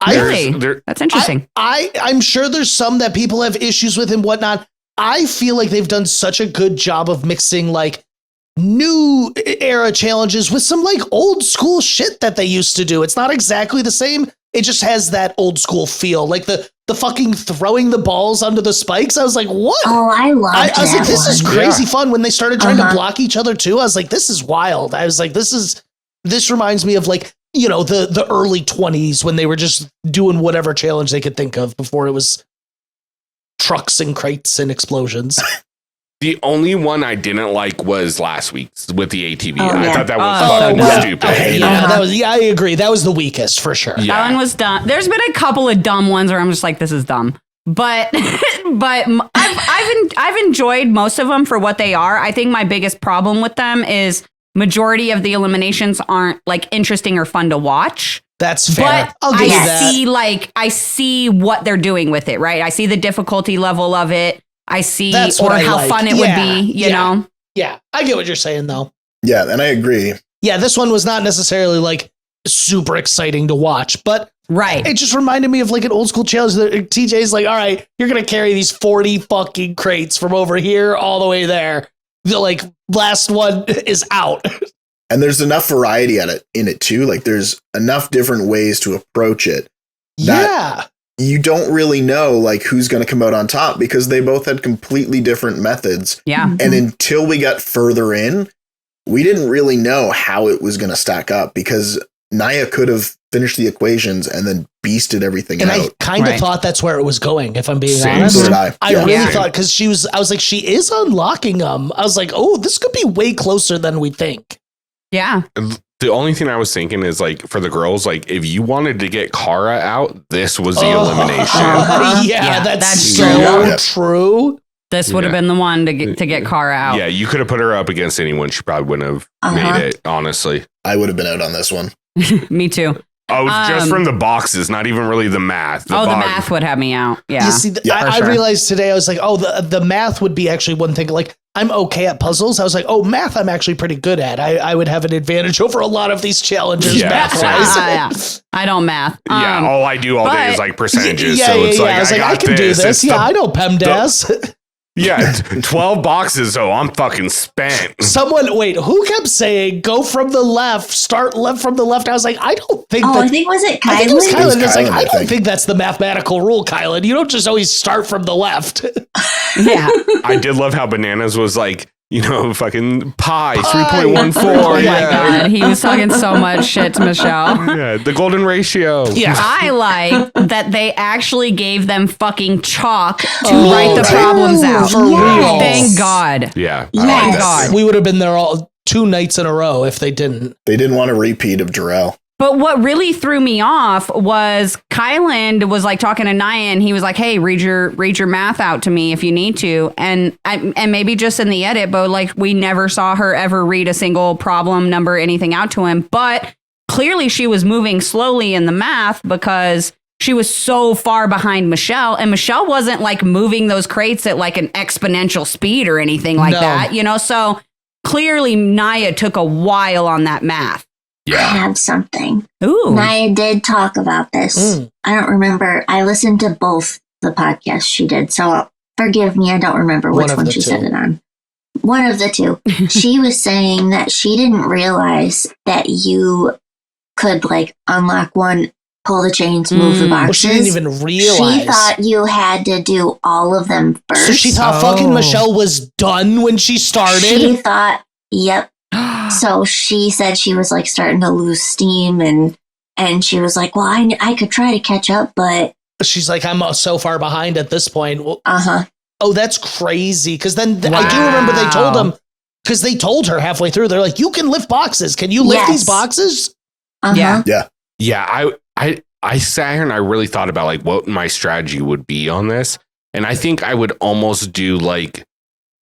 B: Really? That's interesting.
C: I'm sure there's some that people have issues with and whatnot. I feel like they've done such a good job of mixing like new era challenges with some like old school shit that they used to do. It's not exactly the same. It just has that old school feel. Like the fucking throwing the balls under the spikes. I was like, what?
G: Oh, I loved that.
C: I was like, this is crazy fun. When they started trying to block each other too, I was like, this is wild. I was like, this reminds me of like, the early 20s when they were just doing whatever challenge they could think of before it was trucks and crates and explosions.
A: The only one I didn't like was last week's with the ATV.
G: Oh,
A: I
G: yeah.
A: thought that was fucking stupid.
C: Okay, that was, I agree. That was the weakest for sure.
A: Yeah.
B: That one was dumb. There's been a couple of dumb ones where I'm just like, this is dumb. But I've enjoyed most of them for what they are. I think my biggest problem with them is majority of the eliminations aren't like interesting or fun to watch.
C: That's fair.
B: But
C: I'll give you
B: I see what they're doing with it, right? I see the difficulty level of it. I see how fun it would be, you know?
C: Yeah, I get what you're saying though.
E: Yeah, and I agree.
C: Yeah, this one was not necessarily like super exciting to watch, but it just reminded me of like an old school challenge that TJ's like, all right, you're going to carry these 40 fucking crates from over here all the way there. The like last one is out.
E: And there's enough variety in it too. Like there's enough different ways to approach it. That you don't really know like who's going to come out on top because they both had completely different methods.
B: Yeah.
E: And until we got further in, we didn't really know how it was going to stack up because Naya could have finished the equations and then beasted everything out.
C: And I kind of thought that's where it was going, if I'm being
A: Same.
C: honest.
E: So did I.
C: I really thought because I was like, she is unlocking them. I was like, oh, this could be way closer than we think.
B: Yeah.
A: The only thing I was thinking is like for the girls, like if you wanted to get Cara out, this was the elimination.
C: Yeah, that's so
A: true.
C: true.
B: This would have been the one to get Cara out.
A: Yeah, you could have put her up against anyone. She probably wouldn't have made it, honestly.
E: I would have been out on this one.
B: Me too.
A: Oh, just from the boxes, not even really the math.
B: The math would have me out. Yeah.
C: You see, I realized today, I was like, oh, the math would be actually one thing. Like, I'm okay at puzzles. I was like, oh, math I'm actually pretty good at. I would have an advantage over a lot of these challenges math-wise.
B: I don't math.
A: All I do all day is like percentages.
C: Yeah,
A: so it's like,
C: I was like, I can do this. Yeah, I know PEMDAS.
A: Yeah, 12 boxes, so I'm fucking spent.
C: Who kept saying, go from the left, start left from the left? I was like, I don't think
G: I think, was it Kyland?
C: I think it was Kyland. It's like,
E: Kyland,
C: I don't think that's the mathematical rule, Kyland. You don't just always start from the left.
B: Yeah.
A: I did love how Bananas was like, fucking pi 3.14.
B: Oh my God. He was talking so much shit to Michele.
A: Yeah, the golden ratio.
C: Yeah.
B: I like that they actually gave them fucking chalk to write the problems out.
C: For real.
B: Thank God.
A: Yeah.
B: Thank God.
C: We would have been there all 2 nights in a row if they didn't.
E: They didn't want a repeat of Jarrell.
B: But what really threw me off was Kyland was like talking to Naya and he was like, hey, read your math out to me if you need to. And maybe just in the edit, but like we never saw her ever read a single problem number, anything out to him. But clearly she was moving slowly in the math because she was so far behind Michele, and Michele wasn't like moving those crates at like an exponential speed or anything like that, So clearly Naya took a while on that math.
G: I have something.
B: Ooh.
G: Naya did talk about this. I don't remember. I listened to both the podcasts she did. So
D: forgive me, I don't remember which one she said it on. One of the two. She was saying that she didn't realize that you could like unlock one, pull the chains, move the boxes.
C: Well, she didn't even realize.
D: She thought you had to do all of them first.
C: So she thought fucking Michele was done when she started?
D: She thought, yep. So she said she was like starting to lose steam and she was like, well, I could try to catch up, but...
C: She's like, I'm so far behind at this point. Well, oh, that's crazy. Because then I do remember they told them, because they told her halfway through, they're like, you can lift boxes. Can you lift these boxes?
B: Yeah.
A: I sat here and I really thought about like what my strategy would be on this. And I think I would almost do like,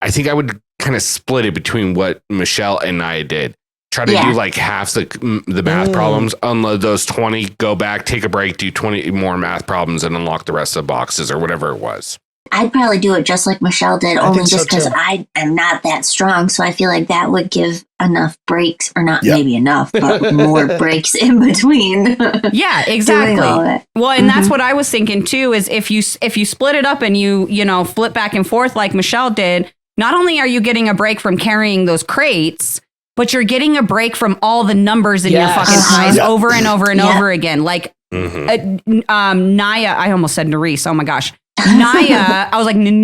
A: I think I would kind of split it between what Michele and Nia did. Try to do like half the math problems, unload those 20, go back, take a break, do 20 more math problems and unlock the rest of the boxes or whatever it was.
D: I'd probably do it just like Michele did, only just because I am not that strong. So I feel like that would give enough breaks, or not maybe enough, but more breaks in between.
B: Yeah, exactly. Well, and that's what I was thinking too, is if you split it up and you know, flip back and forth like Michele did, not only are you getting a break from carrying those crates, but you're getting a break from all the numbers in your fucking eyes over and over and over again. Like Nia, I almost said Nerese. Oh my gosh. Nia, I was like, Nia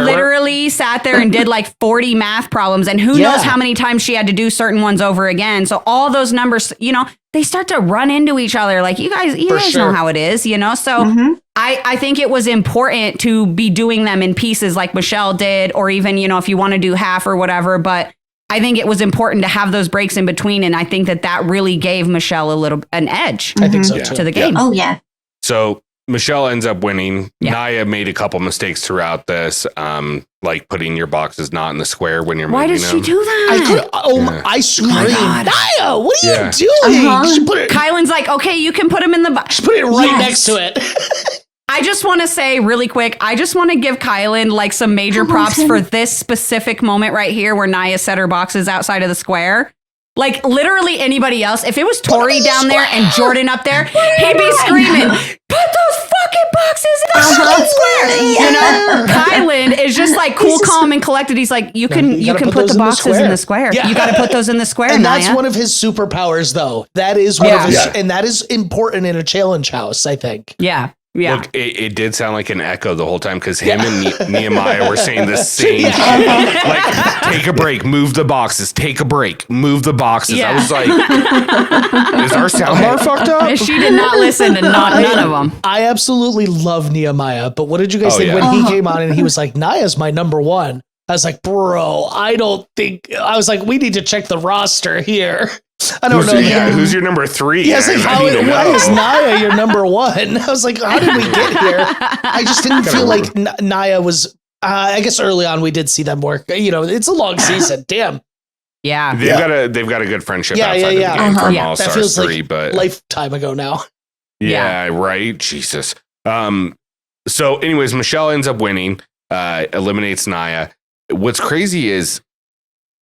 B: literally sat there and did like 40 math problems, and who knows how many times she had to do certain ones over again. So all those numbers, you know, they start to run into each other. Like you guys know how it is, you know? So I think it was important to be doing them in pieces like Michele did, or even, you know, if you want to do half or whatever, but I think it was important to have those breaks in between, and I think that really gave Michele an edge.
C: I think so too.
B: To the game.
D: Oh yeah.
A: So Michele ends up winning. Nia made a couple mistakes throughout this, like putting your boxes not in the square when you're moving them.
B: Why did she do that?
C: I screamed, Nia, what are you doing? She put it,
B: Kyland's like, okay, you can put them in the box.
C: She put it right next to it.
B: I just want to say really quick, I just want to give Kyland like some major props for this specific moment right here where Nia set her boxes outside of the square. Like literally anybody else, if it was Tori down there and Jordan up there, he'd be screaming, put those fucking boxes in the square. You know, Kyland is just like cool, calm, and collected. He's like, you can put the boxes in the square. Yeah. You got to put those in the square,
C: and
B: Nia.
C: that's one of his superpowers, though. That is one of his, and that is important in a challenge house, I think.
B: Yeah. Yeah.
A: Look, it did sound like an echo the whole time because him and Nehemiah were saying the same shit. Like, take a break, move the boxes, take a break, move the boxes. I was like, is our soundbar fucked up?
B: She did not listen to none of them.
C: I absolutely love Nehemiah, but what did you guys think when he came on and he was like, Nia's my number one? I was like, bro, I was like, we need to check the roster here. I don't know.
A: Who's your number three?
C: Yeah, like, why is Nia your number one? I was like, how did we get here? I just didn't feel like Nia was, I guess early on we did see them work. You know, it's a long season. Damn.
B: Yeah.
A: They've got a good friendship outside of the game from All Stars 3,
C: like
A: but
C: lifetime ago now.
A: Yeah, right. Jesus. So anyways, Michele ends up winning, eliminates Nia. What's crazy is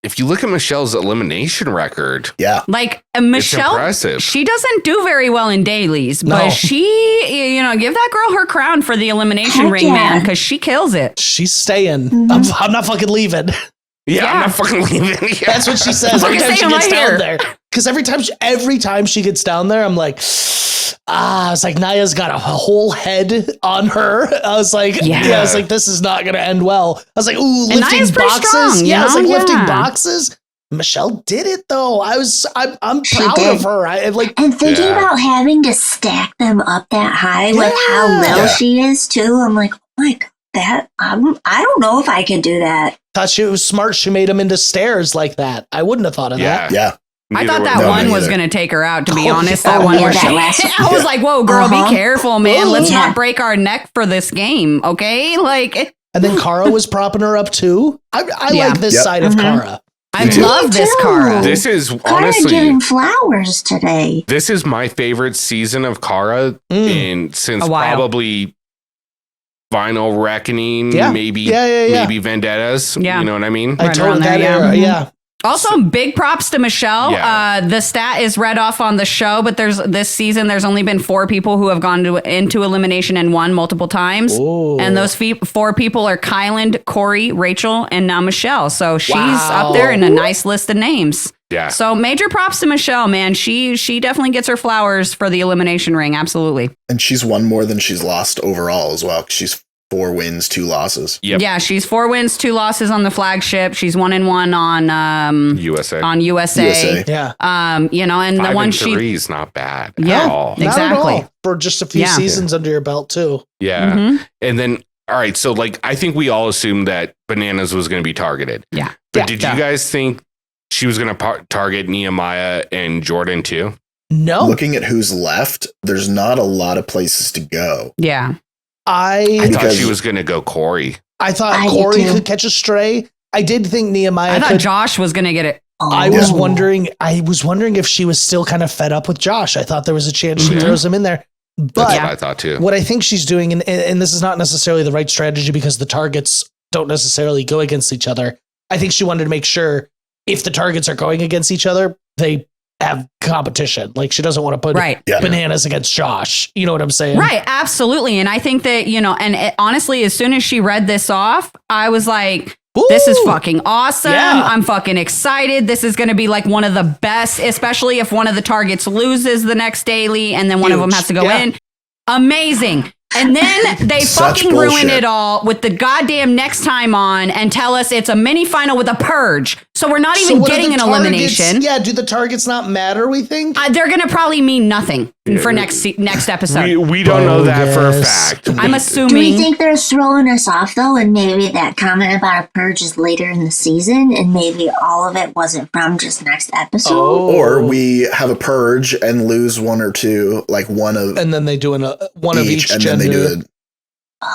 A: if you look at Michelle's elimination record,
B: like Michele, she doesn't do very well in dailies, but she, you know, give that girl her crown for the elimination ring, man, because she kills it.
C: She's staying. I'm not fucking leaving.
A: Yeah, I'm not fucking leaving.
C: That's what she says every time she gets down there. Because every time she gets down there, I'm like, I was like, Nia's got a whole head on her. I was like, I was like, this is not going to end well. I was like, ooh, lifting boxes.
B: Strong,
C: I was like, lifting boxes. Michele did it though. I'm proud of her.
D: And thinking about having to stack them up that high with how little she is too. I'm like, oh my God, I don't know if I could do that.
C: Thought she was smart. She made them into stairs like that. I wouldn't have thought of that.
E: Yeah.
B: I thought that one was going to take her out, to be honest. That one where I was like, whoa, girl, be careful, man. Let's not break our neck for this game, okay? Like,
C: and then Cara was propping her up too. I like this side of Cara.
B: I love this Cara.
A: This is
D: Cara
A: honestly
D: getting flowers today.
A: This is my favorite season of Cara since probably Final Reckoning, maybe Vendettas. Yeah. You know what I mean?
C: I told that era,
B: Also, big props to Michele.
A: Yeah.
B: The stat is read off on the show, but this season there's only been 4 people who have gone into elimination and won multiple times.
C: Ooh.
B: And those 4 people are Kyland, Tori, Rachel, and now Michele. So she's up there in a nice list of names.
A: Yeah.
B: So major props to Michele, man. She definitely gets her flowers for the elimination ring. Absolutely.
E: And she's won more than she's lost overall as well. 'Cause she's 4 wins, 2 losses.
A: Yep.
B: Yeah, she's 4 wins, 2 losses on the flagship. She's 1-1 on
A: USA.
E: USA.
C: Yeah.
B: and
A: 5
B: the one
A: and
B: she
A: 3 is not bad
B: Yeah.
A: at all.
C: Not
B: Exactly.
C: at all. For just a few seasons under your belt, too.
A: Yeah.
B: Mhm.
A: And then, all right. So, like, I think we all assumed that Bananas was going to be targeted.
B: Yeah.
A: But
C: Yeah.
A: did you guys think she was going to target Nehemiah and Jordan too?
C: No.
E: Looking at who's left, there's not a lot of places to go.
B: Yeah.
A: I
C: I
A: thought
E: Because-
A: she was going to go Corey.
C: thought
D: I did
C: Corey
D: too.
C: could catch a stray. I did think Nehemiah
B: I thought
C: could.
B: Josh was going to get it.
C: I was wondering if she was still kind of fed up with Josh. I thought there was a chance she
A: Mhm.
C: throws him in there.
A: That's
C: But
A: what I thought too.
C: what I think she's doing, and this is not necessarily the right strategy because the targets don't necessarily go against each other. I think she wanted to make sure if the targets are going against each other, they have competition. Like she doesn't want to put
B: Right.
E: Yeah.
C: Bananas against Josh. You know what I'm saying?
B: Right. Absolutely. And I think that, honestly, as soon as she read this off, I was like, this is
C: Ooh.
B: fucking awesome.
C: Yeah.
B: I'm fucking excited. This is going to be like one of the best, especially if one of the targets loses the next daily and then one of them
C: Huge.
B: has to go
C: Yeah.
B: in. Amazing. And then they
E: Such
B: fucking ruin
E: bullshit.
B: it all with the goddamn next time on and tell us it's a mini final with a purge. So we're not
C: So
B: even
C: what are
B: getting
C: the
B: an
C: targets-
B: elimination.
C: Yeah. Do the targets not matter? We think.
B: They're going to probably mean nothing for
A: Yeah.
B: next episode.
A: We don't know that for a
C: Bogus.
A: fact.
B: I'm
D: Do we
B: assuming.
D: think they're throwing us off though, and maybe that comment about a purge is later in the season, and maybe all of it wasn't from just next episode?
C: Oh.
E: Or we have a purge and lose 1 or 2, like one of
C: And then they do one of each
E: and
C: gender.
E: then they do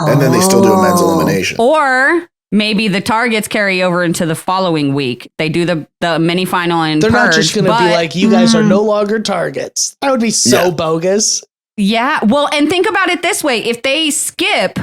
E: and then they still do a men's elimination.
B: Or maybe the targets carry over into the following week. They do the mini final and
C: They're
B: purge,
C: not just going to be
B: but-
C: like, you guys are no longer targets. That would be so
E: Yeah.
C: bogus.
B: Yeah. Well, and think about it this way. If they skip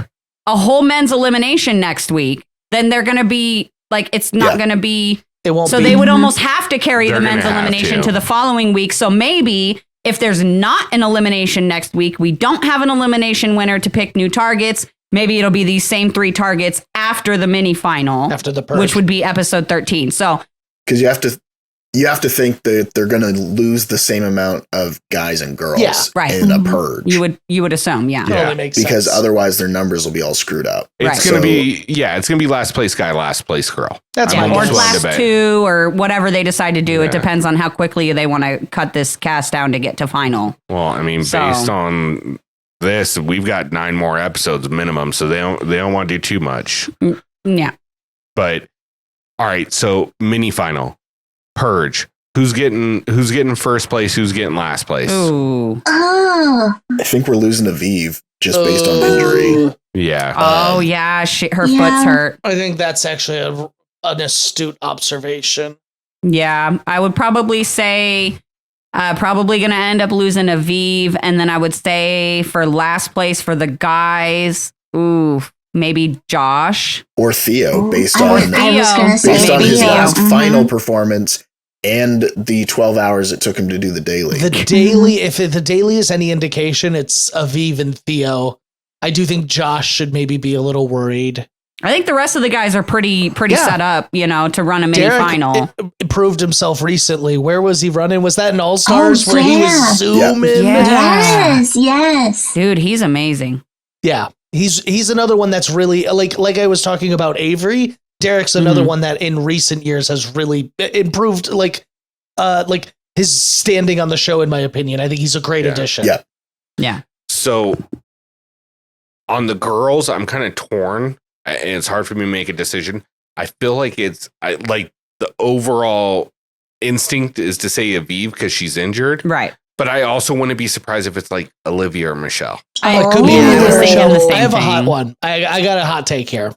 B: a whole men's elimination next week, then they're going to be like, it's not
E: Yeah.
B: going to be.
C: It won't
B: So
C: be.
B: they would almost have to carry
A: They're
B: the men's
A: gonna have
B: elimination
A: to.
B: to the following week. So maybe if there's not an elimination next week, we don't have an elimination winner to pick new targets. Maybe it'll be these same 3 targets after the mini final,
C: after the purge.
B: which would be episode 13. So
E: Because you have to think that they're going to lose the same amount of guys and girls
C: Yeah,
B: right.
E: in a purge.
B: you would assume, yeah.
C: totally
A: Yeah.
C: makes
E: Because
C: sense.
E: otherwise their numbers will be all screwed up.
B: Right.
A: It's going to
E: So-
A: it's going to be last place guy, last place girl.
C: That's
A: I'm
C: my
B: Or
A: almost
C: guess.
A: willing to
B: last
A: bet.
B: 2 or whatever they decide to do. It
A: Yeah.
B: depends on how quickly they want to cut this cast down to get to final.
A: Well, I mean,
B: So-
A: based on this, we've got 9 more episodes minimum, so they don't want to do too much.
B: Yeah.
A: But all right, so mini final, purge. Who's getting first place? Who's getting last place?
B: Ooh.
D: Oh,
E: I think we're losing Aviv just based on injury.
A: Yeah.
B: Oh, yeah. Her
D: Yeah.
B: foot's hurt.
C: I think that's actually an astute observation.
B: Yeah. I would probably say probably going to end up losing Aviv. And then I would say for last place for the guys, ooh, maybe Josh.
E: Or Theo, based
D: I was
E: on
D: gonna say
E: based on
B: maybe
E: his
B: Theo.
E: last
D: Mhm.
E: final performance and the 12 hours it took him to do the daily.
C: The daily, if the daily is any indication, it's Aviv and Theo. I do think Josh should maybe be a little worried.
B: I think the rest of the guys are pretty
C: Yeah.
B: set up, to run a mini
C: Derek
B: final.
C: Proved himself recently. Where was he running? Was that in All Stars
D: Oh,
C: where he
D: yeah.
C: was zooming?
B: Yeah.
D: yes.
B: Dude, he's amazing.
C: Yeah, he's another one that's really like I was talking about Avery. Derek's another
B: Mhm.
C: one that in recent years has really improved. Like his standing on the show, in my opinion. I think he's a great
A: Yeah.
C: addition.
E: Yeah.
B: Yeah.
A: So on the girls, I'm kind of torn, and it's hard for me to make a decision. I feel like like the overall instinct is to say Aviv because she's injured,
B: Right.
A: but I also wouldn't be surprised if it's like Olivia or Michelle.
C: It could be
B: Yeah,
C: either
B: I was
C: or.
B: thinking the same
C: I have a hot
B: thing.
C: one. I got a hot take here.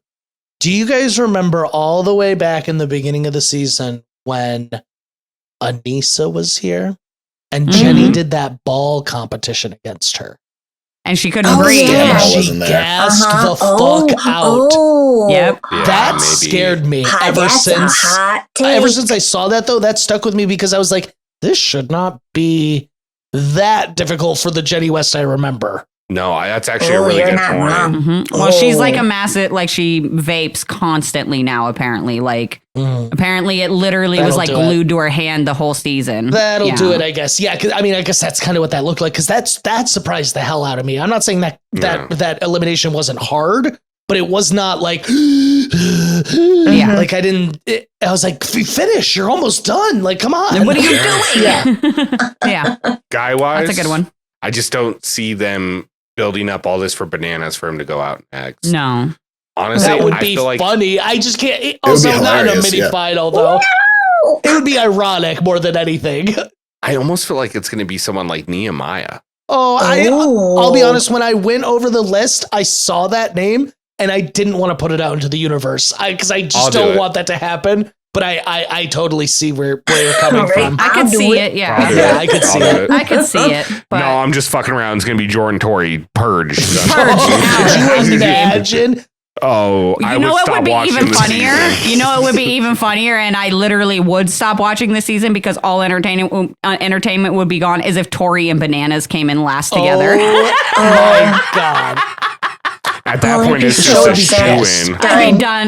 C: Do you guys remember all the way back in the beginning of the season when Anissa was here and
B: Mhm.
C: Jenny did that ball competition against her?
B: and she couldn't breathe.
D: yeah.
C: And she
E: wasn't there.
C: gassed the
D: Oh,
C: fuck out.
B: Yep.
A: Yeah,
C: That
A: maybe.
C: scared me
D: That's a hot take.
C: ever since I saw that though. That stuck with me because I was like, this should not be that difficult for the Jenny West I remember.
A: No, that's actually a
D: Oh,
A: really
D: you're
A: good
D: not
A: point.
D: wrong.
B: Well, she's like a massive, like she vapes constantly now, apparently. Like, apparently it literally was
C: That'll
B: like
C: do
B: glued to her hand the whole season.
C: That'll
B: Yeah.
C: do it, I guess. Yeah, 'cause, I mean, I guess that's kind of what that looked like because that surprised the hell out of me. I'm not saying that elimination wasn't hard, but it was not like,
B: Yeah.
C: like I was like, finish, you're almost done. Like, come on.
B: What are you doing?
C: Yeah.
B: Yeah,
A: Guy-wise,
B: that's a good one.
A: I just don't see them building up all this for Bananas for him to go out next.
B: No.
A: Honestly,
C: That would
A: I
C: be
A: feel like
C: funny. I just can't.
E: would
C: Also,
E: be
C: not in a
E: hilarious,
C: mini
E: yeah.
C: final, though. It would be ironic more than anything.
A: I almost feel like it's going to be someone like Nehemiah.
C: I'll be honest. When I went over the list, I saw that name and I didn't want to put it out into the universe because I
A: I'll
C: just
A: do
C: don't
A: it.
C: want that to happen. But I totally see where you're coming
D: Right.
C: from.
B: I could
D: I'll do
B: see
D: it.
B: it.
A: I'll
B: Yeah.
A: do
C: Yeah,
A: it.
C: I could see
A: I'll do
C: it.
B: I could see it. But
A: No, I'm just fucking around. It's going to be Jordan Tori Purge.
C: Could you imagine?
A: Oh, I
B: you know
A: would
B: what
A: stop
B: would be
A: watching
B: even
A: the
B: funnier?
A: season.
B: You know it would be even funnier, and I literally would stop watching the season because all entertainment would be gone. Is if Tori and Bananas came in last together.
C: Oh my god!
A: At that
D: Oh,
A: point, it's
C: so
A: just a
C: obsessed.
A: shoe-in.
B: I'd be done.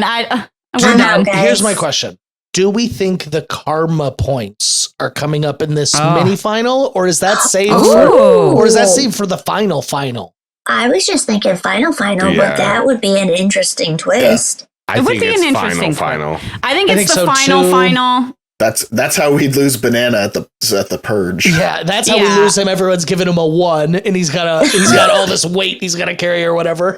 B: We're done.
D: guys.
C: Here's my question: do we think the karma points are coming up in this
B: Oh.
C: mini final, or is that saved
B: Ooh.
C: for, or is that saved for the final?
D: I was just thinking final,
A: Yeah.
D: but that would be an interesting twist.
A: I
B: It would
A: think
B: be
A: it's
B: an interesting
A: final.
B: I think
C: I
B: it's
C: think
B: the
C: so, too.
B: final.
E: That's how we'd lose Banana at the purge.
C: Yeah, that's how we
B: Yeah.
C: lose him. Everyone's giving him a 1, and he's got all this weight he's got to carry or whatever.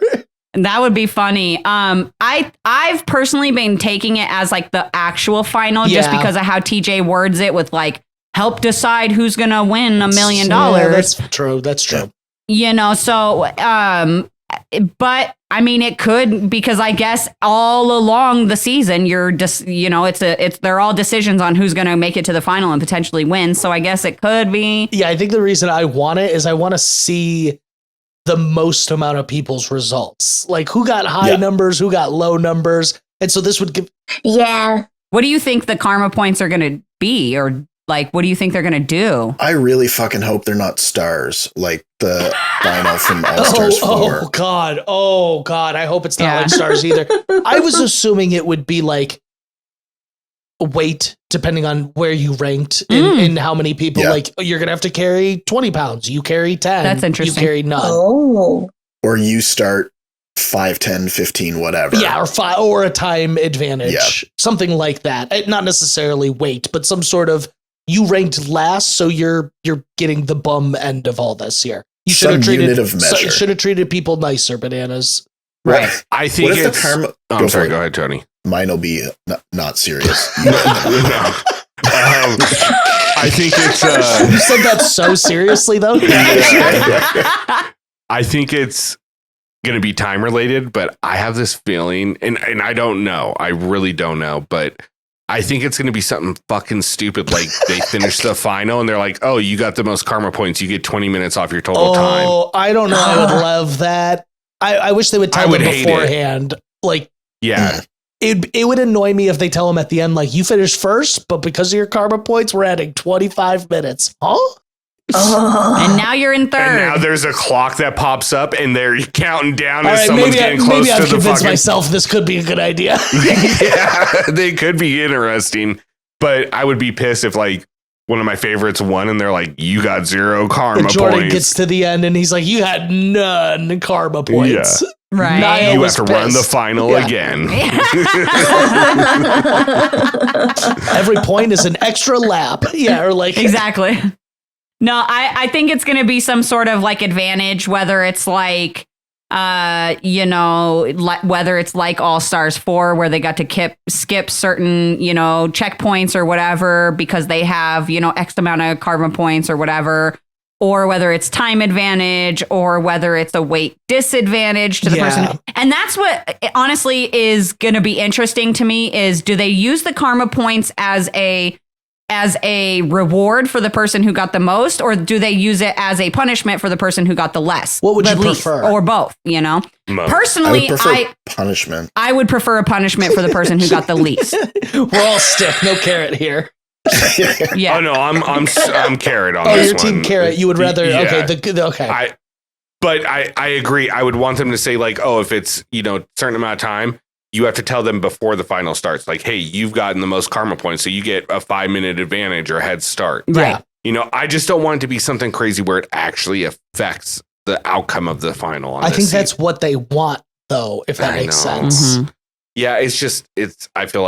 B: That would be funny. I've personally been taking it as like the actual final just
C: Yeah.
B: because of how TJ words it with like help decide who's gonna win $1 million.
C: Yeah, that's true. That's true.
B: You know, so but I mean it could, because I guess all along the season you're just, you know, they're all decisions on who's going to make it to the final and potentially win. So I guess it could be.
C: Yeah, I think the reason I want it is I want to see the most amount of people's results. Like who got high numbers, who got low numbers. And so this would give
D: Yeah.
B: What do you think the karma points are going to be, or like what do you think they're going to do?
E: I really fucking hope they're not stars like the final from All Stars 4.
C: Oh God. I hope it's not
B: Yeah.
C: like stars either. I was assuming it would be like weight, depending on where you ranked and how many people.
E: Yeah.
C: Like you're gonna have to carry 20 pounds. You carry 10.
B: That's interesting.
C: You carry none.
D: Oh.
E: Or you start 5, 10, 15, whatever.
C: Yeah, or a time advantage,
E: Yeah.
C: something like that. Not necessarily weight, but some sort of you ranked last, so you're getting the bum end of all this here. You should
E: Some
C: have treated
E: unit of measure.
C: should have treated people nicer, Bananas.
B: Right.
A: I think
E: What if the
A: it's.
E: karma?
A: Oh,
E: Go
A: I'm sorry.
E: for it.
A: Go ahead, Tony.
E: Mine will be not serious.
A: I think it's.
C: You said that so seriously, though.
A: I think it's going to be time related, but I have this feeling, and I don't know. I really don't know, but I think it's going to be something fucking stupid. Like they finish the final and they're like, "Oh, you got the most karma points. You get 20 minutes off your total time."
C: Oh, I don't know. I would love that. I wish they would tell
A: I would
C: them
A: hate it.
C: beforehand. Like,
A: Yeah,
C: it would annoy me if they tell them at the end, like, you finished first, but because of your karma points, we're adding 25 minutes. Huh?
D: Oh.
B: And now you're in third.
A: and now there's a clock that pops up and they're counting down
C: All
A: as
C: right,
A: someone's getting close
C: maybe
A: to
C: I've
A: the
C: convinced
A: fucking.
C: myself this could be a good idea.
A: Yeah, they could be interesting, but I would be pissed if like one of my favorites won and they're like, "You got 0 karma
C: And Jordan
A: points."
C: gets to the end and he's like, you had none karma points.
B: Right.
C: Niall
A: You
C: was
A: have to run the
C: pissed.
A: final
C: Yeah.
A: again.
C: Every point is an extra lap. Yeah, or like
B: Exactly. No, I think it's going to be some sort of like advantage, whether it's like, you know, whether it's like All Stars 4, where they got to skip certain, you know, checkpoints or whatever, because they have, you know, X amount of karma points or whatever, or whether it's time advantage, or whether it's a weight disadvantage to the person. And that's what honestly is going to be interesting to me is, do they use the karma points as a as a reward for the person who got the most, or do they use it as a punishment for the person who got the less?
C: What would you
B: least,
C: prefer?
B: or both, you know?
A: Most.
B: Personally,
E: I would prefer punishment.
B: I would prefer a punishment for the person who got the least.
C: We're all stick, no carrot here.
B: Yeah.
A: Oh no, I'm carrot on
C: Oh,
A: this
C: your
A: one.
C: team carrot. You would rather
A: Yeah.
C: okay.
A: But I agree. I would want them to say like, oh, if it's, you know, a certain amount of time, you have to tell them before the final starts. Like, hey, you've gotten the most karma points, so you get a 5-minute advantage or head start.
C: Yeah.
A: You know, I just don't want it to be something crazy where it actually affects the outcome of the final.
C: I think that's what they want, though, if that makes
A: know.
C: sense.
B: Mhm.
A: Yeah, I feel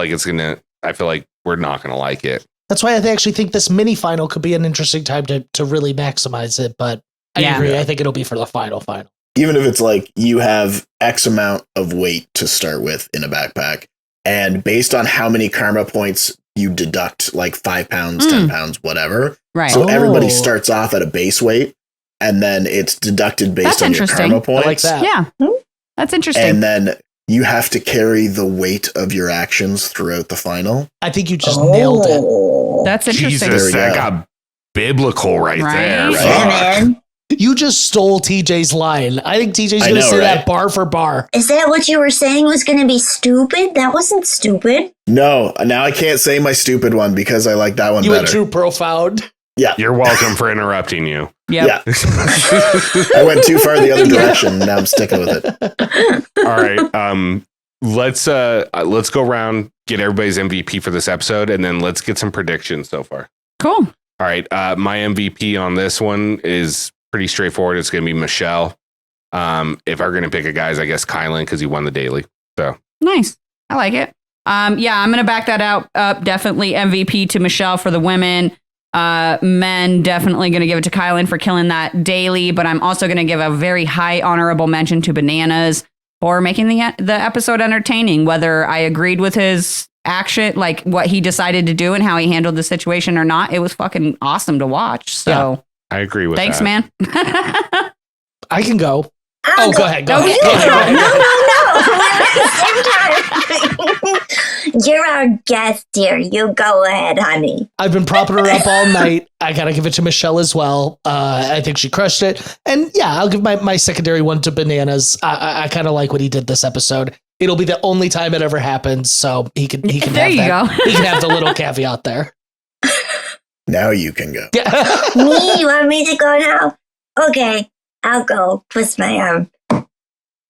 A: like we're not gonna like it.
C: That's why I actually think this mini final could be an interesting time to really maximize it. But I
B: Yeah.
C: agree. I think it'll be for the final.
E: Even if it's like you have X amount of weight to start with in a backpack, and based on how many karma points you deduct, like 5 pounds, 10 pounds, whatever.
B: Right.
E: So everybody
C: Oh.
E: starts off at a base weight, and then it's deducted based
B: That's
E: on your
B: interesting.
E: karma
C: I
E: points.
C: like that.
B: Yeah. That's interesting.
E: And then you have to carry the weight of your actions throughout the final.
C: I think you just nailed it.
D: Oh.
B: That's interesting.
A: Jesus,
E: There we
A: that
E: go.
A: got biblical right there.
B: Right?
D: Yeah,
A: Fuck.
D: man.
C: You just stole TJ's line. I think TJ's
E: I
C: going to
E: know,
C: say
E: right?
C: that bar for bar.
D: Is that what you were saying was going to be stupid? That wasn't stupid.
E: No, now I can't say my stupid one because I like that one
C: You
E: better.
C: went too profound.
A: You're welcome for interrupting you.
B: Yep.
E: Yeah. I went too far the other direction. Now I'm sticking with it.
A: All right. Let's go around, get everybody's MVP for this episode, and then let's get some predictions so far.
B: Cool.
A: All right. My MVP on this one is pretty straightforward. It's going to be Michele. If I'm going to pick a guy, I guess Kyland, because he won the daily. So
B: Nice. I like it. Yeah, I'm going to back that out. Definitely MVP to Michele for the women. Men, definitely going to give it to Kyland for killing that daily, but I'm also going to give a very high honorable mention to Bananas for making the episode entertaining, whether I agreed with his action, like what he decided to do and how he handled the situation or not. It was fucking awesome to watch. So
A: I agree with
B: thanks,
A: that.
B: man.
C: I can go.
D: I'll
C: Go ahead. Go
B: No,
C: ahead.
B: you
C: Go ahead.
D: No. You're our guest here. You go ahead, honey.
C: I've been propping her up all night. I got to give it to Michele as well. I think she crushed it. And yeah, I'll give my secondary one to Bananas. I kind of like what he did this episode. It'll be the only time it ever happens. So he can
B: There
C: have
B: you
C: that.
B: go.
C: He can have the little caveat there.
E: Now you can go.
C: Yeah.
D: Me? You want me to go now? Okay, I'll go. Twist my arm.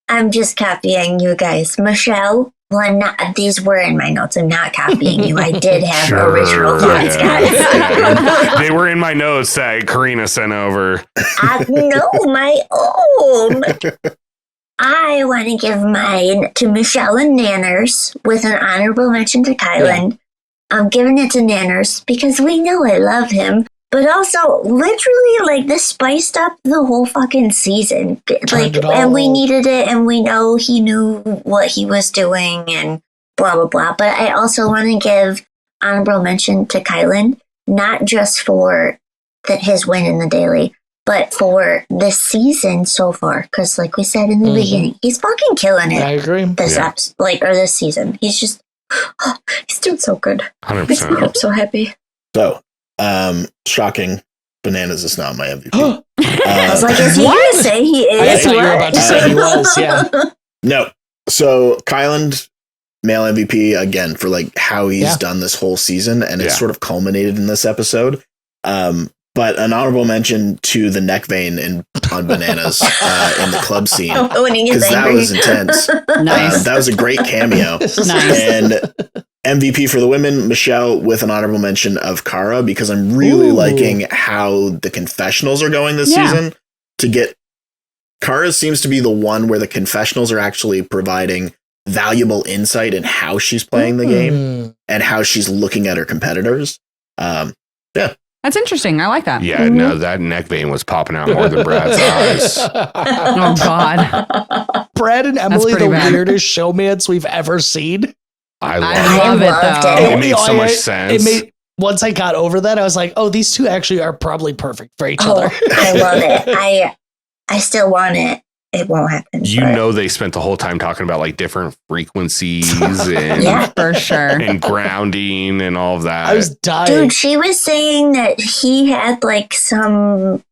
D: I'm just copying you guys. Michele? Well, I'm not. These were in my notes. I'm not copying you. I did have original thoughts, guys.
A: Yeah. They were in my notes that Corrina sent over.
D: No, my own. I want to give mine to Michele and Nanners with an honorable mention to Kyland. I'm giving it to Nanners because we know I love him. But also, literally, like, this spiced up the whole fucking season. Like, and we needed it, and we know he knew what he was doing, and blah, blah, blah. But I also want to give honorable mention to Kyland, not just for his win in the daily, but for this season so far. Because, like we said in the beginning, he's fucking killing it.
C: I agree.
D: This this season. He's just, he's doing so good.
A: 100%.
D: I'm so happy.
E: So, shocking. Bananas is not my MVP.
D: I was like, is he going to say he is?
C: I thought you were about to say he was, yeah.
E: No. So Kyland, male MVP again for like how he's done this whole season, and it's sort of culminated in this episode. But an honorable mention to the neck vein on Bananas in the club scene, because that was intense.
B: Nice.
E: That was a great cameo.
B: Nice.
E: And MVP for the women, Michele, with an honorable mention of Cara, because I'm really liking how the confessionals are going this season. Cara seems to be the one where the confessionals are actually providing valuable insight in how she's playing the game and how she's looking at her competitors.
B: That's interesting. I like that.
A: Yeah, no, that neck vein was popping out more than Brad's eyes.
B: Oh, God.
C: Brad and Emily, the
B: pretty bad.
C: weirdest showmans we've ever seen.
A: I
B: I
A: love
B: love it, though.
A: It made so much sense.
C: Once I got over that, I was like, oh, these two actually are probably perfect for each other.
D: I love it. I still want it. it won't happen.
A: You
D: but-
A: know, they spent the whole time talking about like different frequencies and
D: Yeah.
B: For sure.
A: and grounding and all of that.
C: I was dying.
D: Dude, she was saying that he had like some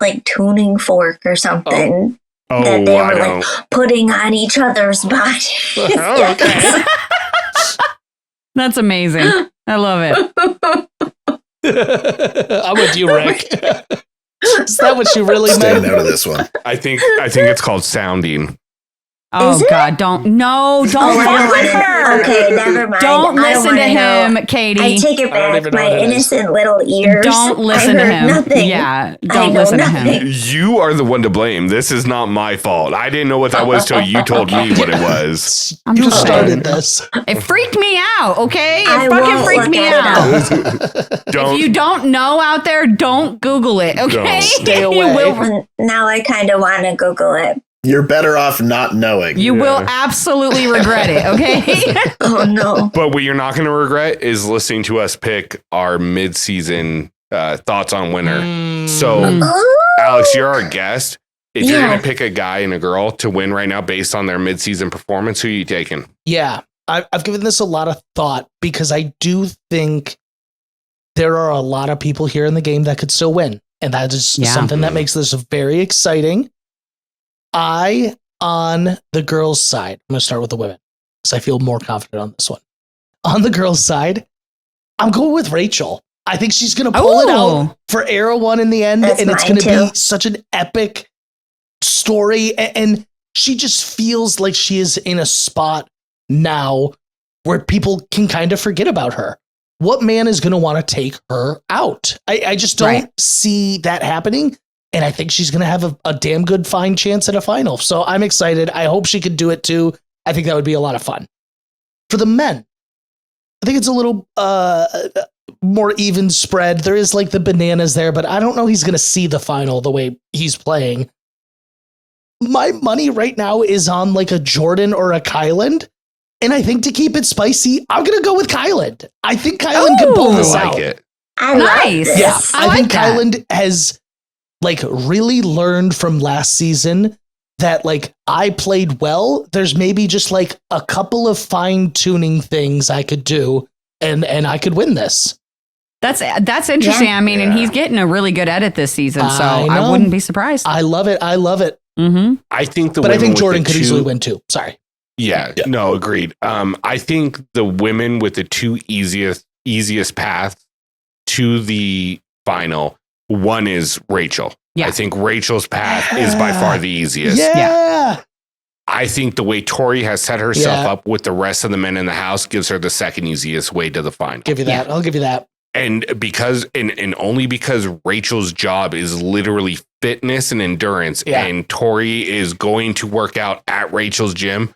D: like tuning fork or something
A: oh,
D: that they
A: I
D: were
A: don't.
D: like putting on each other's bodies.
C: Oh, okay.
B: That's amazing. I love it.
C: I'm with you, Rick. Is that what you really
E: Staying
C: meant?
E: out of this one.
A: I think it's called sounding.
B: Oh
D: Is it?
B: God, don't
D: Oh,
B: fuck
D: I don't
B: with
D: wanna-
B: her.
D: Okay, never mind.
B: Don't
D: I
B: listen to
D: wanna
B: him,
D: know.
B: Katie.
D: I take it
C: I don't
D: back.
C: even know
D: My
C: what it is.
D: innocent little ears.
B: Don't listen
D: I
B: to
D: heard
B: him.
D: Nothing.
B: Yeah,
D: I
B: don't
D: know
B: listen to
D: nothing.
B: him.
A: You are the one to blame. This is not my fault. I didn't know what that was till you told me what it was.
B: I'm
C: You
B: just
C: started
B: saying.
C: this.
B: It freaked me out. Okay, it
D: I
B: fucking
D: won't
B: freaked
D: look
B: me
D: at it
B: out.
A: Don't.
B: If you don't know out there, don't Google it. Okay,
A: Don't.
C: Stay
B: You
C: away.
B: will.
D: Now I kind of want to Google it.
E: You're better off not knowing.
B: You will
A: Yeah.
B: absolutely regret it. Okay.
D: Oh no.
A: But what you're not going to regret is listening to us pick our mid-season thoughts on winner. So,
D: Oh,
A: Alex, you're our guest. If you're
D: Yeah.
A: going to pick a guy and a girl to win right now based on their mid-season performance, who are you taking?
C: Yeah, I've given this a lot of thought because I do think there are a lot of people here in the game that could still win. And that is
B: Yeah.
C: something that makes this very exciting. On the girls' side, I'm going to start with the women because I feel more confident on this one. On the girls' side, I'm going with Rachel. I think she's going to pull it
B: Oh.
C: out for Era 1 in the end.
D: That's
C: and it's
D: mine
C: going to be
D: too.
C: such an epic story. And she just feels like she is in a spot now where people can kind of forget about her. What man is going to want to take her out? I just don't
B: Right.
C: see that happening. And I think she's going to have a damn good fine chance at a final. So I'm excited. I hope she could do it too. I think that would be a lot of fun. For the men, I think it's a little more even spread. There is like the bananas there, but I don't know he's going to see the final the way he's playing. My money right now is on like a Jordan or a Kyland. And I think to keep it spicy, I'm going to go with Kyland. I think Kyland can pull
A: I
C: this
A: like
C: out.
A: it.
D: I
B: Nice.
D: like this.
C: Yeah,
B: I
C: I think
B: like that.
C: Kyland has like really learned from last season that like I played well. There's maybe just like a couple of fine tuning things I could do and I could win this.
B: That's interesting.
D: Yeah.
B: I mean, and
A: Yeah.
B: he's getting a really good edit this season, so
C: I
B: I
C: know.
B: wouldn't be surprised.
C: I love it. I love it.
B: Mm-hmm.
A: I think the
C: But I
A: women
C: think
A: with
C: Jordan
A: the
C: could
A: two-
C: easily win too. Sorry.
A: Yeah,
E: Yeah.
A: no, agreed. I think the women with the two easiest paths to the final, one is Rachel.
B: Yeah.
A: I think Rachel's path is by far the easiest.
C: Yeah.
A: I think the way Tori has set herself
C: Yeah.
A: up with the rest of the men in the house gives her the second easiest way to the final.
C: Give you that. I'll give you that.
A: And because and only because Rachel's job is literally fitness and endurance,
C: Yeah.
A: and Tori is going to work out at Rachel's gym,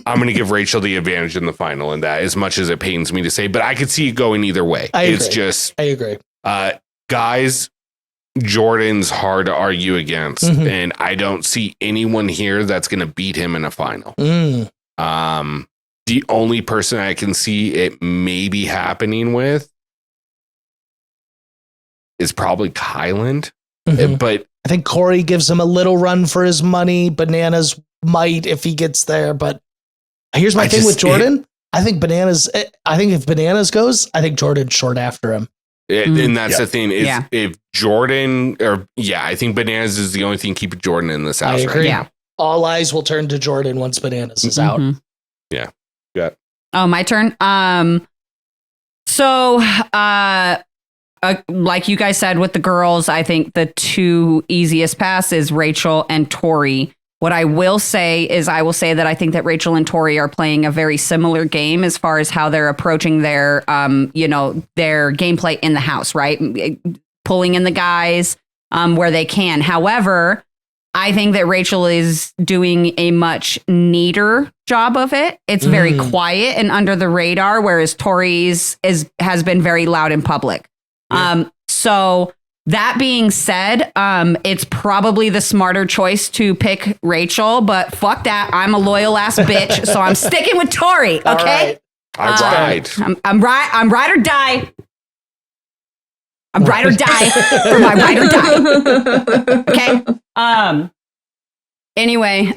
A: I'm going to give Rachel the advantage in the final in that, as much as it pains me to say. But I could see it going either way.
C: I
A: It's
C: agree.
A: just
C: I agree.
A: guys. Jordan's hard to argue against,
C: Mhm.
A: and I don't see anyone here that's going to beat him in a final.
C: Mm.
A: The only person I can see it maybe happening with is probably Kyland.
C: Mhm.
A: But
C: I think Corey gives him a little run for his money. Bananas might if he gets there. But here's my
A: I
C: thing with
A: just-
C: Jordan. I think if Bananas goes, I think Jordan's short after him.
A: and that's
E: Yeah.
A: the thing is
B: Yeah.
A: if Jordan I think Bananas is the only thing keeping Jordan in this
C: I
A: house.
C: agree.
A: Right?
B: Yeah.
C: All eyes will turn to Jordan once Bananas is out.
B: Mhm.
A: Yeah. Yeah.
B: Oh, my turn. So, like you guys said with the girls, I think the two easiest paths is Rachel and Tori. What I will say is I will say that I think that Rachel and Tori are playing a very similar game as far as how they're approaching their, their gameplay in the house, right? Pulling in the guys where they can. However, I think that Rachel is doing a much neater job of it. It's very quiet and under the radar, whereas Tori's has been very loud in public. So that being said, it's probably the smarter choice to pick Rachel, but fuck that. I'm a loyal ass bitch, so I'm sticking with Tori.
C: All
B: Okay,
C: right.
A: I ride.
B: I'm ride or die. I'm ride or die for my ride or die. Okay. Anyway,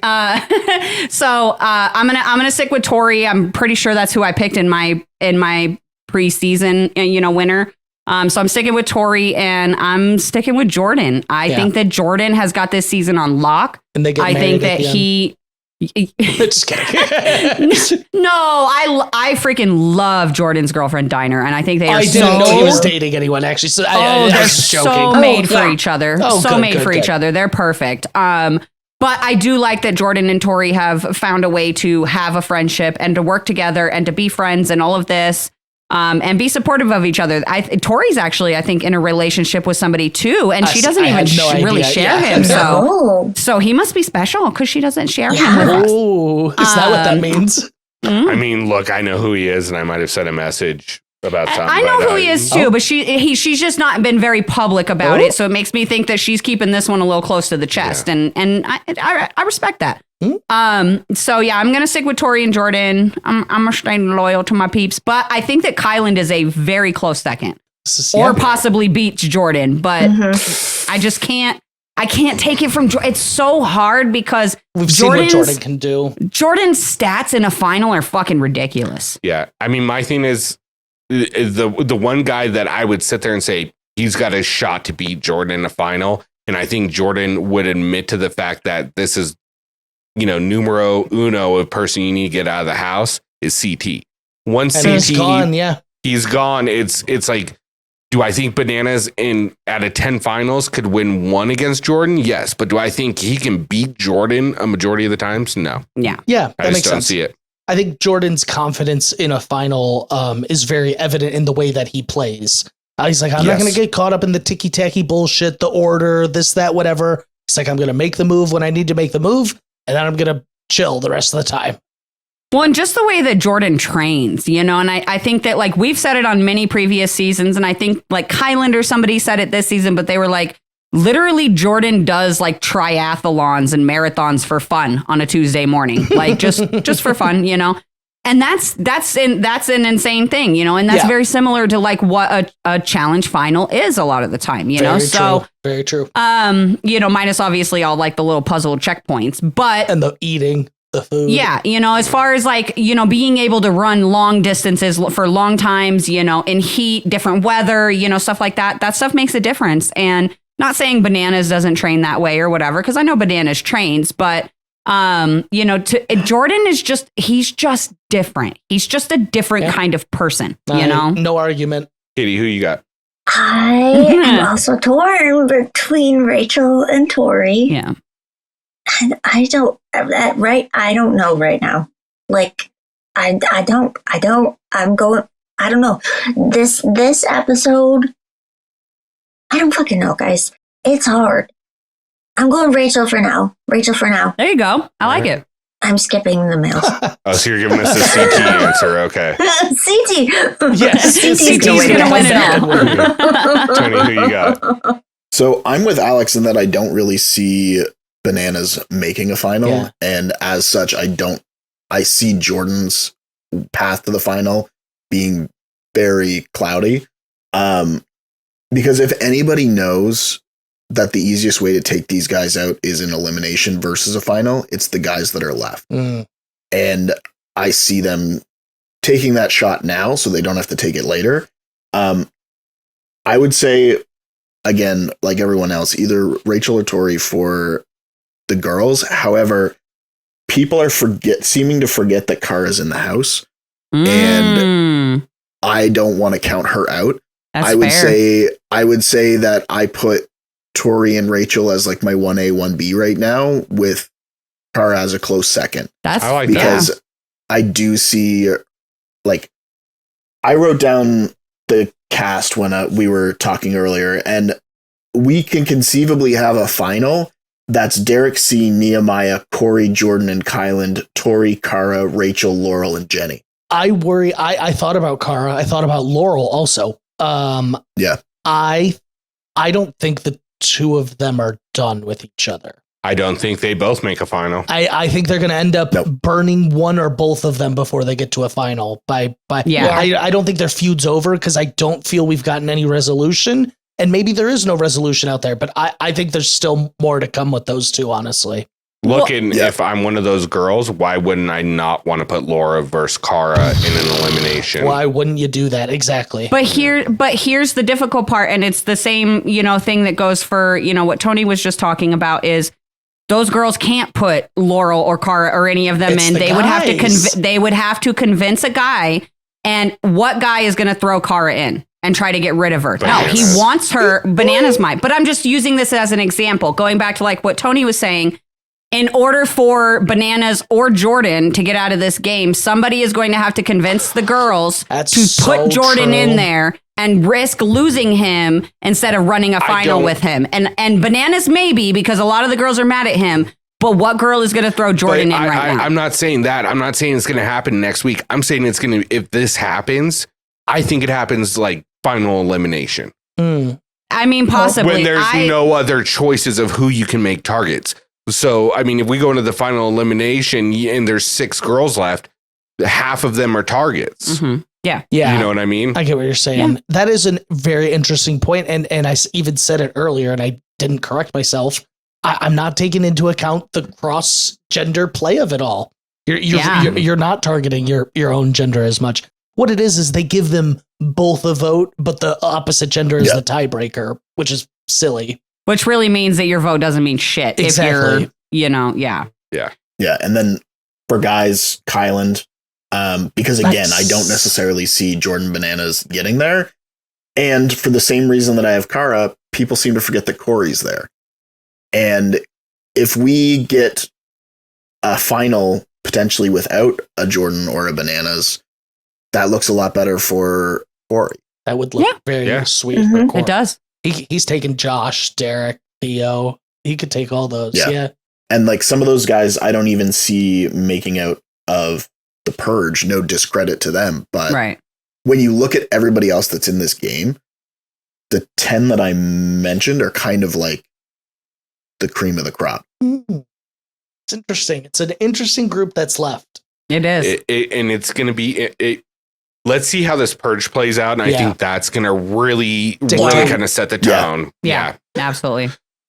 B: so I'm gonna stick with Tori. I'm pretty sure that's who I picked in my preseason, winner. So I'm sticking with Tori, and I'm sticking with Jordan. I think that Jordan has got this season on lock.
C: And they get
B: I think that he.
C: Just kidding.
B: No, I freaking love Jordan's girlfriend Diner, and I think they are.
C: I didn't know he was dating anyone actually. So I
B: they're
C: was joking.
B: so made for each other.
C: Oh,
B: so
C: good,
B: made
C: good,
B: for
C: good.
B: each other. They're perfect. But I do like that Jordan and Tori have found a way to have a friendship and to work together and to be friends and all of this. And be supportive of each other. Tori's actually, I think, in a relationship with somebody too, and she doesn't even really share him. So he must be special because she doesn't share him with us.
C: Oh, is that what that means?
A: I mean, look, I know who he is, and I might have sent a message about something.
B: I know who he is too, but she's just not been very public about it. So it makes me think that she's keeping this one a little close to the chest, and I respect that. So yeah, I'm gonna stick with Tori and Jordan. I'm gonna stay loyal to my peeps, but I think that Kyland is a very close second, or possibly beats Jordan. But I just can't. I can't take it from Jordan. It's so hard because
C: we've seen what Jordan can do.
B: Jordan's stats in a final are fucking ridiculous.
A: Yeah, I mean, my thing is the one guy that I would sit there and say he's got a shot to beat Jordan in a final, and I think Jordan would admit to the fact that this is, numero uno of person you need to get out of the house is CT. Once CT,
C: he's gone,
A: he's gone. It's like, do I think Bananas out of 10 finals could win one against Jordan? Yes. But do I think he can beat Jordan a majority of the times? No.
B: Yeah.
C: Yeah.
A: I just don't see it.
C: I think Jordan's confidence in a final is very evident in the way that he plays. He's like, I'm not going to get caught up in the ticky-tacky bullshit, the order, this, that, whatever. He's like, I'm going to make the move when I need to make the move, and then I'm going to chill the rest of the time.
B: Well, and just the way that Jordan trains, and I think that, like, we've said it on many previous seasons, and I think, like, Kyland or somebody said it this season, but they were like, literally, Jordan does, like, triathlons and marathons for fun on a Tuesday morning, like, just for fun, And that's an insane thing, and that's very similar to like what a challenge final is a lot of the time,
C: Very true.
B: Minus obviously all like the little puzzle checkpoints, but
C: and the eating the food.
B: Yeah, as far as like, being able to run long distances for long times, in heat, different weather, stuff like that. That stuff makes a difference. And not saying Bananas doesn't train that way or whatever, because I know Bananas trains, but Jordan is he's just different. He's just a different kind of person,
C: No argument.
A: Katie, who you got?
D: I am also torn between Rachel and Tori.
B: Yeah.
D: And I don't know right now. Like, I don't know. This episode, I don't fucking know, guys. It's hard. I'm going Rachel for now.
B: There you go. I like it.
D: I'm skipping the males.
A: Oh, so you're giving us the CT answer. Okay.
D: CT.
C: Yes.
D: CT's
B: going to win it all.
A: Tony, who you got?
E: So I'm with Alex in that I don't really see Bananas making a final.
C: Yeah.
E: And as such, I see Jordan's path to the final being very cloudy. Because if anybody knows that the easiest way to take these guys out is an elimination versus a final, it's the guys that are left. And I see them taking that shot now so they don't have to take it later. I would say, again, like everyone else, either Rachel or Tori for the girls. However, people are seeming to forget that Cara's in the house. And I don't want to count her out.
B: That's
E: I would
B: fair.
E: say that I put Tori and Rachel as like my 1A, 1B right now, with Cara as a close second.
B: That's
A: I like
E: because I do see, like, I wrote down the cast when we were talking earlier, and we can conceivably have a final that's Derek C, Nehemiah, Corey, Jordan, and Kyland, Tori, Cara, Rachel, Laurel, and Jenny.
C: I worry. I thought about Cara. I thought about Laurel also.
E: Yeah.
C: I don't think the two of them are done with each other.
A: I don't think they both make a final.
C: I think they're going to end up burning one or both of them before they get to a final. I don't think their feud's over because I don't feel we've gotten any resolution. And maybe there is no resolution out there, but I think there's still more to come with those two, honestly.
A: looking, if I'm one of those girls, why wouldn't I not want to put Laura versus Cara in an elimination?
C: Why wouldn't you do that? Exactly.
B: But here's the difficult part, and it's the same, thing that goes for, what Tony was just talking about is those girls can't put Laurel or Cara or any of them in. They would have to convince a guy, and what guy is going to throw Cara in and try to get rid of her?
A: Bananas.
B: No, he wants her. Bananas might. But I'm just using this as an example, going back to like what Tony was saying. In order for Bananas or Jordan to get out of this game, somebody is going to have to convince the girls to put Jordan in there and risk losing him instead of running a final with him. And Bananas maybe, because a lot of the girls are mad at him. But what girl is going to throw Jordan in right now?
A: I'm not saying that. I'm not saying it's going to happen next week. I'm saying it's going to, if this happens, I think it happens like final elimination.
B: I mean, possibly.
A: When there's no other choices of who you can make targets. So, I mean, if we go into the final elimination and there's 6 girls left, half of them are targets.
B: Mm-hmm. Yeah.
A: You know what I mean?
C: I get what you're saying.
B: Yeah.
C: That is a very interesting point. And I even said it earlier and I didn't correct myself. I'm not taking into account the cross-gender play of it all. You're not targeting your own gender as much. What it is they give them both a vote, but the opposite gender is the tiebreaker, which is silly.
B: Which really means that your vote doesn't mean shit.
C: Exactly.
B: If you're,
E: Yeah. And then for guys, Kyland, because again, I don't necessarily see Jordan Bananas getting there. And for the same reason that I have Cara, people seem to forget that Corey's there. And if we get a final potentially without a Jordan or a Bananas, that looks a lot better for Corey.
C: That would look very sweet for Corey.
B: It does.
C: He's taking Josh, Derek, Theo. He could take all those. Yeah.
E: And like some of those guys, I don't even see making out of the purge. No discredit to them. But when you look at everybody else that's in this game, the 10 that I mentioned are kind of like the cream of the crop.
C: It's interesting. It's an interesting group that's left.
B: It is.
A: And it's going to be... Let's see how this purge plays out. And I think that's going to really kind of set the tone.
B: Yeah, absolutely.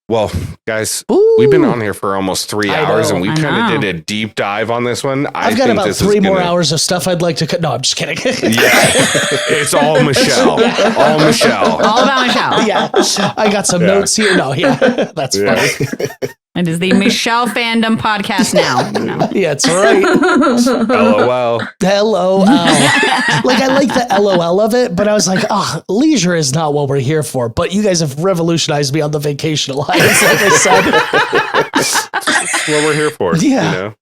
A: Well, guys, we've been on here for almost 3 hours and we kind of did a deep dive on this one.
C: I've got about 3 more hours of stuff I'd like to cut. No, I'm just kidding.
A: It's all Michele. All Michele.
B: All about Michele.
C: Yeah. I got some notes here. No, that's funny.
B: It is the Michele Fandom Podcast now.
C: Yeah, that's right.
A: LOL.
C: Like, I like the LOL of it, but I was like, leisure is not what we're here for. But you guys have revolutionized me on the Vacation Alliance, like I said.
A: That's what we're here for.
C: Yeah.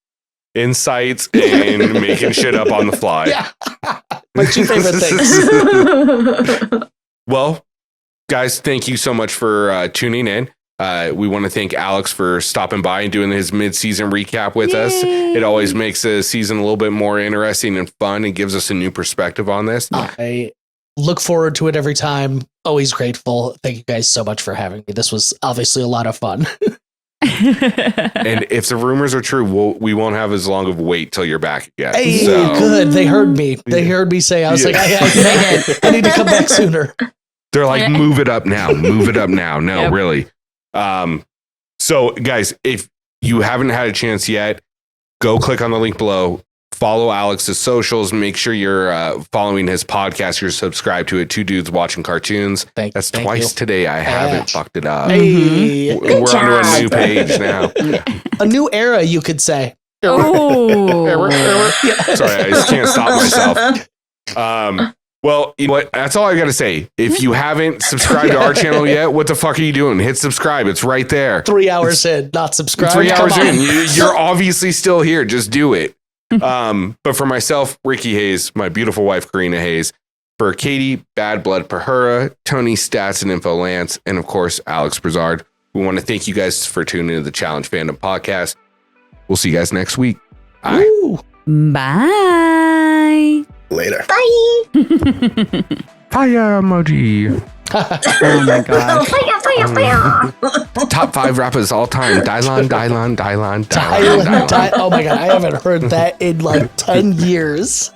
A: Insights and making shit up on the fly.
C: Yeah. My 2 favorite things.
A: Well, guys, thank you so much for tuning in. We want to thank Alex for stopping by and doing his mid-season recap with us. It always makes the season a little bit more interesting and fun and gives us a new perspective on this.
C: I look forward to it every time. Always grateful. Thank you guys so much for having me. This was obviously a lot of fun.
A: And if the rumors are true, we won't have as long of a wait till you're back again.
C: Hey, good. They heard me. They heard me say, I was like, I need to come back sooner.
A: They're like, move it up now. Move it up now. No, really. So guys, if you haven't had a chance yet, go click on the link below, follow Alex's socials, make sure you're following his podcast, you're subscribed to it. 2 Dudes Watching Cartoons. That's twice today. I haven't fucked it up.
C: Hey.
A: We're onto a new page now.
C: A new era, you could say.
B: Oh.
A: Sorry, I just can't stop myself. Well, you know what? That's all I got to say. If you haven't subscribed to our channel yet, what the fuck are you doing? Hit subscribe. It's right there.
C: 3 hours in, not subscribed.
A: 3 hours in. You're obviously still here. Just do it. But for myself, Ricky Hayes, my beautiful wife, Corrina Hayes, for Katie, Bad Blood Pahura, Tony, Stats and Info Lance, and of course, Alex Brizard, we want to thank you guys for tuning into the Challenge Fandom Podcast. We'll see you guys next week. Bye.
B: Bye.
E: Later.
D: Bye.
A: Fire emoji.
B: Oh my god.
D: Fire.
A: Top 5 rappers all time. Dylan.
C: Oh my god, I haven't heard that in like 10 years.